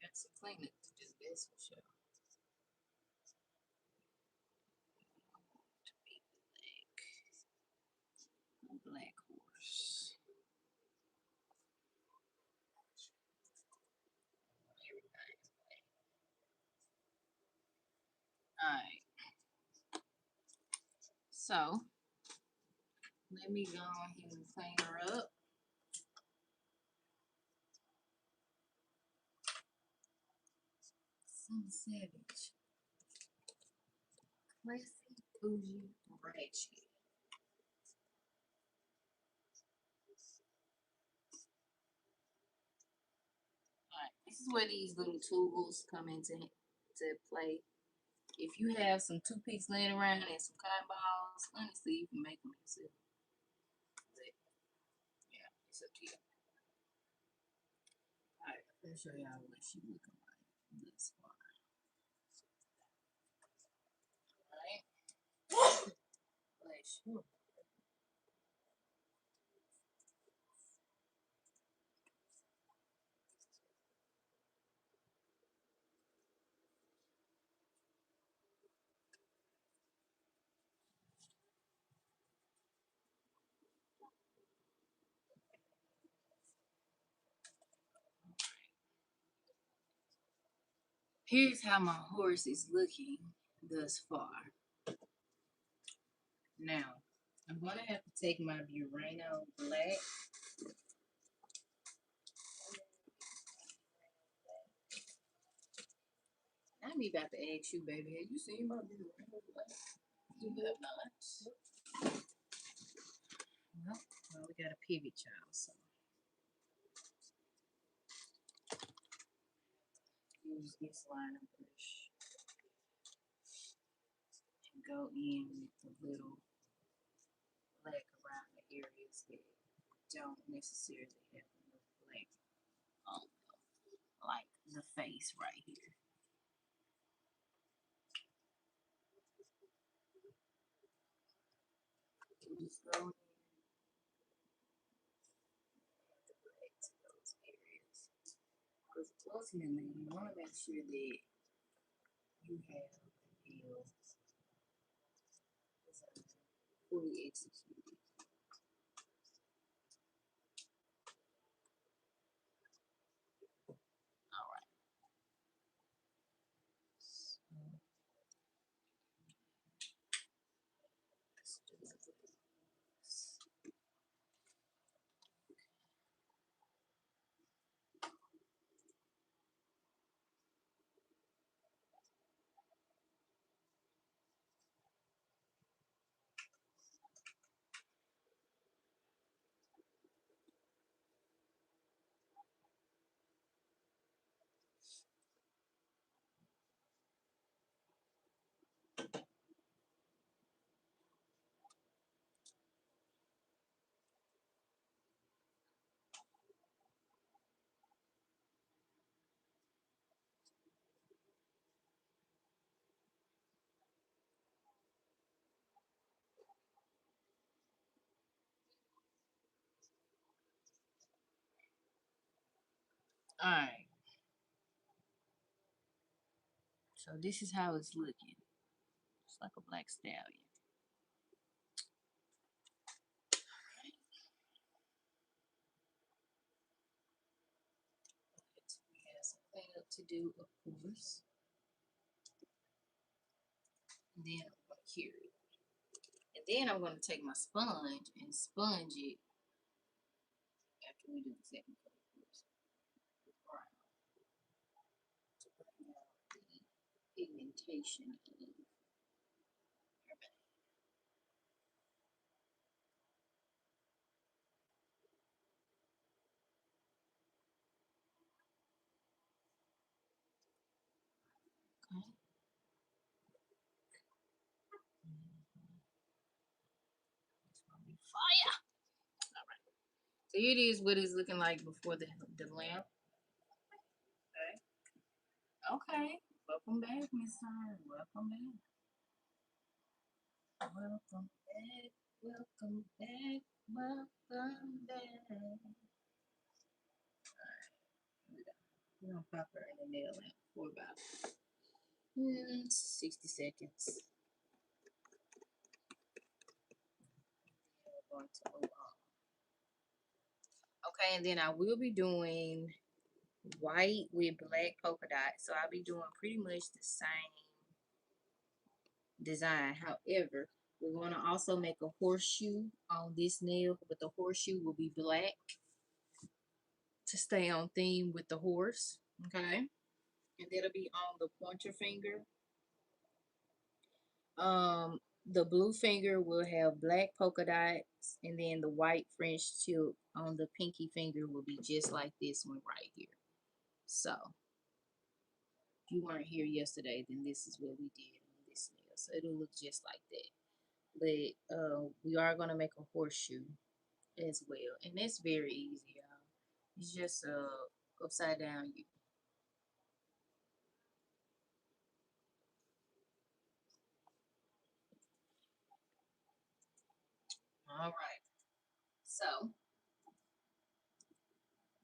Got some cleaning to do. This for sure. To be black, a black horse. All right. So let me go ahead and clean her up. Some savage. Classy, bougie, ratchet. This is where these little tools come into play. If you have some toothpicks laying around and some cotton balls, honestly, you can make them yourself. But yeah, it's up to you. Alright, let me show y'all what she looking like this far. Alright. Bless you. Here's how my horse is looking thus far. Now, I'm going to have to take my Burano Black. I be about to ask you, baby, have you seen my Burano Black? You have not. Well, we got a pivot, child, so use this liner brush and go in with the little black around the areas that don't necessarily have enough black on them, like the face right here. You just go in the black to those areas. Because ultimately, you want to make sure that you have the nails fully executed. All right. So let's do this. All right. So this is how it's looking. It's like a black stallion. We have some cleanup to do, of course. And then I'm going to cure it. And then I'm going to take my sponge and sponge it after we do the second coat, of course, with brown to bring out the pigmentation of your bag. Okay. It's going to be fire. All right. So here it is what it's looking like before the lamp. Okay. Okay. Welcome back, Miss Siren. Welcome back. Welcome back. Welcome back. Welcome back. We're gonna pop her in the nail lamp for about 60 seconds. We're going to move on. Okay, and then I will be doing white with black polka dots. So I'll be doing pretty much the same design. However, we're going to also make a horseshoe on this nail, but the horseshoe will be black to stay on theme with the horse. Okay, and that'll be on the pointer finger. The blue finger will have black polka dots, and then the white French tip on the pinky finger will be just like this one right here. So if you weren't here yesterday, then this is what we did on this nail. So it'll look just like that. But we are going to make a horseshoe as well. And it's very easy, y'all. It's just upside down U. All right. So,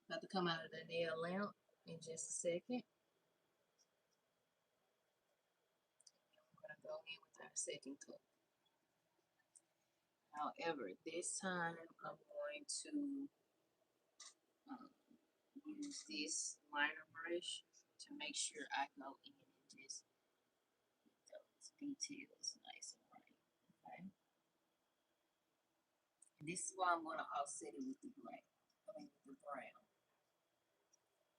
about to come out of the nail lamp in just a second. We're going to go in with our second coat. However, this time I'm going to um, use this liner brush to make sure I go in and just get those details nice and right. Okay. And this is why I'm going to offset it with the gray. I mean with the brown.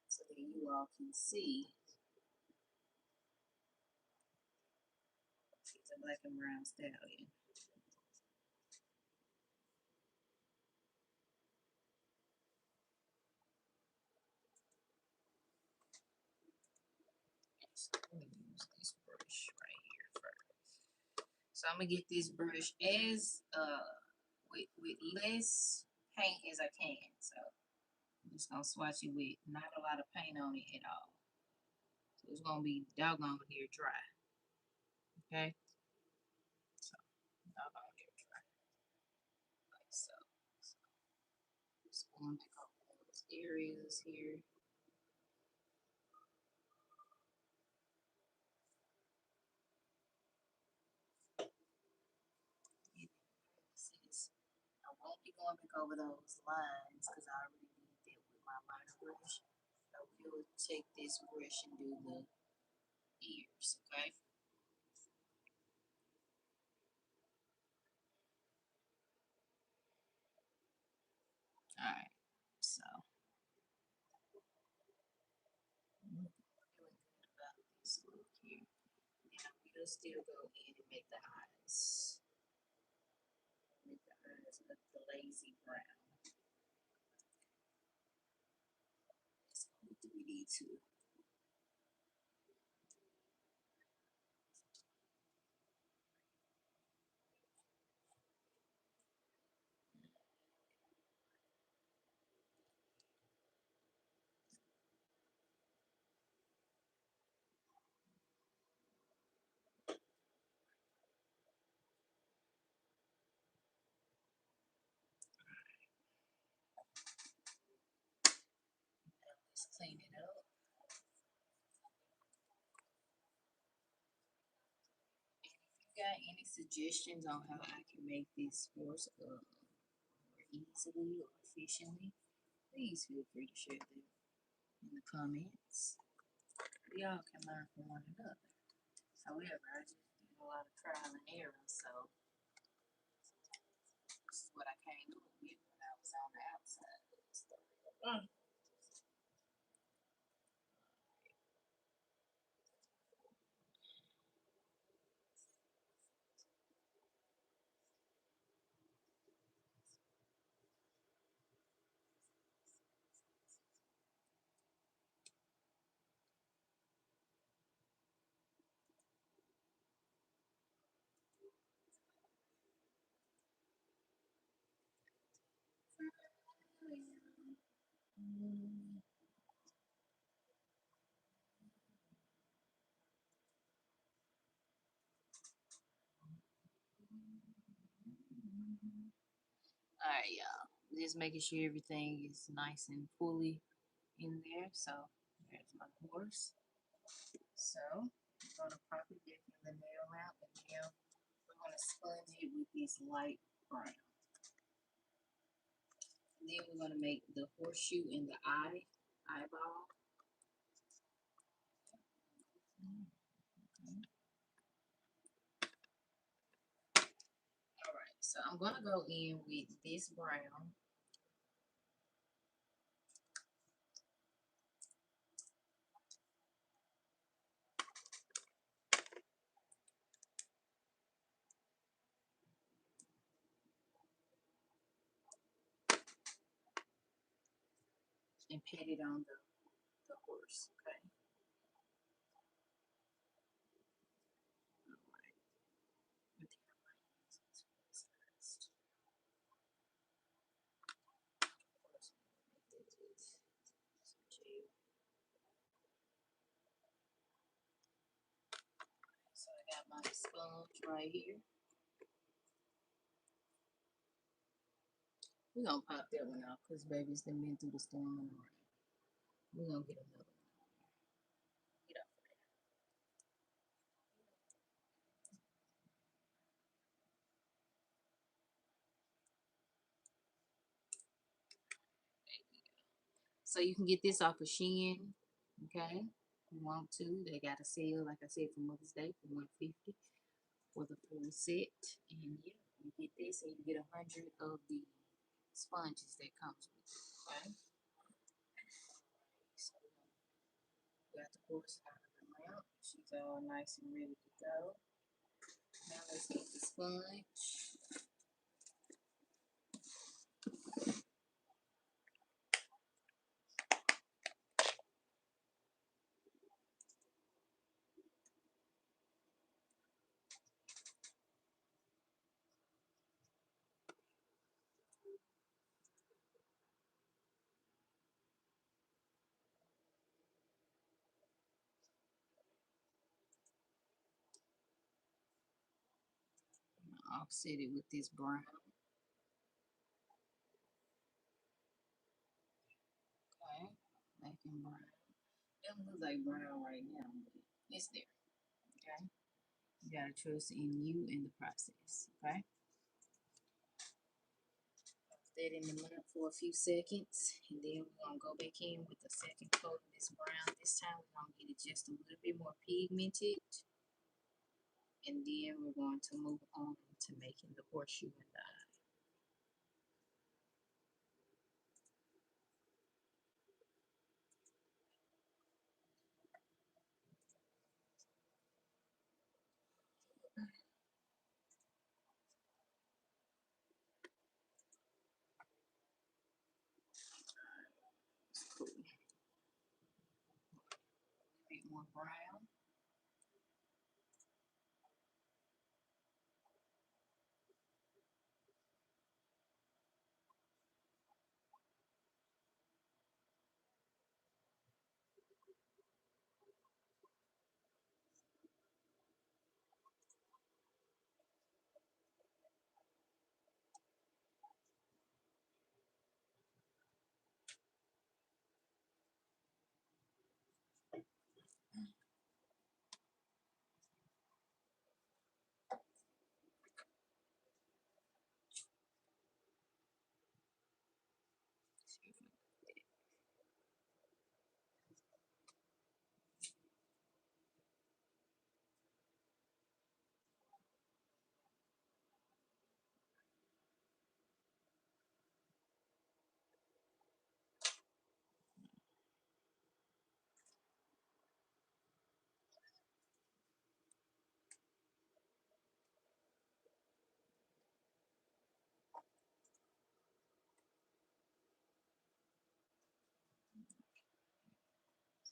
So that you all can see it's a black and brown stallion. So I'm going to use this brush right here first. So I'm gonna get this brush as with less paint as I can. So I'm just gonna swatch it with not a lot of paint on it at all. So it's gonna be doggone near dry. Okay? So doggone near dry. Like so. So just going back over those areas here. I won't be going back over those lines because I already did that with my liner brush. I will take this brush and do the ears, okay? Alright, so feeling good about this look here. Now we'll still go in and make the eyes. Make the eyes look the lazy brown. Let's go with 3D too. Now let's clean it up. And if you got any suggestions on how I can make this horse more easily or efficiently, please feel free to share them in the comments. We all can learn from one another. However, I just did a lot of trial and error, so this is what I came up with when I was on the outside. Mm. Alright, y'all. Just making sure everything is nice and fully in there. So there's my horse. So I'm gonna pop it back in the nail lamp, and now we're gonna sponge it with this light brown. And then we're gonna make the horseshoe in the eyeball. Alright, so I'm gonna go in with this brown. And pat it on the the horse. Okay. So I got my sponge right here. We're gonna pop that one off because baby's been through the storm and the rain. We're gonna get another one. Get off of there. So you can get this off of Shein. Okay. If you want to. They got a sale, like I said, for Mother's Day for $150 for the full set. And yeah, you get this and you get 100 of the sponges that comes with it. Okay. So we got the horse out of the mouth. She's all nice and ready to go. Now let's get the sponge. Offset it with this brown. Okay. Black and brown. It doesn't look like brown right now, but it's there. Okay. You gotta trust in you and the process. Okay. That in the mud for a few seconds, and then we're gonna go back in with the second coat of this brown. This time we're gonna get it just a little bit more pigmented, and then we're going to move on to making the horseshoe and the eye. It's cool. A bit more brown.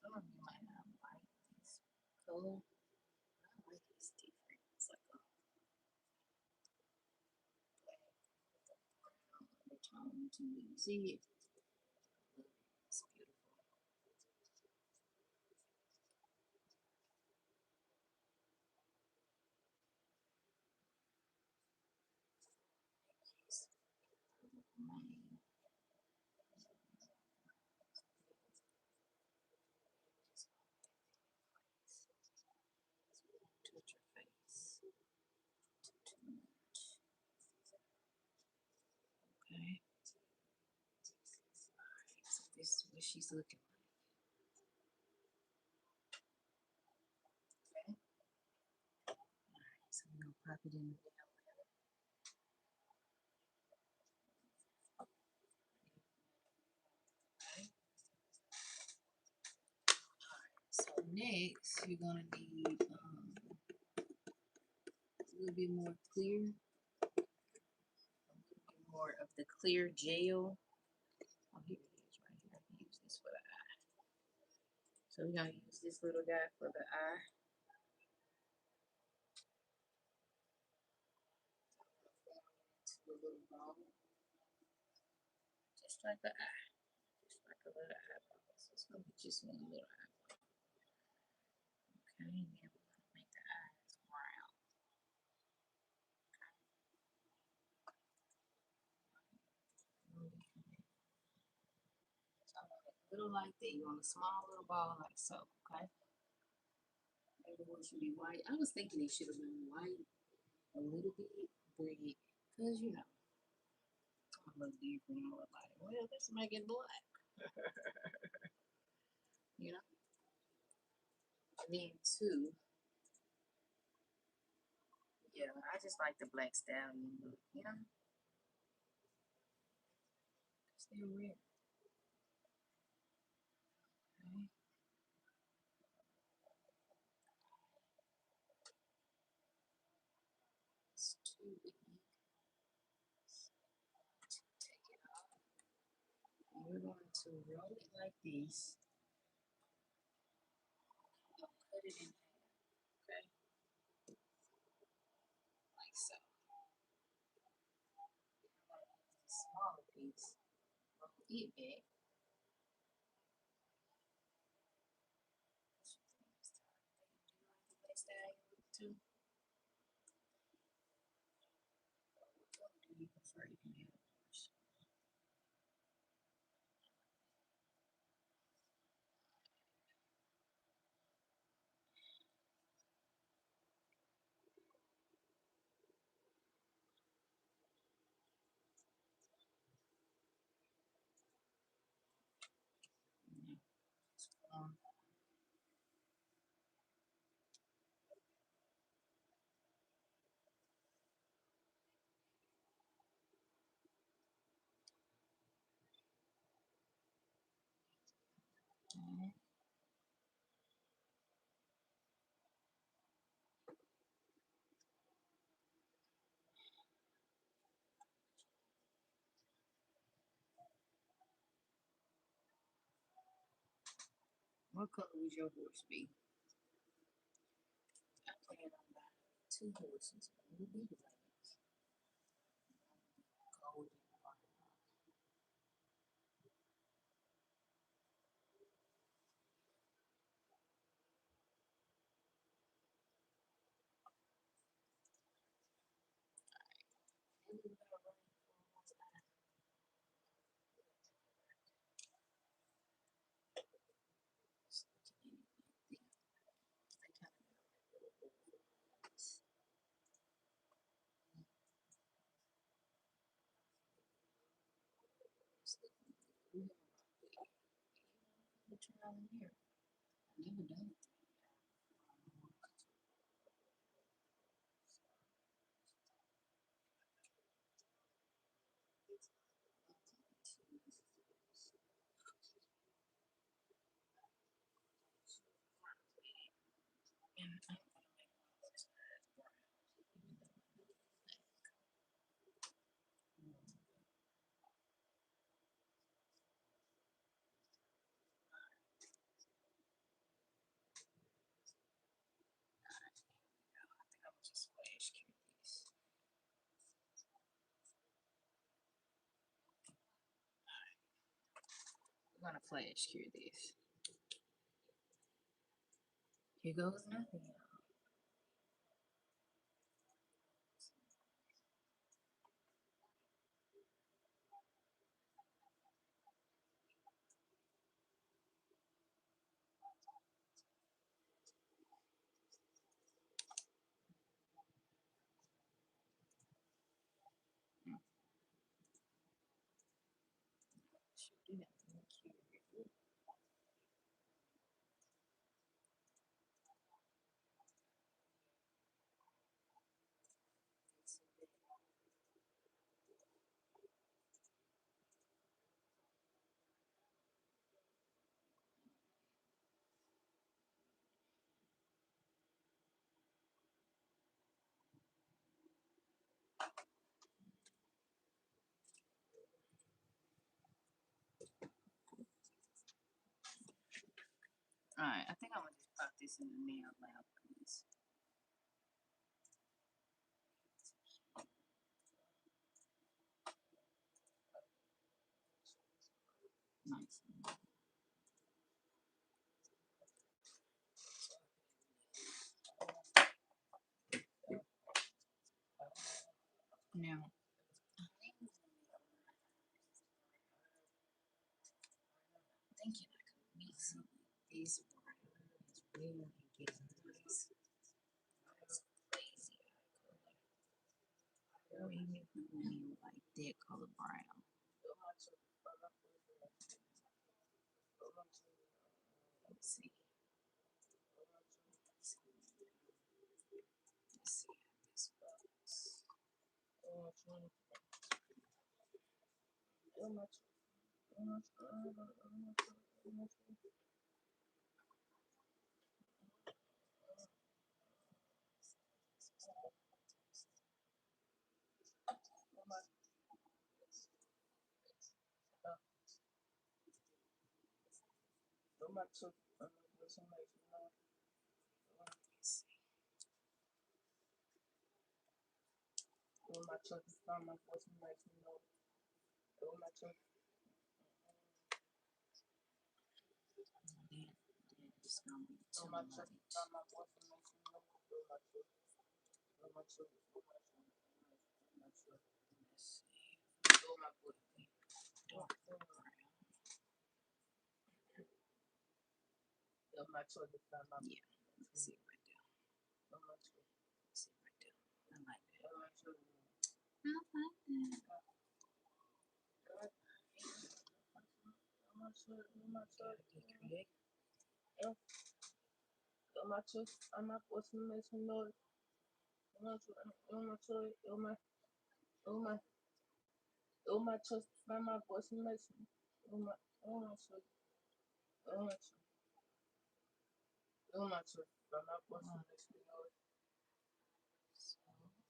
Some of you might not like this color. I like it's different. It's like a black brown undertone to me. See it? It's beautiful. It's mine. Touch your face. Too much. Okay. So this is what she's looking like. Okay. Alright, so we're gonna pop it in the nail. Okay. So next you're gonna need a little bit more clear, a little bit more of the clear gel. Oh, here it is right here. I can use this for the eye. So we're gonna use this little guy for the eye. Into a little ball, just like the eye, just like a little eyeball. So it's gonna be just one little eyeball. Okay, and then we're gonna make the eyes round. So I want it a little like that. You want a small little ball like so, okay? Maybe one should be white. I was thinking it should have been white a little bit, but because you know, I'm a little different. I'm like, well, let's make it black. You know? And then two, yeah, I just like the black stallion look, you know? Still real. Okay. It's too big. Take it off. And we're going to roll it like this. I'll cut it in half, okay? Like so. This smaller piece. Roll it back. Do you like the black stallion look too? What do you prefer? You can have yours. What color would your horse be? I plan on buying two horses. One will be black, golden brown. And we got running for almost they kind of trial and error. I've never done it. And I'm gonna make my horse brown. I think I'm just flash cure this. We're gonna flash cure this. Here goes nothing. Should do that. Alright, I think I'm gonna just pop this in the nail lab, please. Nice. Now, thinking I could mix this brown as well and get a nice, lazy eye color. Or even if you want like that color brown. Let's see. Let's see how this works. It's gonna be too light. Let's see. Dark brown. Yeah, see it right there. See it right there. I like that. I like that. Gotta get creative. So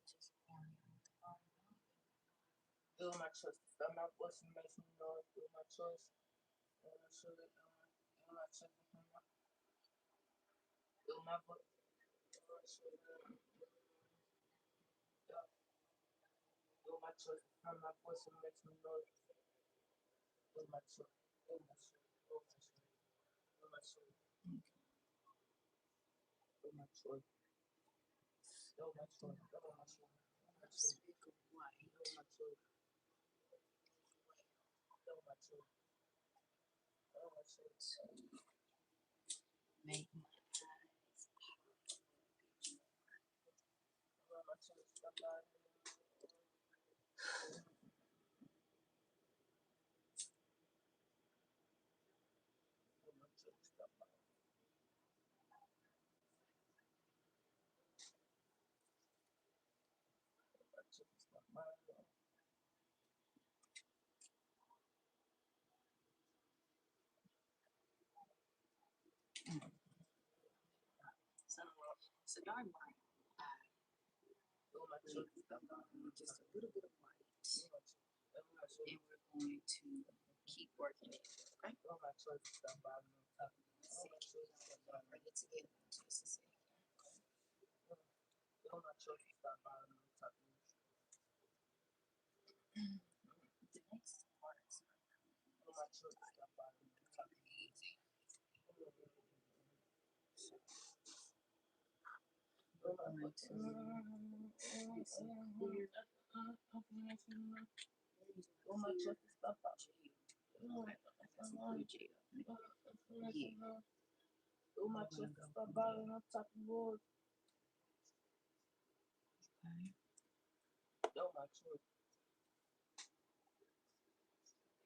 just pouring on the bottom. Speak of white. Make my eyes so dark brown. Just a little bit of white. And we're going to keep working it. Okay? Bring it together just a second. The next part is easy. We're going to get some clear. Yeah. Okay.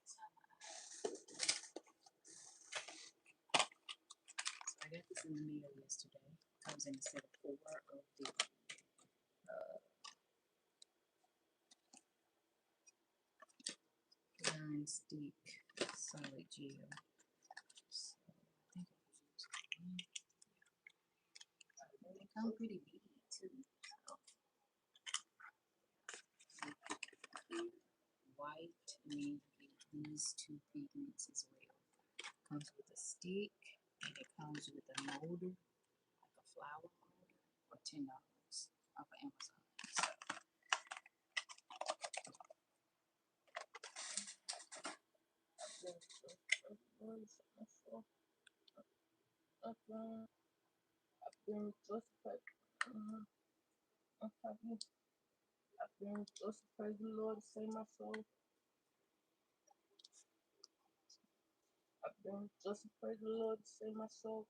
So I got this in the mail yesterday. Comes in a set of 4 of the non-stick solid gel. So I think they come pretty big too. So white, and then you get these 2 pigments as well. Comes with a stick and it comes with a molder, like a flower molder, for $10 off of Amazon. So Just praise the Lord, save my soul. Just praise the Lord, save my soul.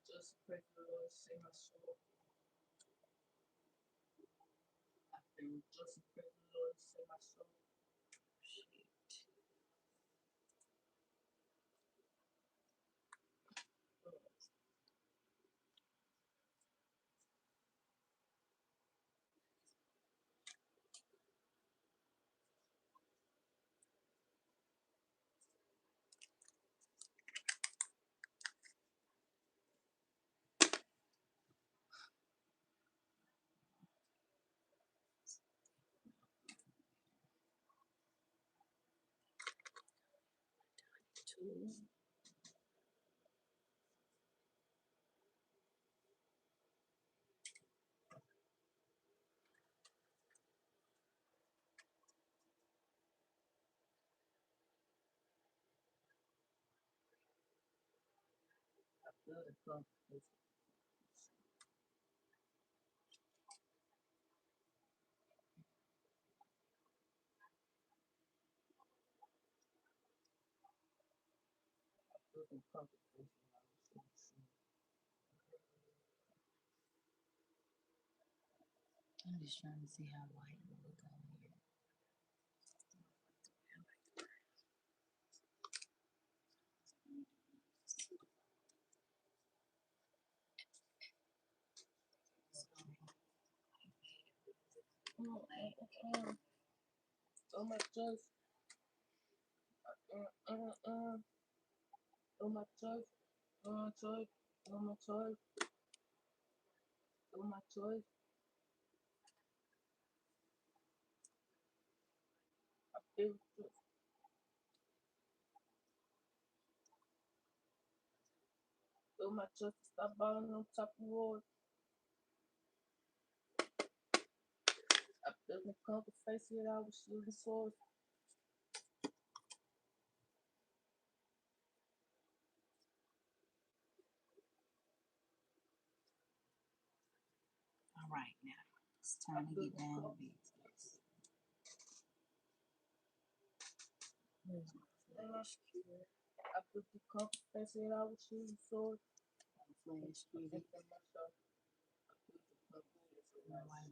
Just praise the Lord, save my soul. Just praise the Lord, save my soul. I'm just trying to see how white it will look on here. Oh my choice. Oh my choice. Oh my choice. Oh my choice. Oh my choice. Oh my choice. Stop balling on top of the wall. I doesn't come to face it. I was shooting swords. All right, now it's time to get down to business. Where's my flash cure? I put the come to face it. I was shooting swords. Flash cure. No white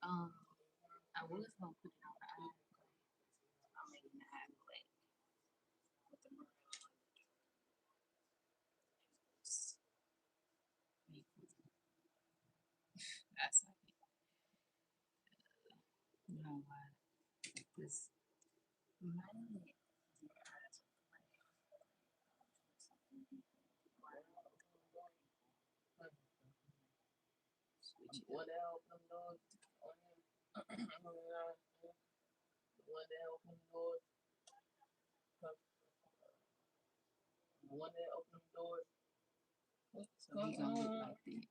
on. I was gonna put it on the eye. I'm making the eye black with the maroon. That's like it. You know why? Because my eyes are switch it One up. that help them doors. The one that open doors. The one that open doors. So he gonna look like that.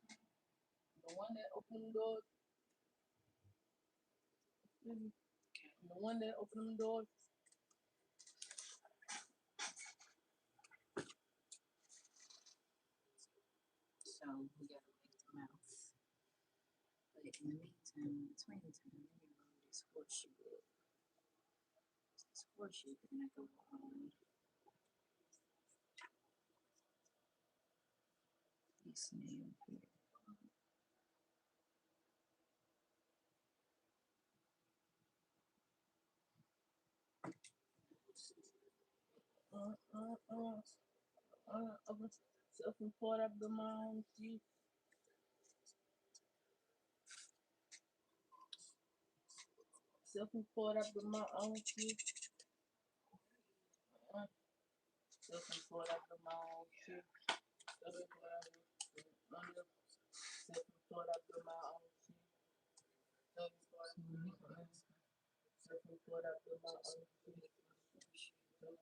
The one that open doors. The one that open doors. So we gotta make the mouth. But in the meantime, in between the time, let me roll this horseshoe up. This horseshoe gonna go on this nail here. Self-employed up the mind. Self-employed up the my own shit. Self-employed up the my own shit. Self-employed up the my own shit. Self-employed up the my own shit. Side,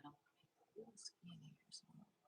I want to make the little skin here, so I'm gonna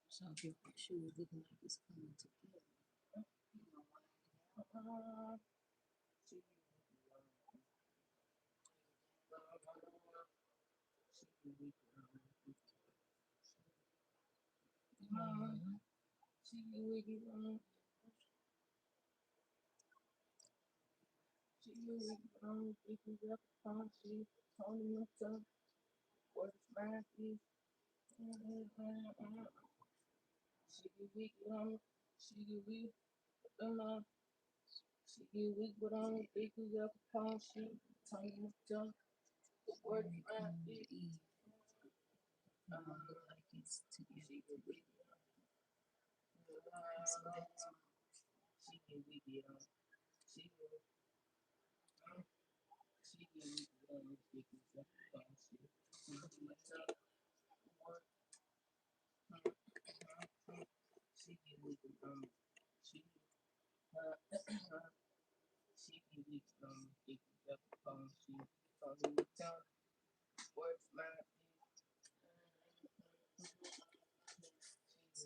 so if your shoe is looking like it's coming together, you know why? Mhm. When it comes to Eve, it don't look like it's together. So that's my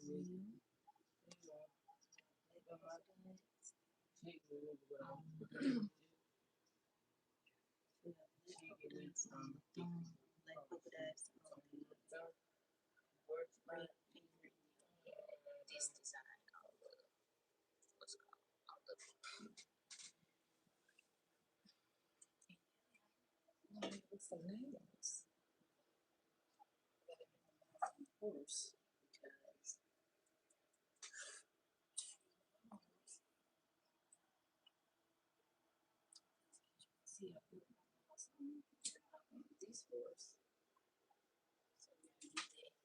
real. We have black polka dots on the thumb, black polka dots on the ring finger, and this design on the what's it called on the with some nails. Horse because see I put my nails on this horse. So we're gonna get that.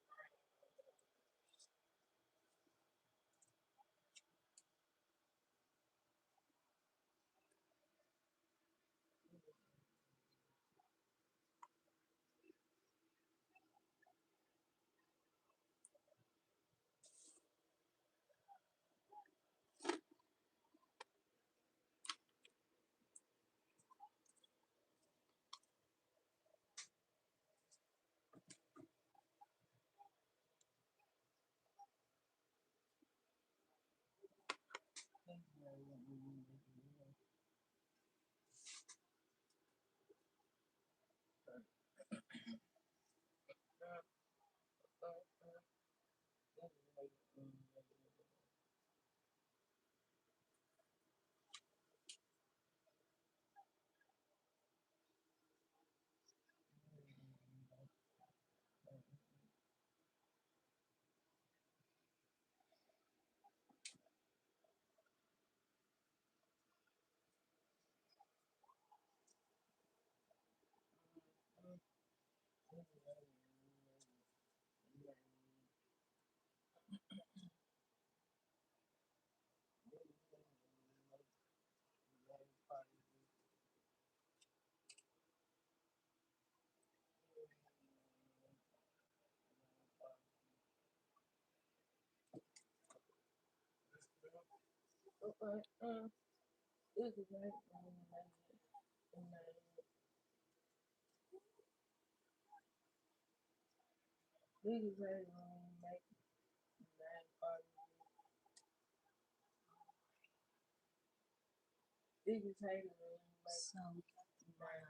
So we got the brown.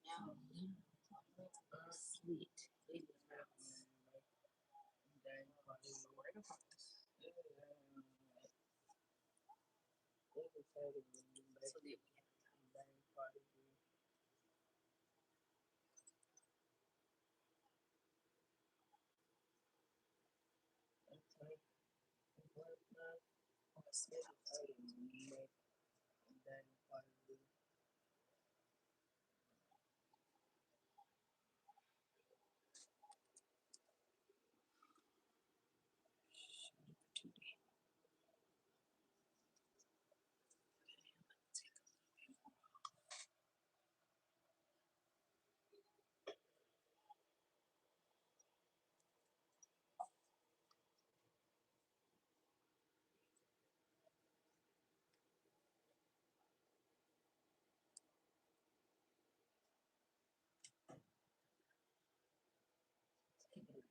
Now slit. So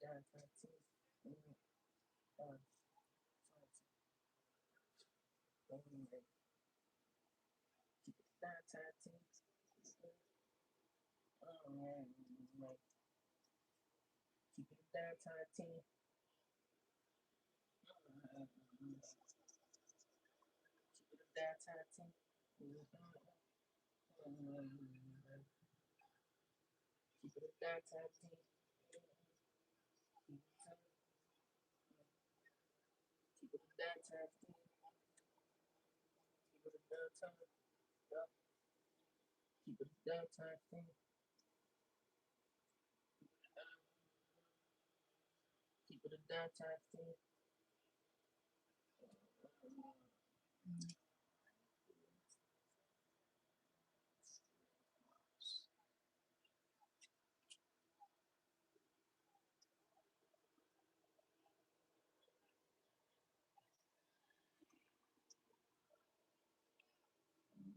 that we have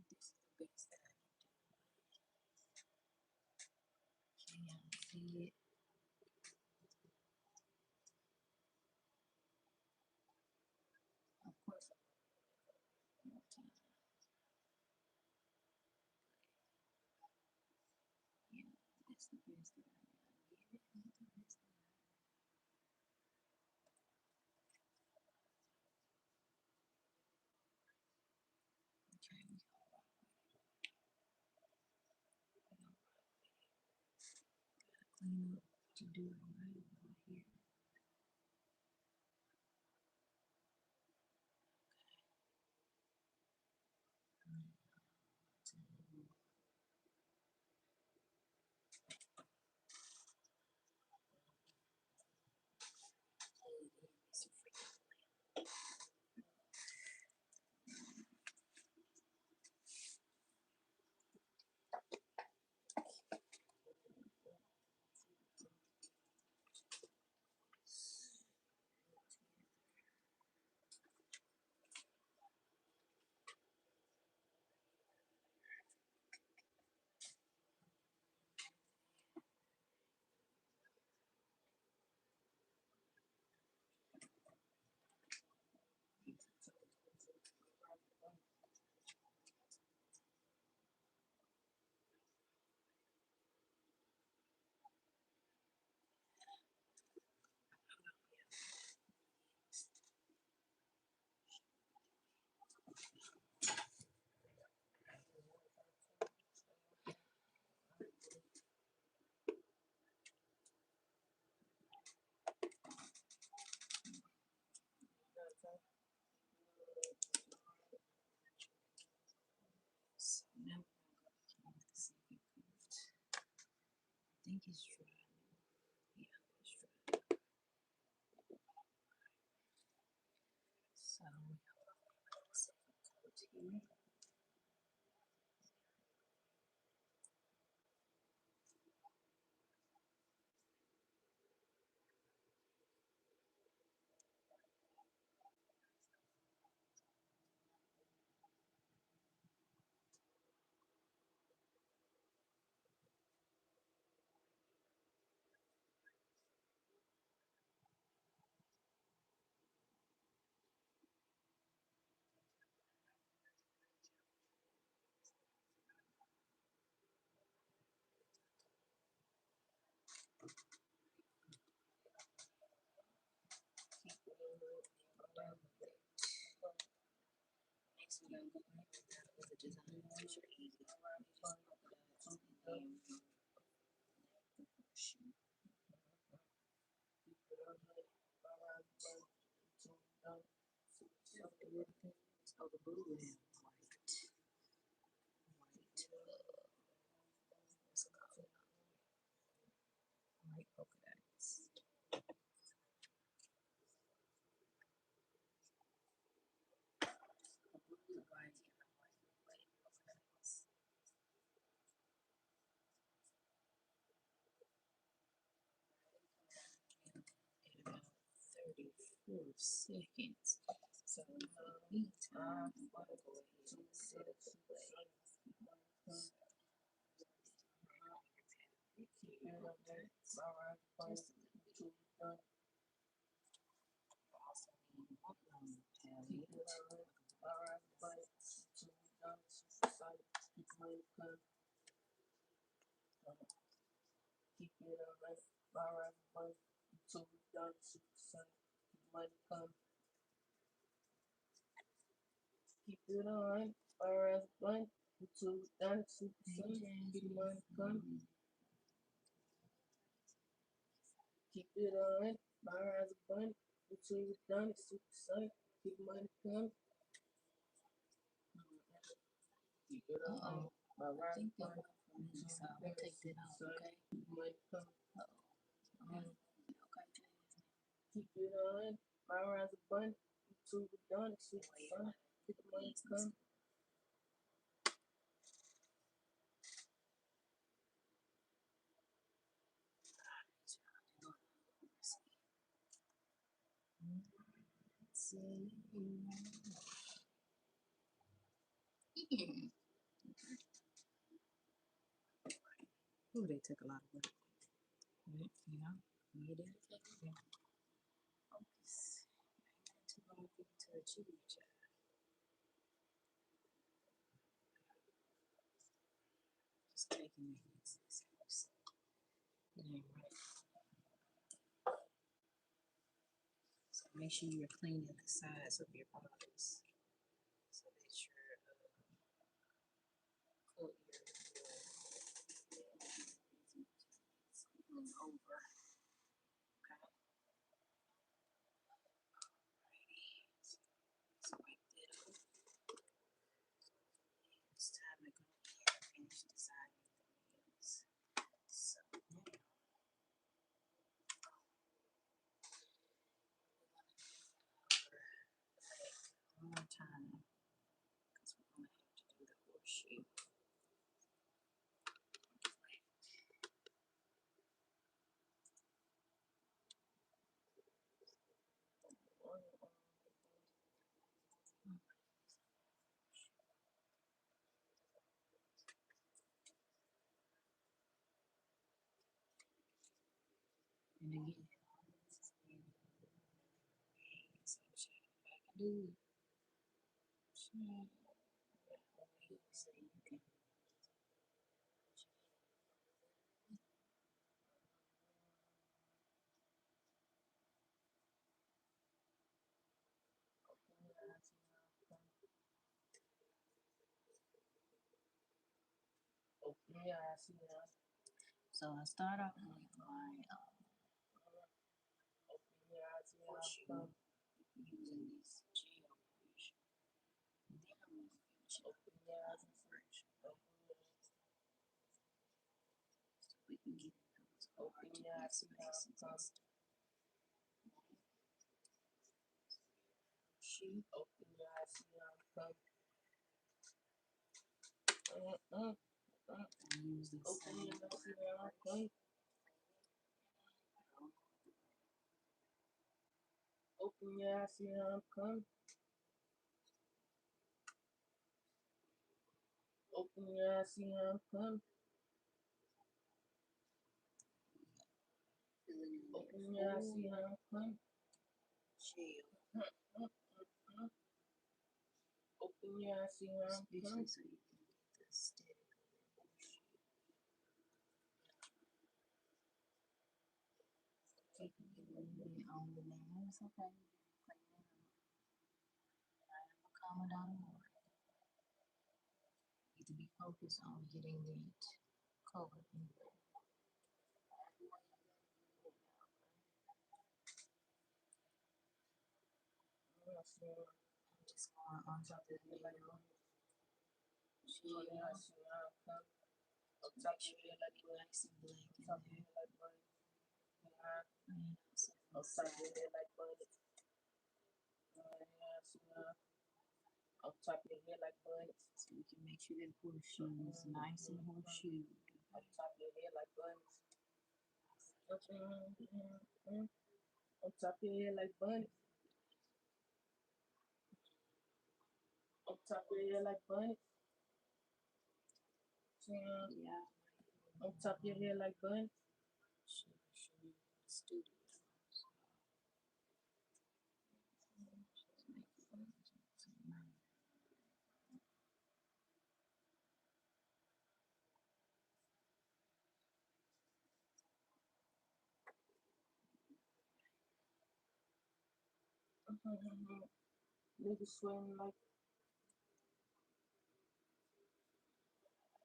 this is the best that I can see it. Of course, more time. Yeah, that's the best that I can get it. That's the best that okay, we gotta clean up to do it right over here. think it's dry. Yeah, it's dry. So we have a second coat here. Next, we're going to go ahead with the design, which are easy. Just oh, the blue and white. What's it called? White polka dots. A blue, white, and a white polka dots. At about 34 seconds. So in the meantime, I'm going to go ahead and set up the play. Just a little bit. Also need one palette. Keep it alright, alright, one, two, done, super son, money come. Keep it on, alright, one, two, done, super son, money come. Keep it on, alright, one, two, done, super son, keep money come. Keep it on, I think that went for me, so I'm gonna take that off, okay? money come. Okay, Jasmine. Keep it on, alright, one, two, done, super son, keep money come. Ooh, they took a lot of work. But, you know, we did it. Focus. Ain't too long for you to achieve, child. Just taking it easy. Right. So make sure you're cleaning the sides of your bottles so that your coat your over. Okay. Alrighty. So wipe that off. It's time to go here and finish designing the nails. So now we're gonna one more time because we're gonna have to do the horseshoe. And again, so I can do it. So you can Okay, I see now. so I start off with my Okay, I see horseshoe now. using this gel brush. And then I'm going to finish it Okay, I see. brush. So we can get got some masons and stuff. Shoot, Open your eyes, see how I'm coming. I use the Open same your eyes, see black how I'm brush. coming. Open your eyes, see how I'm coming. Open your eyes, see how I'm coming. Filling in Open that your eyes, see full how I'm coming. shell, Open your eyes, see how I'm especially coming. so you can get the aesthetic of that horseshoe. Keeping it a little bit on the nails, okay? Clean it up. I am a Commodore more. Need to be focused on getting that color in there. I'm just going on top of the nail. Open your eyes, see how I'm coming. So make sure you get nice and black in Top of there. your head like butter. And also from the Outside your side. head like butter. On top of your head like butter. So we can make sure that horseshoe is nice and horseshoe. On top of your head like butter. On top of your head like bunny. On top of your head like bunny. Yeah. On top of your head like bunny. Show you the studio. Just make it Niggas sweating like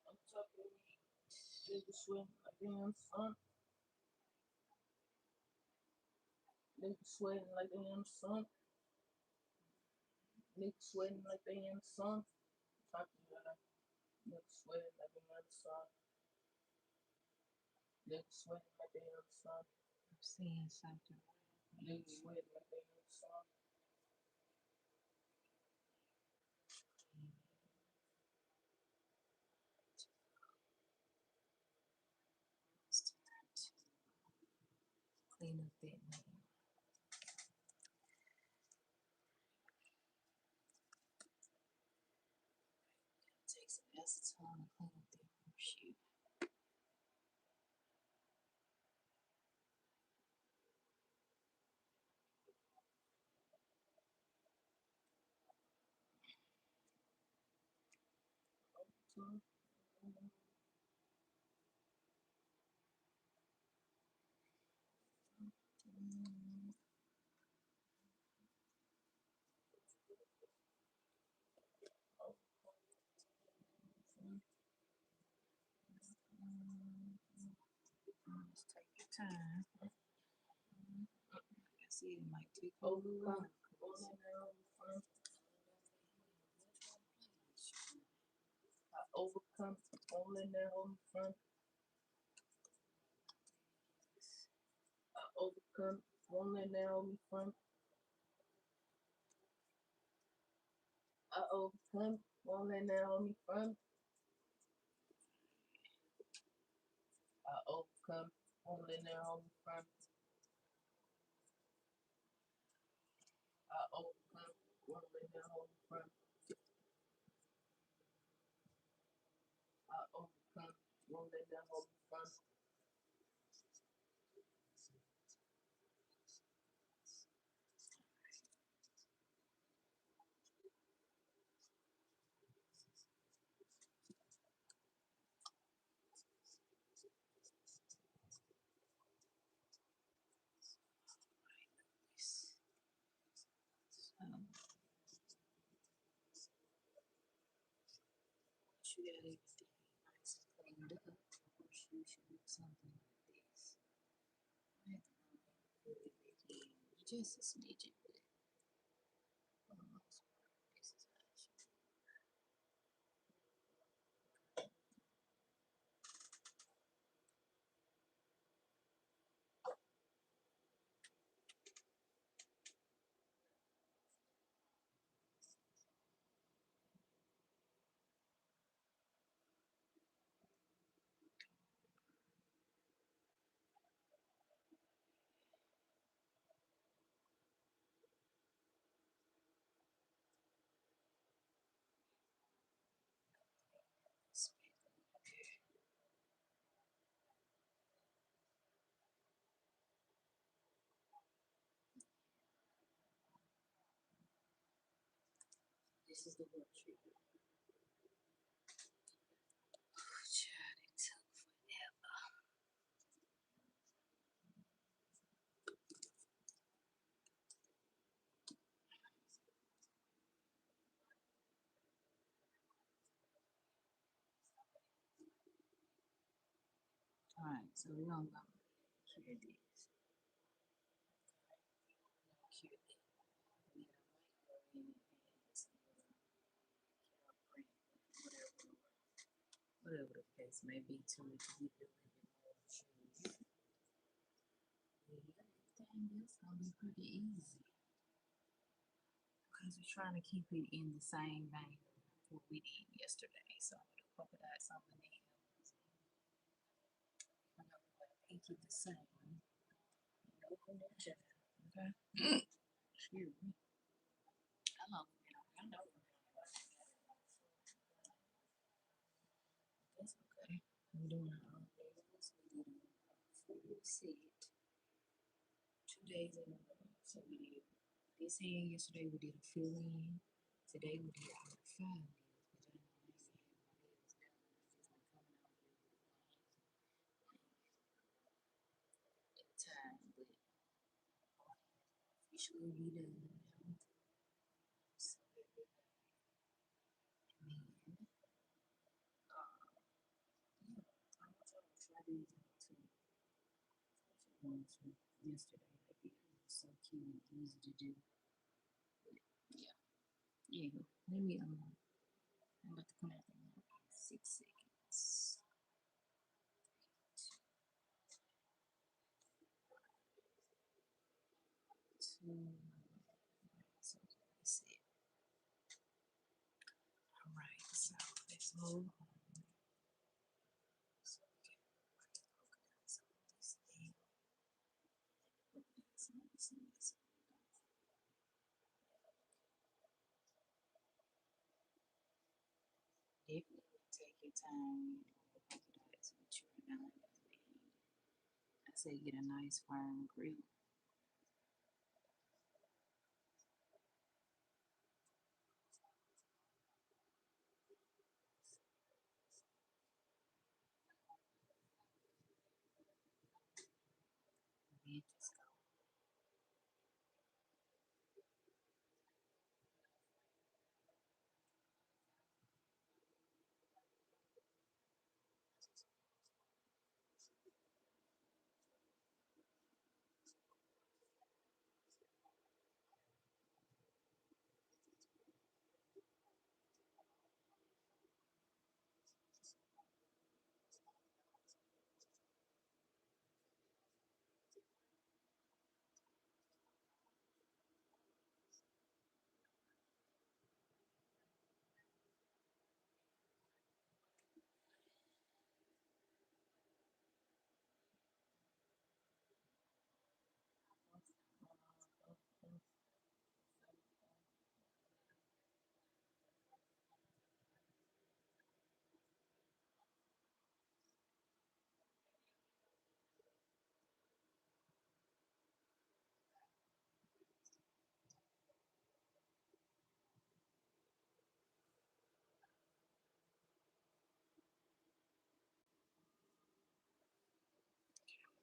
on top of me. Niggas sweating like they in the sun. Niggas sweating like they in the sun. Niggas sweating like they in the sun. Top of your head. Niggas sweating like they in the sun. Niggas sweating like they in the sun. I'm seeing something. Niggas sweating like they in the sun. Clean up that nail. Take some acetone and clean up that horseshoe. Just take your time. Like I said, it might take a little while. I overcome only now in front. I overcome only now in front. I overcome only now in front. I overcome only now in front. I overcome only now in front. I overcome only now in front. Once you got everything nice and cleaned up, the horseshoe should look something like this. I have to go in and make it just a smidgen, but for the most part, this is how it should look. This is the worksheet. Oh, child, it took forever. Alright, so we're gonna go cure this. Cure it. We might go in and add some print, whatever the case may be, to it to give it a little bit more shoes. Everything else gonna be pretty easy because we're trying to keep it in the same vein of what we did yesterday. So I'm gonna polka dot some of the nails. I'm gonna make it the same. Go from there, child. Okay. Excuse me. How long we been on? I know we've been on. That's okay. I'm doing our own nails. We did a full set 2 days in a row. So we did this hand yesterday. We did a fill in. Today we did our 5 nails, which I know I ain't had my nails done. I just been coming out here at a time, but officially we done now. So everybody. And then, yeah, I want y'all to try these out too. Ones from yesterday, like it was so cute and easy to do. But yeah, yeah. Let me I'm about to come out there now in 6 seconds. Two. So let's see. All right, so let's move on. So we can polka dot some of this thing. Polka dot some of this thing. Definitely take your time when you're doing polka dots with your knife. And I say get a nice firm grip. And then just go.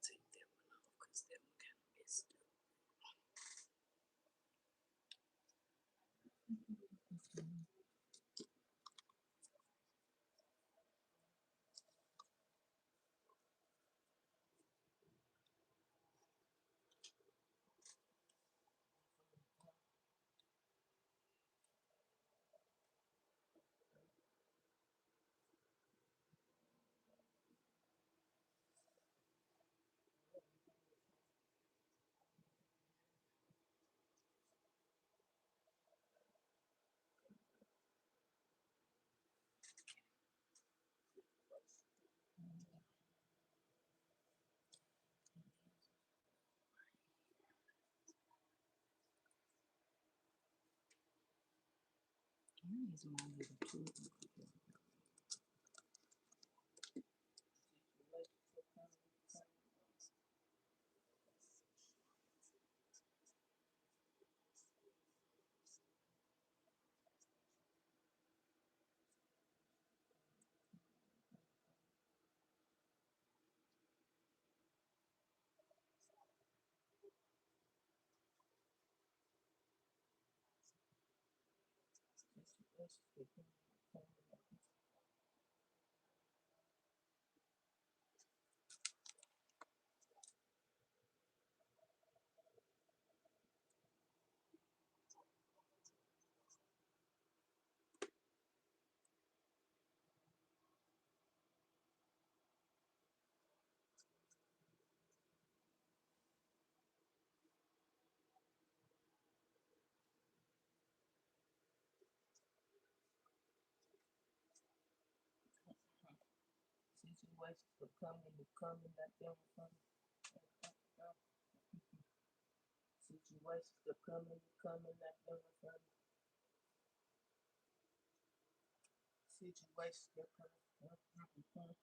Take that one off because that one kind of messed up. Here's my little tool. Situations will come and they come and not them from. Situations will come and they come and not them from. Situations will come. Situations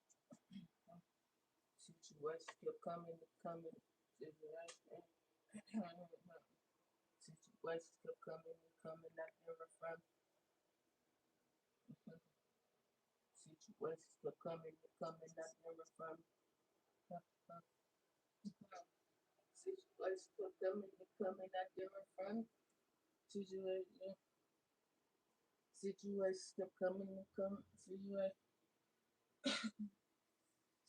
will come and they come and situations will come and they come and not them from. Situations will come and they come and not them from. Situations will come and they come and not them from. Situations will come and they come.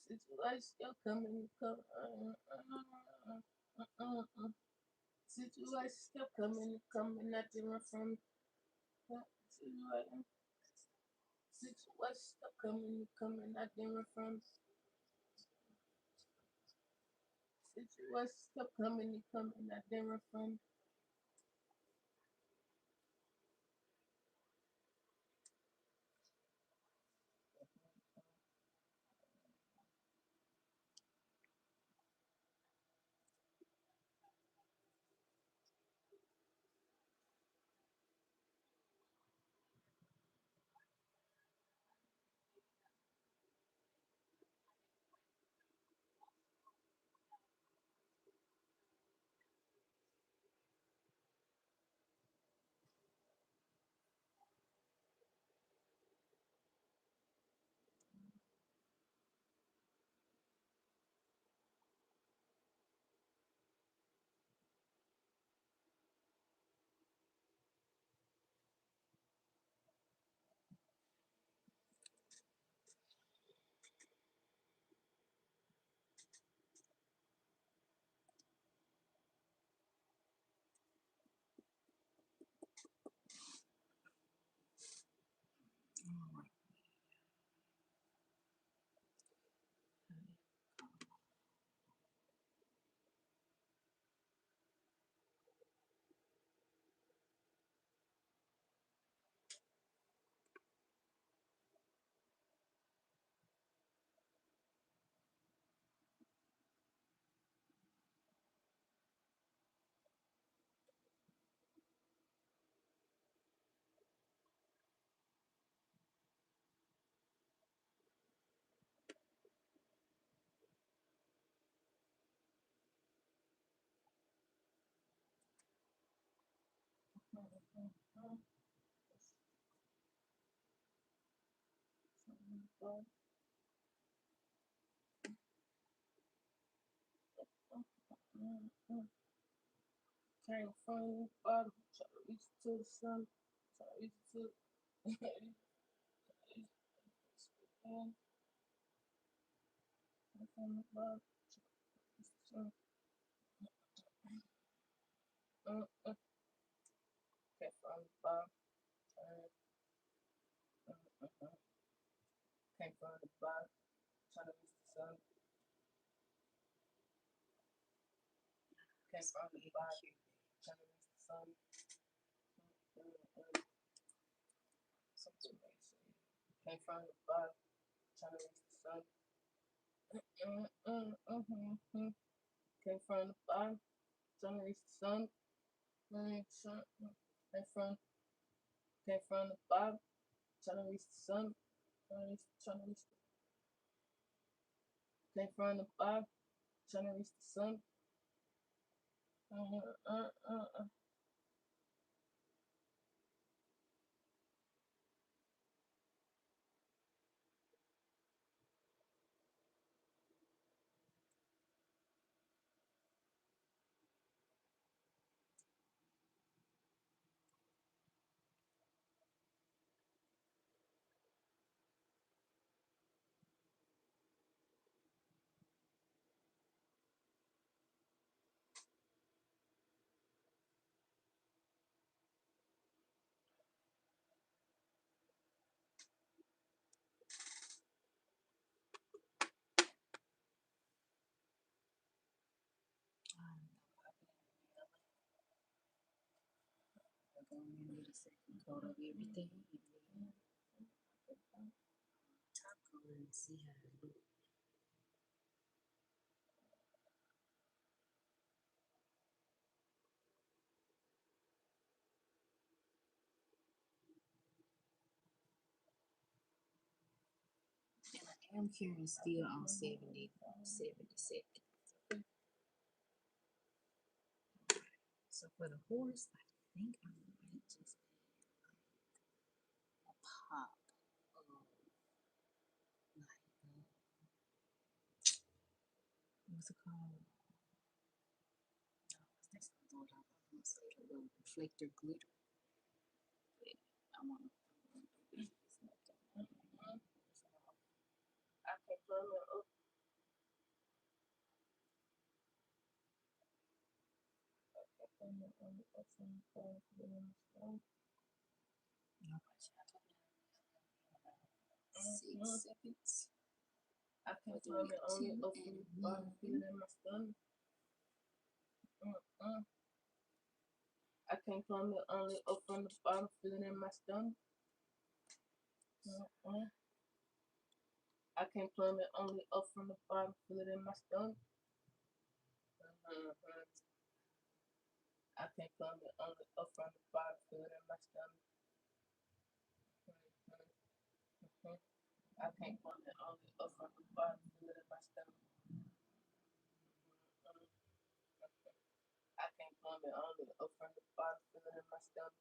Situations will come and they come. Situations will come and they come and not them from. Situations will come and they come and not them from. Situations will come and they come and not them from. Came from the bottom, try to reach to the sun, try to reach to the from the bottom, sun. Came from the bottom, came from the bottom, trying to reach the sun. Came from the bottom, trying to reach the sun. Something amazing. Came from the bottom, trying to reach the sun. Came from the bottom, trying to reach the sun. Came from the bottom, trying to reach the sun. Trying to reach the Came from the bottom, trying to reach the sun. go in with a second coat of everything. Top coat and see how it looks. And I am carrying still on 70 seconds. So for the horse, I think I might just add a pop of like what's it called? That's not what I'm gonna say. A little reflector glitter. But I want to. I can plumb it up. Plumb it on the up from the bottom, put it in the stone. 6 seconds. I can plumb it on the up from the bottom, put it in my stomach. I can plumb it only up from the bottom, feel it in my stomach. I can plumb it only up from the bottom, feel it in my stomach. I can plumb it only up from the bottom, feel it in my stomach. I can plumb it only up from the bottom, feel it in my stomach. I can plumb it only up from the bottom, feel it in my stomach.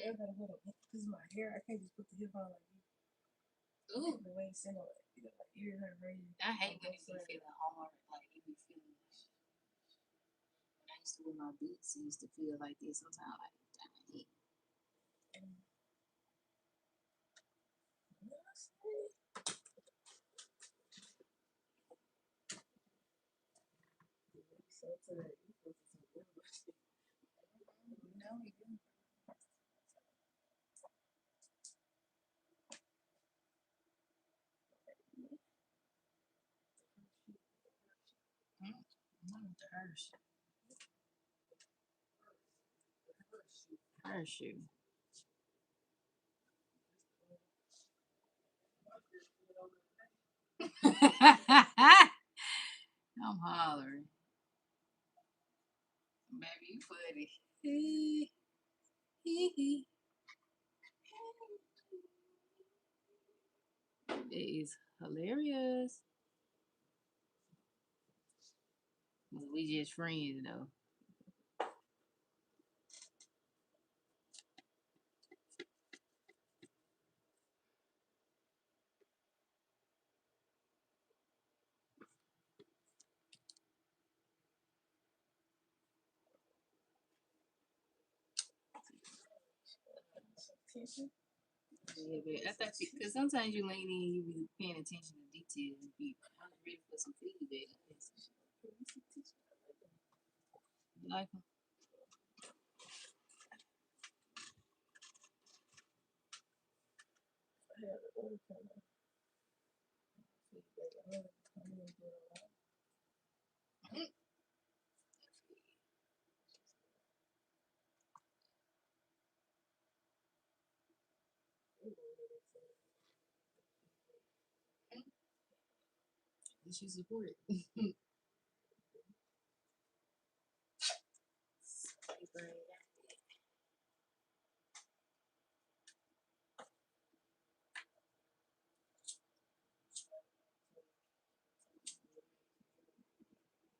I gotta hold up. This is my hair. I can't just put the hip on like this. Ooh, The way it's in like, you know, like ear hurt right here. I hate when it be feeling hard, like it be feeling. When I used to wear my boots, it used to feel like this sometimes. Like, dang. So today, you supposed to say everybody. No, we do. Not with the Hershey. Hershey. I'm hollering. Baby, you funny. It is hilarious. We just friends though. Yeah, but I thought you, because sometimes you lean in, you be paying attention to details. You be, I'm ready for some feedback. You like them? other kind of feedback. I'm doing a lot. Did you support it?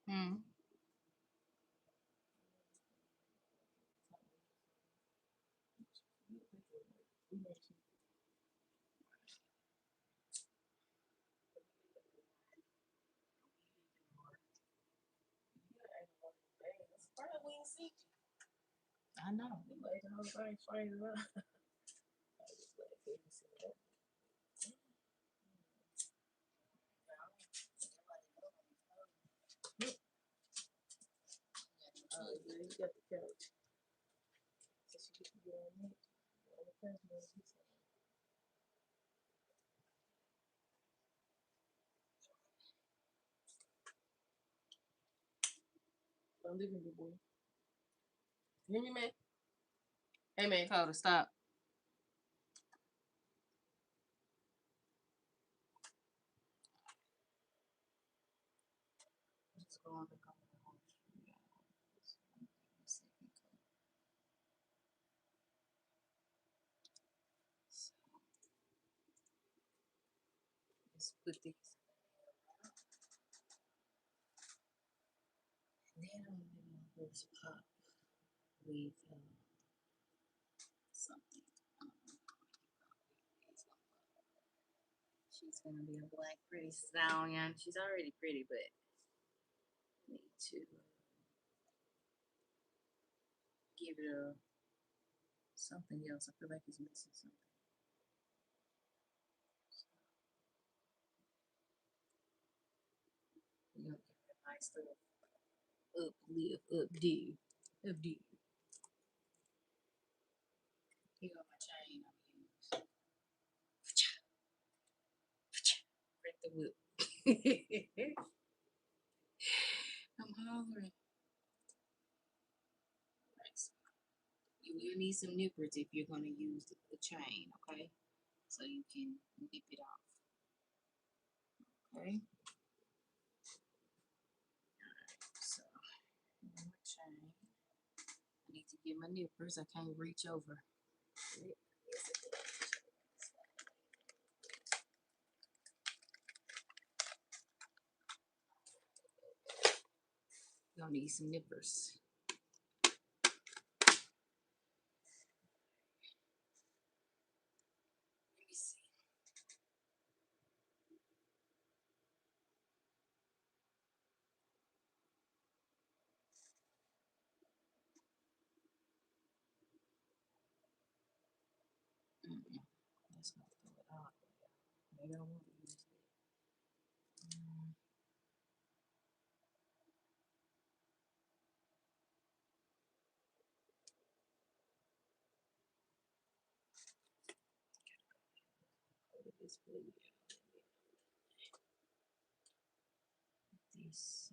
Hmm. Probably ain't see you. I know. You like the whole thing straight up. I just let it see that. Oh, yeah, you got the couch. So she get to get on it. On the couch, man, she said, I'm leaving you, boy. You hear me, man? Hey, man. Told her stop. Just go on the cover. Let's put these. And then I'm gonna horse pop with something. She's gonna be a black pretty stallion. She's already pretty, but need to give it a something else. I feel like it's missing something. We're gonna give it a nice little uplift, updo. Here go my chain I'm gonna use. Break the whip. I'm hollering. Right, so you will need some nippers if you're gonna use the chain, okay? So you can nip it off. Okay. So my chain. I need to get my nippers. I can't reach over. You'll need some nippers. Let me see. Let's not throw it out. Maybe I won't use it. This blue. This.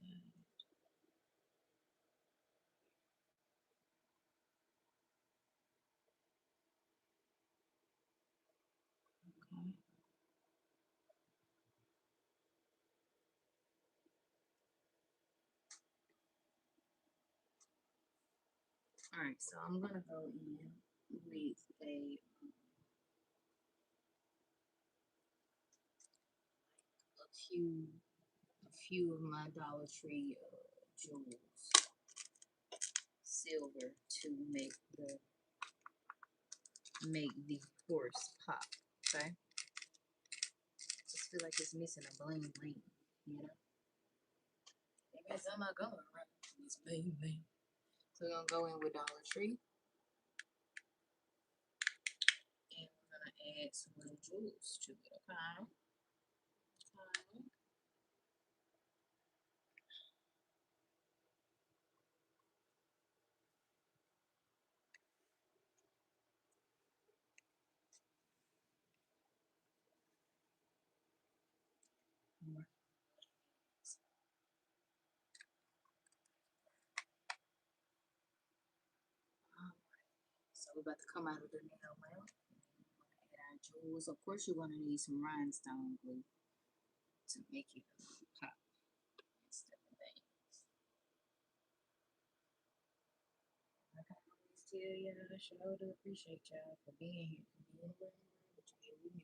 Okay. All right. So I'm gonna go in with few a few of my Dollar Tree jewels, silver, to make the horse pop. Okay. Just feel like it's missing a bling bling, you know. Maybe it's on my going right. It's bling bling. So we're gonna go in with Dollar Tree, and we're gonna add some little jewels to it. Okay. Okay. So we're about to come out of the nail well. Add our jewels. Of course, you're going to need some rhinestone glue to make it pop instead of things. Like I always tell y'all, I sure do appreciate y'all for being here, for being with me.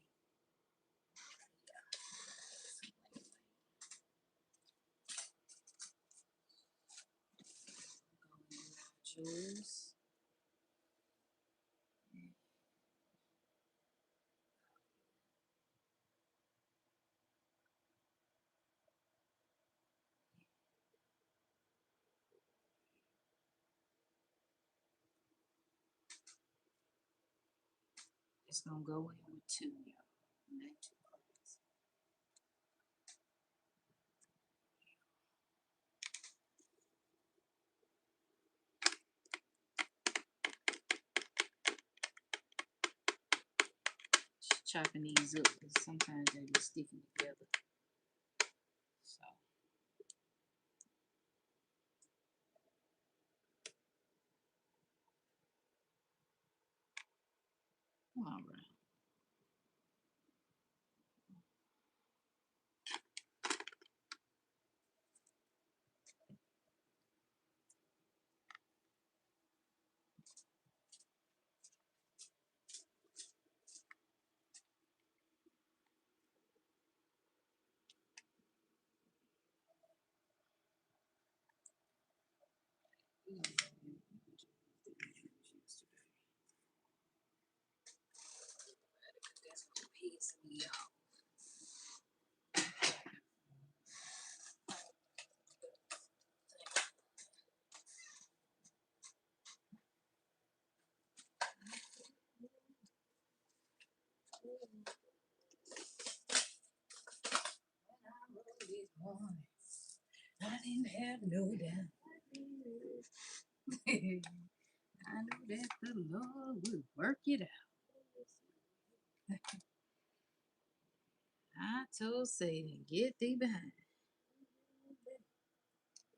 Jewels. It's gonna go in with two, y'all. Not two parts. Just chopping these up because sometimes they be sticking together. So all right. That's what pisses me off. This morning, I didn't have no doubt. I know that the Lord will work it out. I told Satan, get thee behind.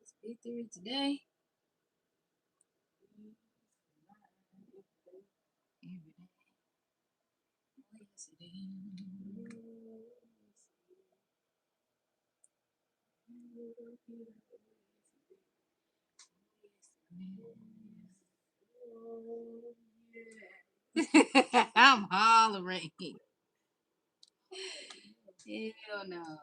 It's victory today. Every day. Oh, yes, it is. I'm hollering. Hell no.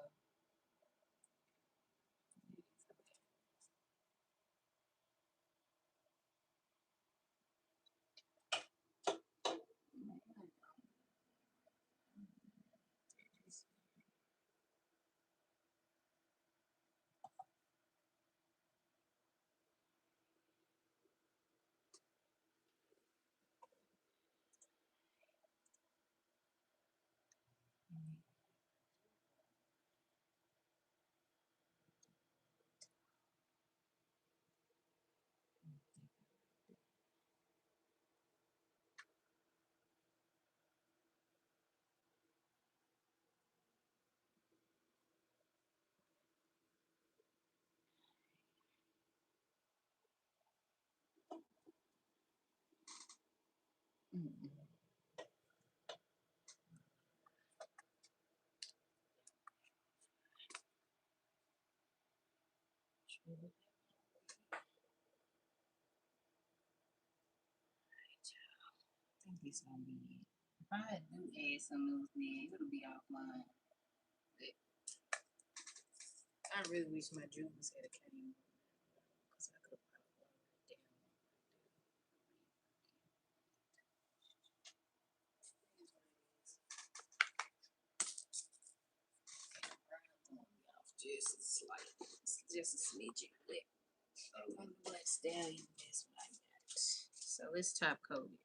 I think it's gonna be it. If I do add some else, then it'll be offline. But I really wish my jewels had came because I could have put one right down. Just a slight, just a smidgen, but on the black stallion, that's what I got. So let's top coat it.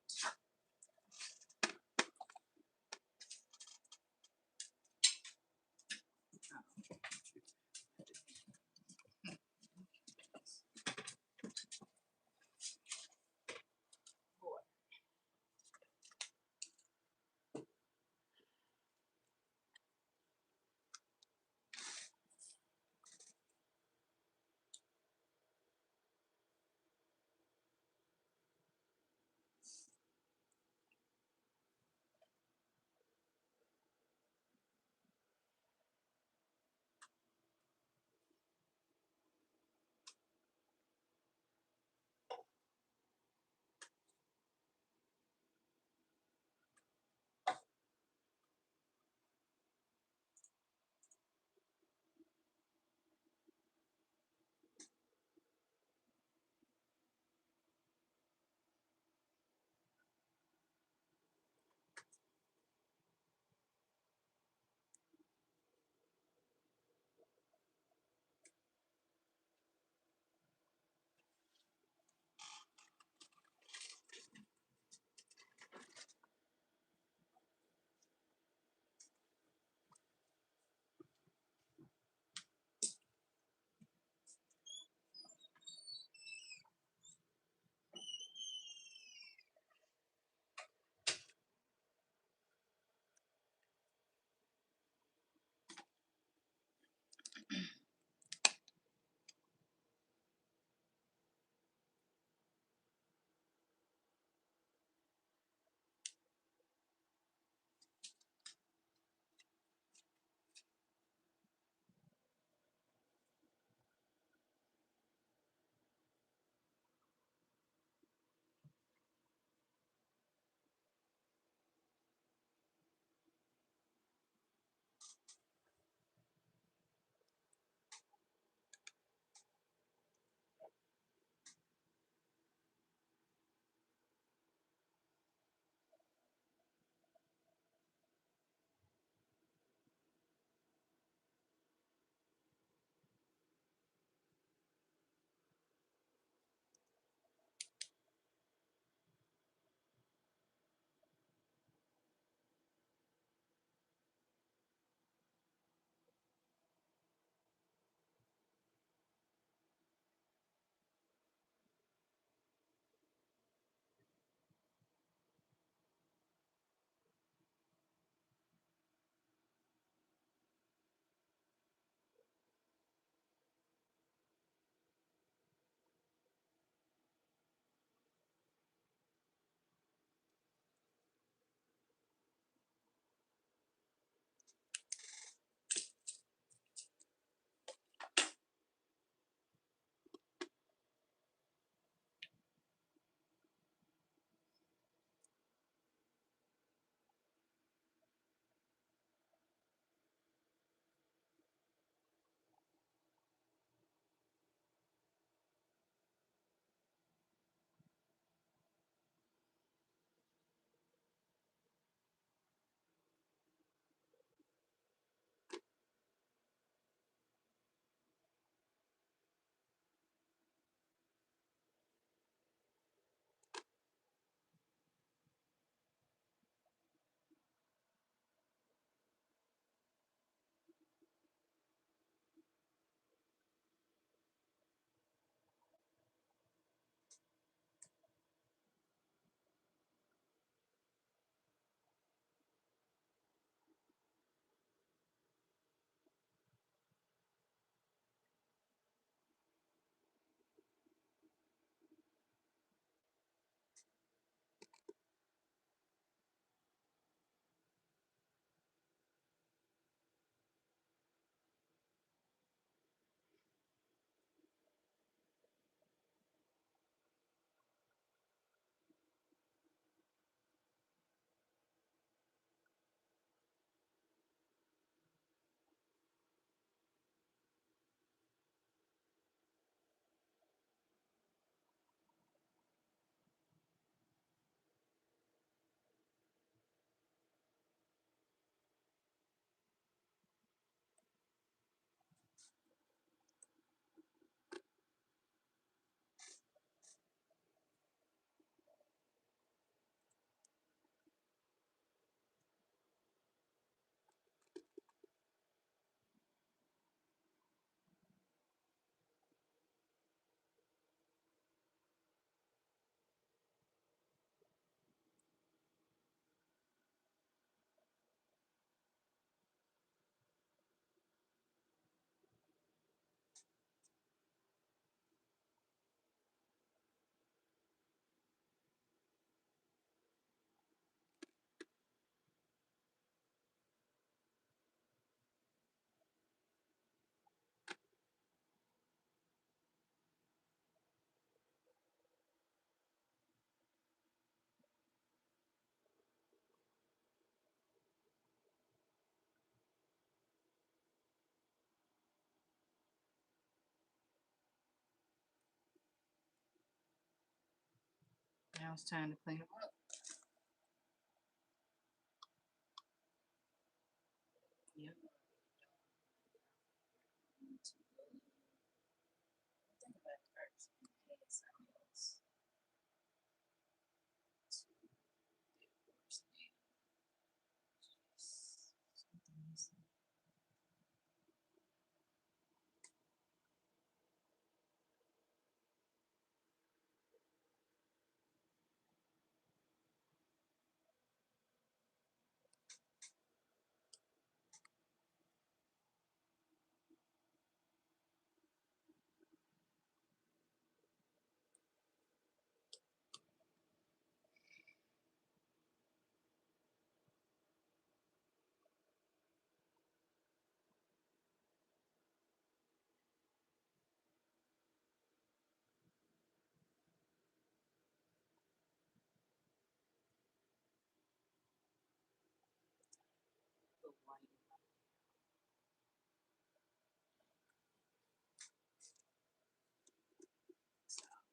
it's time to clean them up. Yep. Think about it first. Add something else to the course now. Just something missing. Put white in my style.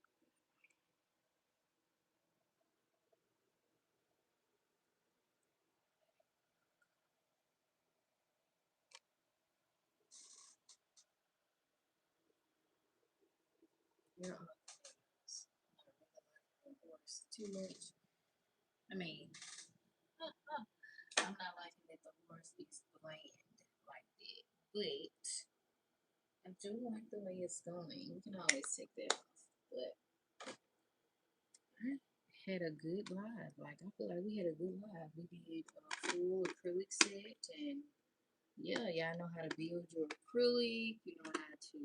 You know, horse too much. I mean, I'm not liking that the horse is bland like that, but I do like the way it's going. We can always take that off, but I had a good live. Like I feel like we had a good live. We did a full acrylic set, and yeah, y'all know how to build your acrylic. You know how to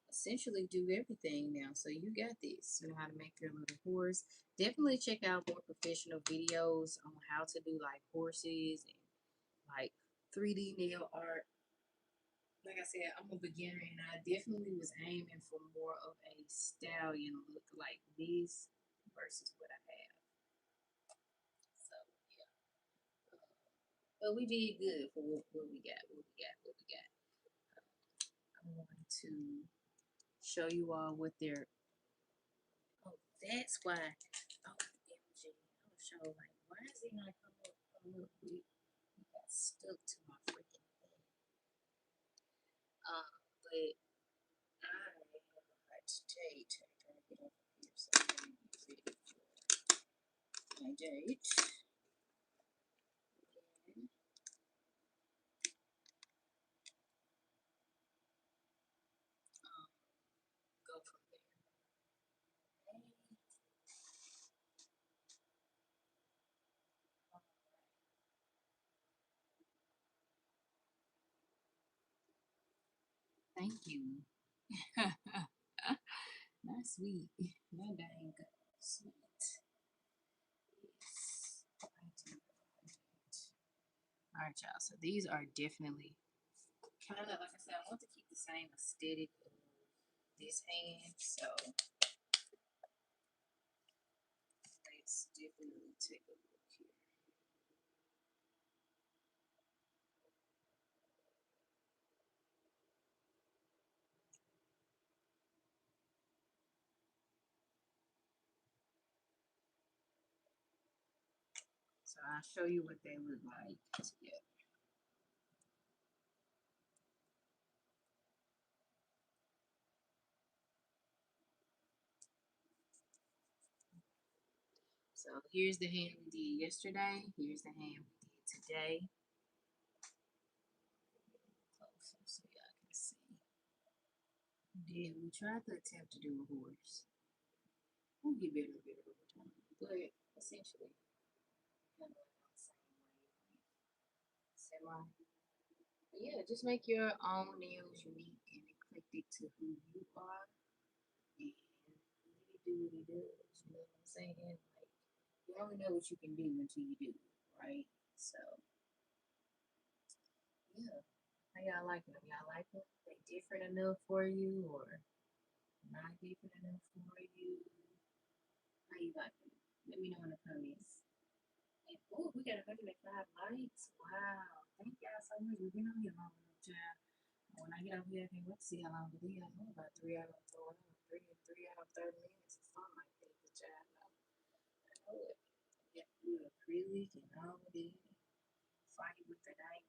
essentially do everything now. So you got this. You know how to make your little horse. Definitely check out more professional videos on how to do like horses and like 3D nail art. Like I said, I'm a beginner and I definitely was aiming for more of a stallion look like this versus what I have. So yeah. But we did good for what we got, what we got, what we got. I'm going to show you all what they're. Oh, that's why. Oh, MG. I'm show like, why is it not coming up? Oh, look, we got stuck to my freaking thing. But I have a hot date. I'm trying to get over here so I'm going to be ready for my date. And go from there. Thank you. Not sweet. Not dang sweet. Yes. I do like it. Alright, y'all. So these are definitely kind of, like I said, I want to keep the same aesthetic of this hand. So let's definitely take a look here. So I'll show you what they look like together. So here's the hand we did yesterday. Here's the hand we did today. Closer so y'all can see. We tried to attempt to do a horse. We'll get better and better over time. But essentially, kind of like on the same wavelength. Semi. But yeah, just make your own nails unique and eclectic to who you are. And let it do what it does. You know what I'm saying? Like, you only know what you can do until you do, right? So, yeah. How y'all like them? Y'all like them? They different enough for you or not different enough for you? How you like them? Let me know in the comments. And oh, we got 105 likes. Wow. Thank y'all so much. We've been on here long enough, child. When I get over here, I can't wait to see how long it is. I know about 3 hours, 3 out of 30 minutes or something like that. But y'all know. Lord. Yeah, we acrylic and all that. Fight with the dang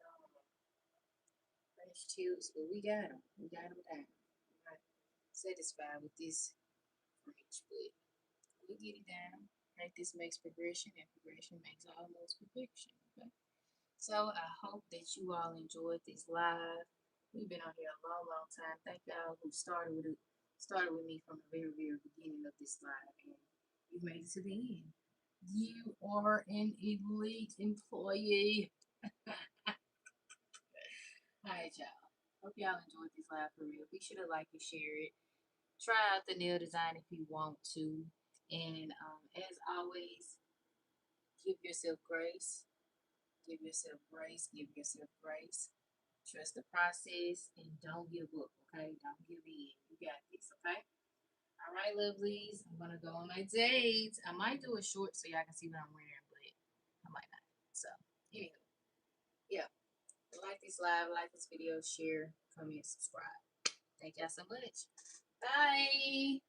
fresh chips, but we got them. We got them down. I'm not satisfied with this French, but we'll get it down. Practice makes progression, and progression makes almost perfection. Okay. So I hope that you all enjoyed this live. We've been on here a long, long time. Thank y'all who started with me from the very, very beginning of this live, and you've made it to the end. You are an elite employee. All right, y'all. Hope y'all enjoyed this live for real. Be sure to like and share it. Try out the nail design if you want to. And as always, give yourself grace. Give yourself grace. Give yourself grace. Trust the process and don't give up, okay? Don't give in. You got this, okay? All right, lovelies. I'm gonna go on my date. I might do a short so y'all can see what I'm wearing, but I might not. So, anyway, yeah. Like this live, like this video, share, comment, subscribe. Thank y'all so much. Bye.